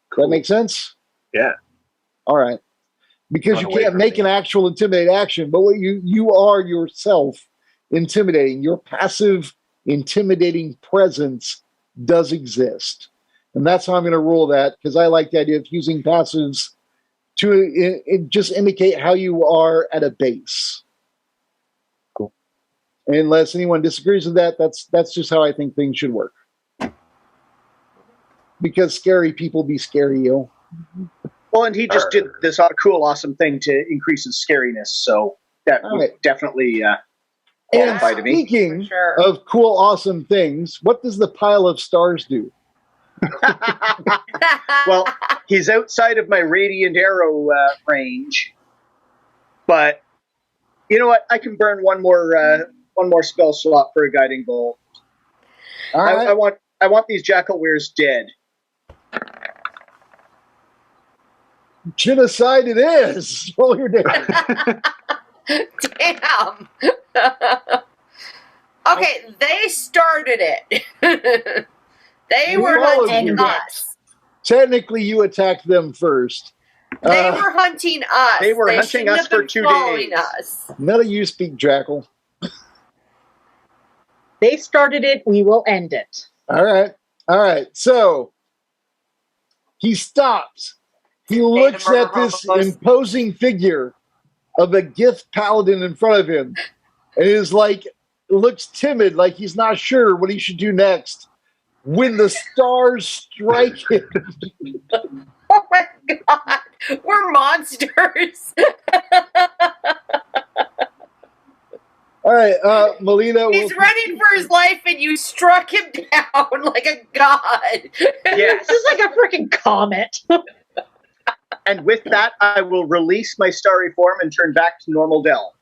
Cool. That make sense? Yeah. All right. Because you can't make an actual intimidate action, but what you are yourself intimidating. Your passive intimidating presence does exist. And that's how I'm going to rule that, because I like the idea of using passives to just indicate how you are at a base. Cool. Unless anyone disagrees with that, that's just how I think things should work. Because scary people be scary, yo. Well, and he just did this cool, awesome thing to increase his scariness, so that would definitely qualify to me. Speaking of cool, awesome things, what does the pile of stars do? Well, he's outside of my radiant arrow range, but you know what? I can burn one more spell slot for a guiding bolt. All right. I want these jackal wares dead. Genocide it is. Roll your damage. Damn. Okay, they started it. They were hunting us. Technically, you attacked them first. They were hunting us. They were hunting us for 2 days. None of you speak jackal. They started it. We will end it. All right. So he stops. He looks at this imposing figure of a gift paladin in front of him, and is like looks timid, like he's not sure what he should do next. When the stars strike him, Oh my god, we're monsters. all right, Melina. He's running for his life, and you struck him down like a god. Yes. This is like a freaking comet. And with that, I will release my starry form and turn back to normal Dell.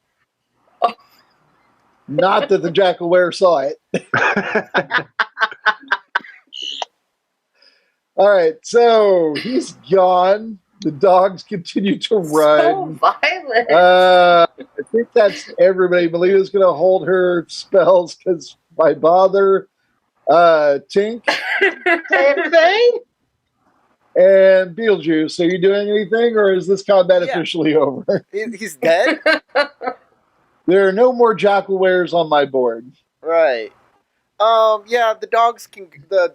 Not that the Jackalware saw it. All right, so he's gone. The dogs continue to So run. violent. I think that's everybody. Melina's going to hold her spells because my bother, Tink, Everything? and Beetlejuice. Are you doing anything, or is this combat Yeah. officially over? He's dead? There are no more Jackalwares on my board. Right. Yeah, the dogs can, the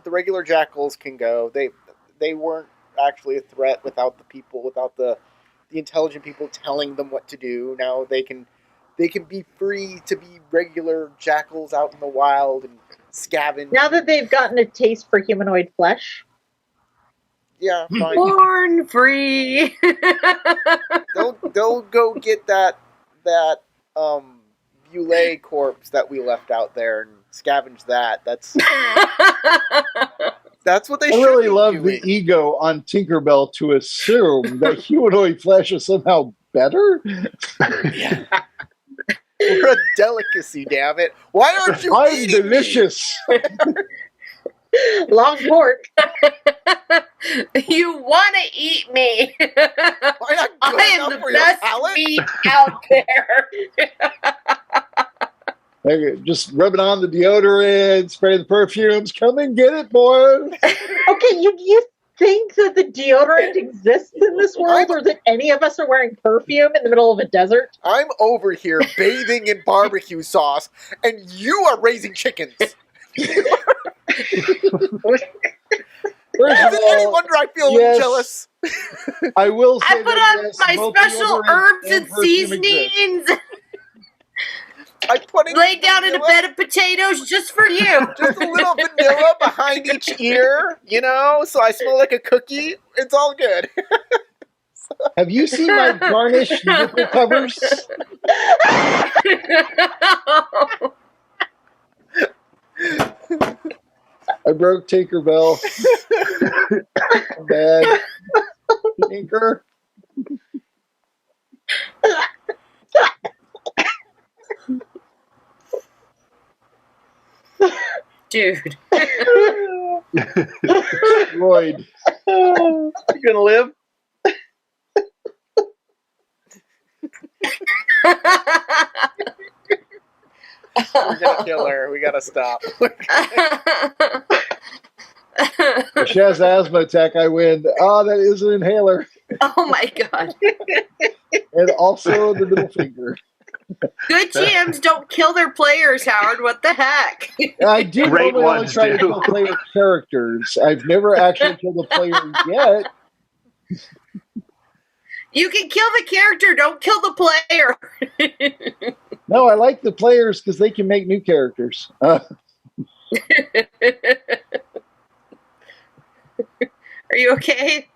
regular jackals can go. They weren't actually a threat without the people, without the intelligent people telling them what to do. Now they can be free to be regular jackals out in the wild and scavenge. Now that they've gotten a taste for humanoid flesh. Yeah, fine. Born free. They'll go get that Beulah corpse that we left out there and scavenge that. That's what they I should really be love doing. the ego on Tinkerbell to assume that humanoid flesh is somehow better. We're a delicacy, damn it! Why aren't you I'm eating delicious. Long pork. You want to eat me? Me? Why not good I am enough the for your best palate? meat out there. Okay, just rubbing on the deodorant, spraying the perfumes. Come and get it, boys. Okay, you think that the deodorant exists in this world, or that any of us are wearing perfume in the middle of a desert? I'm over here bathing in barbecue sauce, and you are raising chickens. First of Is it any all, wonder I feel a yes. little jealous? I will say I put that on yes, my both special deodorant herbs and perfume exist. seasonings. I put in Lay down in a vanilla, bed of potatoes just for you. just a little vanilla behind each ear, so I smell like a cookie. It's all good. Have you seen my garnished nipple covers? I broke Tinkerbell. Bad. Tinker. Dude. Destroyed. You gonna live? We're gonna kill her. We gotta stop. If she has asthma attack, I win. Oh, that is an inhaler. Oh my god. And also the middle finger. Good GMs don't kill their players, Howard. What the heck? I do Great normally only ones try to do. kill player characters. I've never actually killed a player yet. You can kill the character, don't kill the player. No, I like the players because they can make new characters. Are you okay?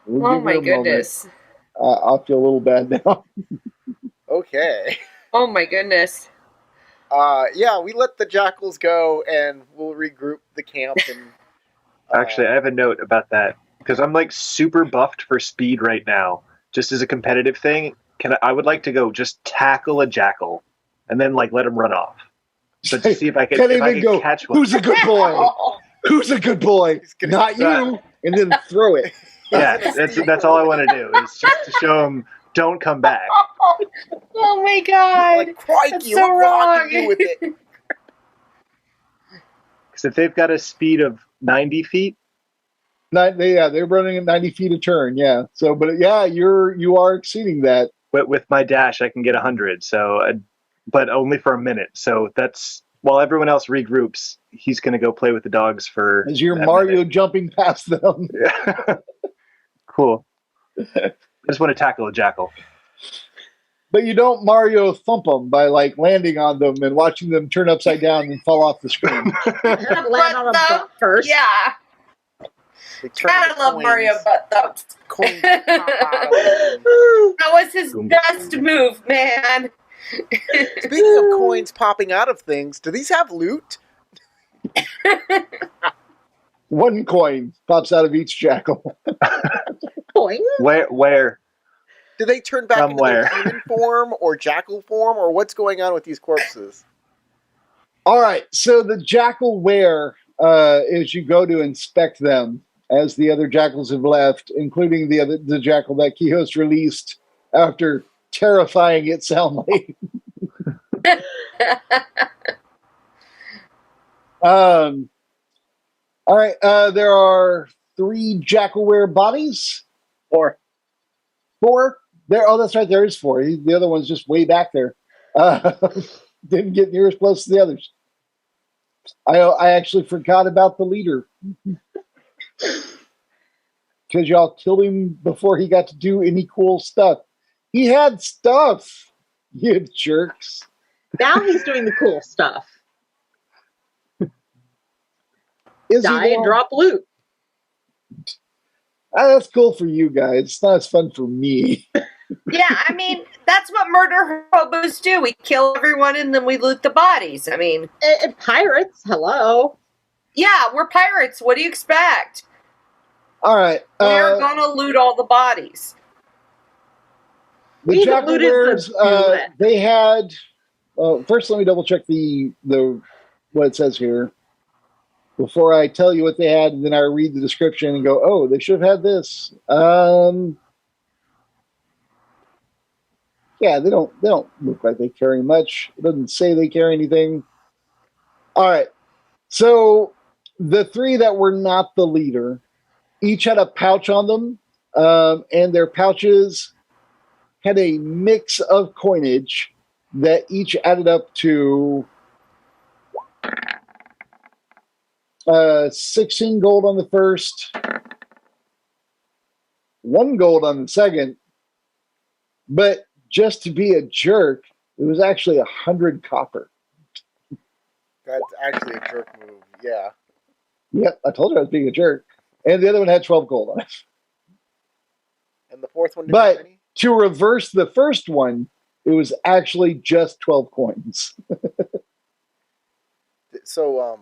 We'll Oh give my her a moment. goodness. I'll feel a little bad now. Okay. Oh my goodness. Yeah, we let the jackals go, and we'll regroup the camp. And Actually, I have a note about that because I'm like super buffed for speed right now. Just as a competitive thing, I would like to go just tackle a jackal and then like let him run off. So to see if I can, Can't if I even can go, catch one. who's a good boy? Who's a good boy? He's gonna- Not you. And then throw it. Yeah, that's all I want to do is just to show him don't come back. Oh my god. like, crikey, That's look so what I can wrong. do with it. Because if they've got a speed of 90 feet, They're running at 90 feet a turn. Yeah. So, but yeah, you are exceeding that. but with my dash I can get 100. So, but only for a minute. So that's while everyone else regroups. He's going to go play with the dogs for As you're that Mario minute. jumping past them. Yeah. Cool. I just want to tackle a jackal. But you don't Mario thump them by like landing on them and watching them turn upside down and fall off the screen. Land on a butt first. Yeah. They turn I into love coins. Mario butt thumps. Coins pop out of them. That was his best move, man. Speaking of coins popping out of things, do these have loot? 1 coin pops out of each jackal. Point. Where? Do they turn back Somewhere. into their human form or jackal form, or what's going on with these corpses? All right, so the jackal wear, as you go to inspect them, as the other jackals have left, including the jackal that Quijos released after terrifying it soundly. All right, there are 3 jackalware bodies. 4. 4? There. Oh, that's right. There is 4. The other one's just way back there. Didn't get near as close to the others. I actually forgot about the leader because y'all killed him before he got to do any cool stuff. He had stuff, you jerks. Now he's doing the cool stuff. Is Die he and drop loot. That's cool for you guys. It's not as fun for me. Yeah, I mean, that's what murder hobos do. We kill everyone and then we loot the bodies. I mean, Pirates, hello. yeah, we're pirates. What do you expect? All right. We're gonna loot all the bodies. The We jackal looted bears, the they had. First, let me double check the what it says here before I tell you what they had, and then I read the description and go, "Oh, they should have had this." Yeah, they don't look like they carry much. It doesn't say they carry anything. All right. So the 3 that were not the leader each had a pouch on them, and their pouches had a mix of coinage that each added up to 16 gold on the first, 1 gold on the second, but just to be a jerk, it was actually 100 copper. That's actually a jerk move, yeah. Yep, I told you I was being a jerk. And the other one had 12 gold on it. And the fourth one didn't have But any? to reverse the first one, it was actually just 12 coins. So,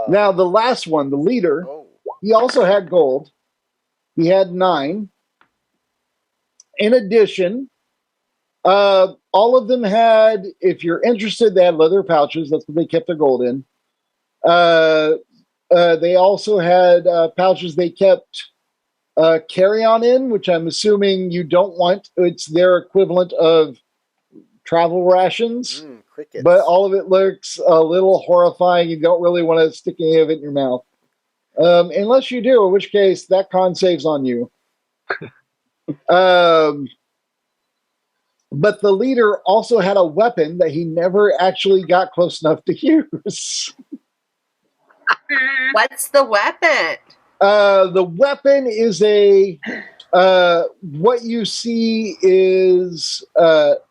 Now, the last one, the leader, oh, he also had gold. He had 9. In addition, all of them had, if you're interested, they had leather pouches. That's what they kept their gold in. They also had pouches they kept carry-on in, which I'm assuming you don't want. It's their equivalent of travel rations. crickets. But all of it looks a little horrifying. You don't really want to stick any of it in your mouth. Unless you do, in which case that con saves on you. But the leader also had a weapon that he never actually got close enough to use. What's the weapon? The weapon is what you see is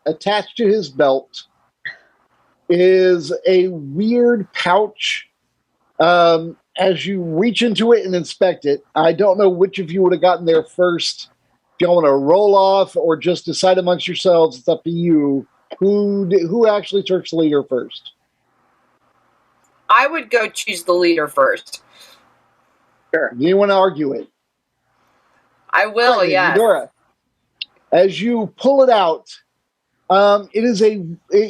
attached to his belt is a weird pouch. As you reach into it and inspect it, I don't know which of you would have gotten there first. If you want to roll off or just decide amongst yourselves, it's up to you. Who actually searched the leader first? I would go choose the leader first. Sure. Do you want to argue it? I will, Right, yes. Eudora. As you pull it out, it is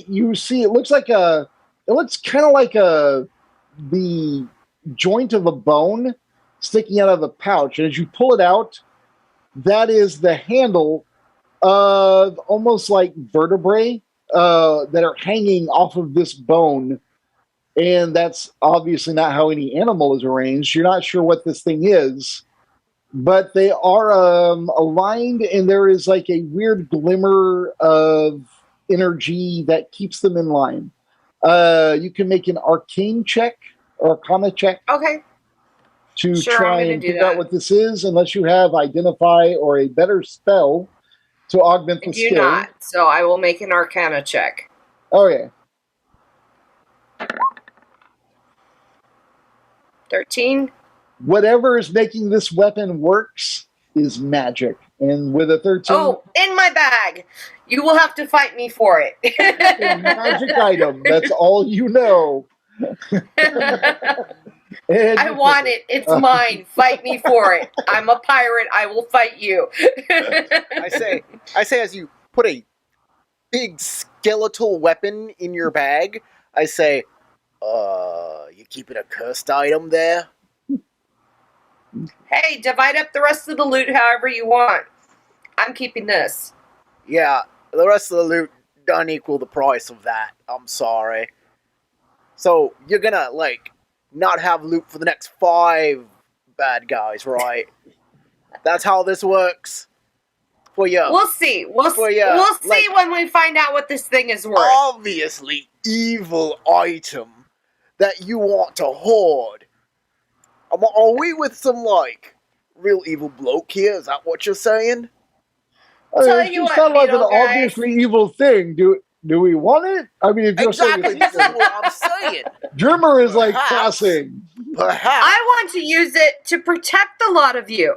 you see, it looks kind of like the joint of a bone sticking out of the pouch. And as you pull it out, that is the handle of almost like vertebrae that are hanging off of this bone. And that's obviously not how any animal is arranged. You're not sure what this thing is, but they are aligned, and there is like a weird glimmer of energy that keeps them in line. You can make an arcane check or arcana check. Okay. to Sure, I'm try gonna and do figure out that. what this is, unless you have identify or a better spell to augment I the do skill. not, so I will make an Arcana check. Oh yeah. 13. Whatever is making this weapon works is magic. And with a 13, Oh, in my bag. You will have to fight me for a it. magic item. That's all you know. And I want it. It's mine. Fight me for it. I'm a pirate. I will fight you. I say as you put a big skeletal weapon in your bag, I say, you keeping a cursed item there? Hey, divide up the rest of the loot however you want. I'm keeping this. Yeah, the rest of the loot doesn't equal the price of that. I'm sorry. So, you're gonna, like, not have loot for the next 5 bad guys, right? That's how this works? For you. We'll see. We'll see like, when we find out what this thing is worth. obviously evil item that you want to hoard. Are we with some, like, real evil bloke here? Is that what you're saying? Tell it you just what, sounded like an Beetle guy. obviously evil thing. Do we want it? I mean, if you're Exactly, saying this is what I'm saying. Drimmer is like Perhaps. passing. Perhaps. I want to use it to protect the lot of you.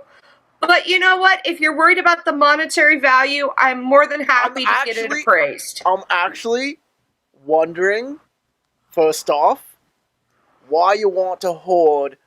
But you know what? If you're worried about the monetary value, I'm more than happy to get it appraised. I'm actually wondering, first off, why you want to hoard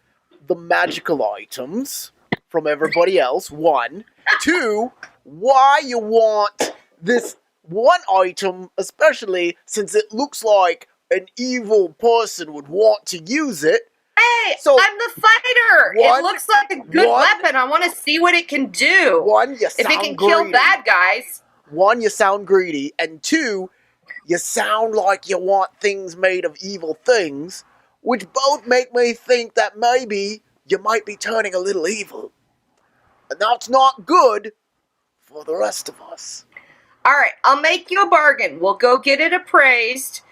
the magical items from everybody else, 1. 2, why you want this one item, especially since it looks like an evil person would want to use it. Hey, So, I'm the fighter. It looks like a good weapon. I want to see what it can do. 1, you if sound it can greedy. kill bad guys. 1, you sound greedy, and 2, you sound like you want things made of evil things, which both make me think that maybe you might be turning a little evil. And that's not good for the rest of us. All right, I'll make you a bargain. We'll go get it appraised,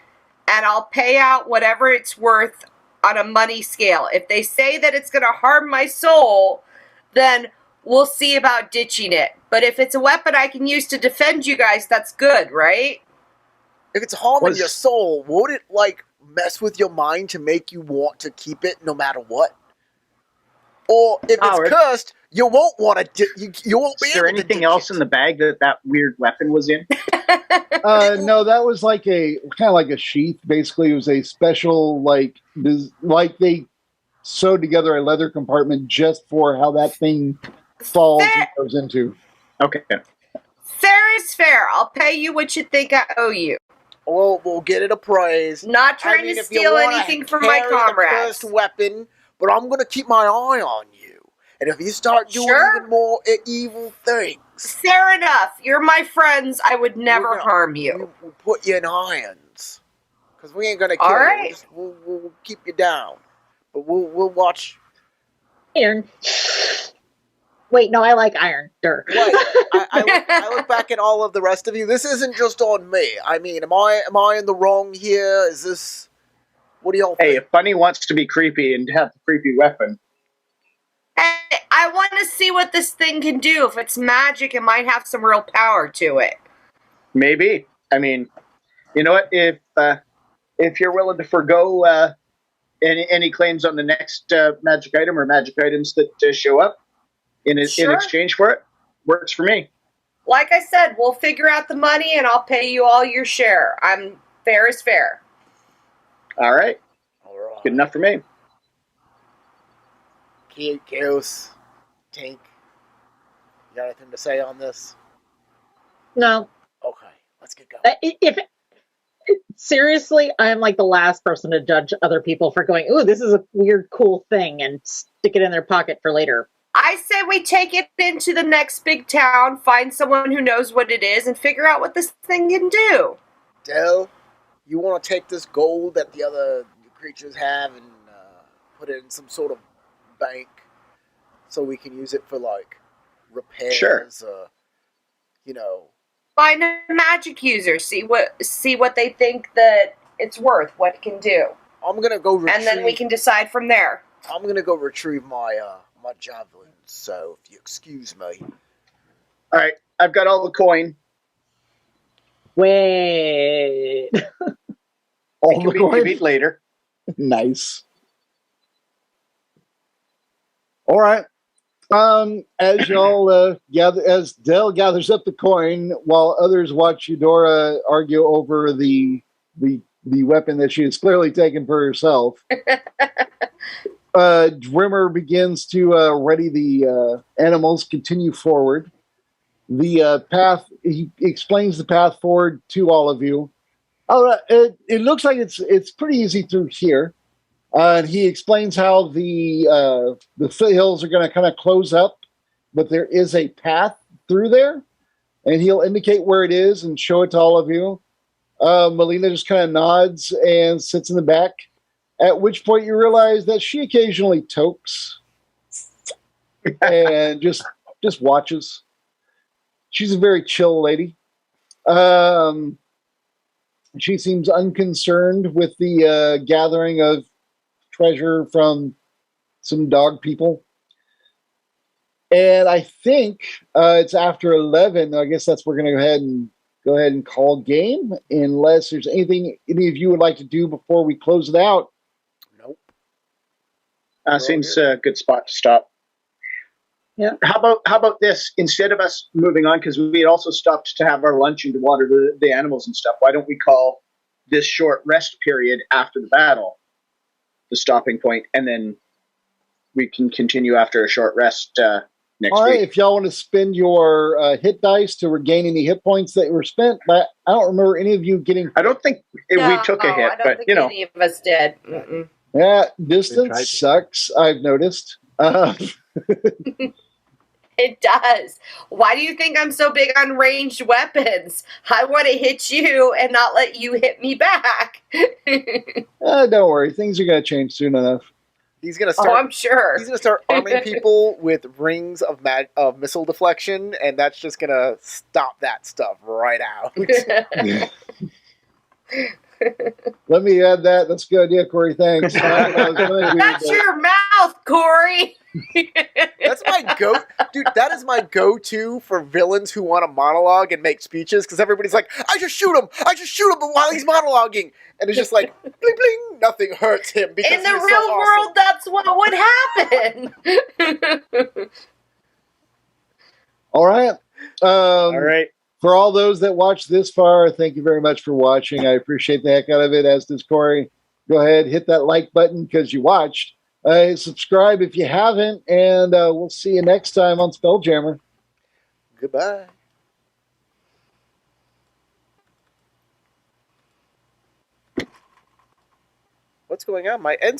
and I'll pay out whatever it's worth on a money scale. If they say that it's going to harm my soul, then we'll see about ditching it. But if it's a weapon I can use to defend you guys, that's good, right? If it's harming your soul, would it, like, mess with your mind to make you want to keep it no matter what? Or if it's cursed, you won't want to. You won't be able to. Is there anything else in the bag that weird weapon was in? No, that was like a kind of like a sheath. Basically, it was a special like they sewed together a leather compartment just for how that thing falls and goes into. Okay. Fair is fair. I'll pay you what you think I owe you. We'll get it appraised. Not trying to steal anything from my comrades. Cursed weapon, but I'm gonna keep my eye on you. And if you start doing even more evil things, fair enough. You're my friends. I would never harm you. We'll put you in irons, because we ain't gonna kill you. Right. We'll keep you down, but we'll watch. Iron. Wait, no, I like iron. Right. I look back at all of the rest of you. This isn't just on me. I mean, am I in the wrong here? Is this? What do y'all think? Hey, if Bunny wants to be creepy and have a creepy weapon. Hey, I want to see what this thing can do. If it's magic, it might have some real power to it. Maybe. I mean, you know what? If you're willing to forego any claims on the next magic item or magic items that show up in exchange for it, works for me. Like I said, we'll figure out the money and I'll pay you all your share. Fair is fair. All right. Good enough for me. Chaos, Tink, you got anything to say on this? No. Okay, let's get going. Seriously, I'm like the last person to judge other people for going, ooh, this is a weird, cool thing, and stick it in their pocket for later. I say we take it into the next big town, find someone who knows what it is, and figure out what this thing can do. Del, you want to take this gold that the other creatures have and put it in some sort of bank so we can use it for, like, repairs? Sure. Find a magic user, see what they think that it's worth, what it can do. I'm gonna go retrieve, and then we can decide from there. I'm gonna go retrieve my javelin. So if you excuse me. All right, I've got all the coin. Wait. All It the can be coin. divvied later. Nice. All right. As y'all gather, as Dell gathers up the coin, while others watch Eudora argue over the weapon that she has clearly taken for herself, Drimmer begins to ready the animals. Continue forward. The path. He explains the path forward to all of you. All right. It looks like it's pretty easy through here. And he explains how the foothills are going to kind of close up, but there is a path through there, and he'll indicate where it is and show it to all of you. Melina just kind of nods and sits in the back, at which point you realize that she occasionally tokes and just watches. She's a very chill lady. She seems unconcerned with the gathering of treasure from some dog people. And I think it's after 11. I guess that's we're going to go ahead and call game, unless there's anything any of you would like to do before we close it out. Nope. Seems a good spot to stop. Yeah. How about this? Instead of us moving on, because we had also stopped to have our lunch and to water the animals and stuff. Why don't we call this short rest period after the battle the stopping point, and then we can continue after a short rest next All right, week. if y'all want to spend your hit dice to regain any hit points that were spent, but I don't remember any of you getting. I don't think we took a hit, I don't but think you know, any of us did. Mm-mm. Yeah, We tried distance to. sucks. I've noticed. It does. Why do you think I'm so big on ranged weapons? I want to hit you and not let you hit me back. Don't worry, things are going to change soon enough. He's gonna Oh, start. I'm sure. He's gonna start arming people with rings of missile deflection, and that's just gonna stop that stuff right out. Let me add that. That's a good idea, Corey. Thanks. That's your mouth, Corey. That's my dude. That is my go-to for villains who want to monologue and make speeches, because everybody's like, "I just shoot him! I just shoot him!" But while he's monologuing, and it's just like, bling bling, nothing hurts him because In the he's real so world, that's what would happen. All right. all right. For all those that watched this far, thank you very much for watching. I appreciate the heck out of it, as does Corey. Go ahead, hit that like button because you watched. Subscribe if you haven't, and we'll see you next time on Spelljammer. Goodbye. What's going on? My end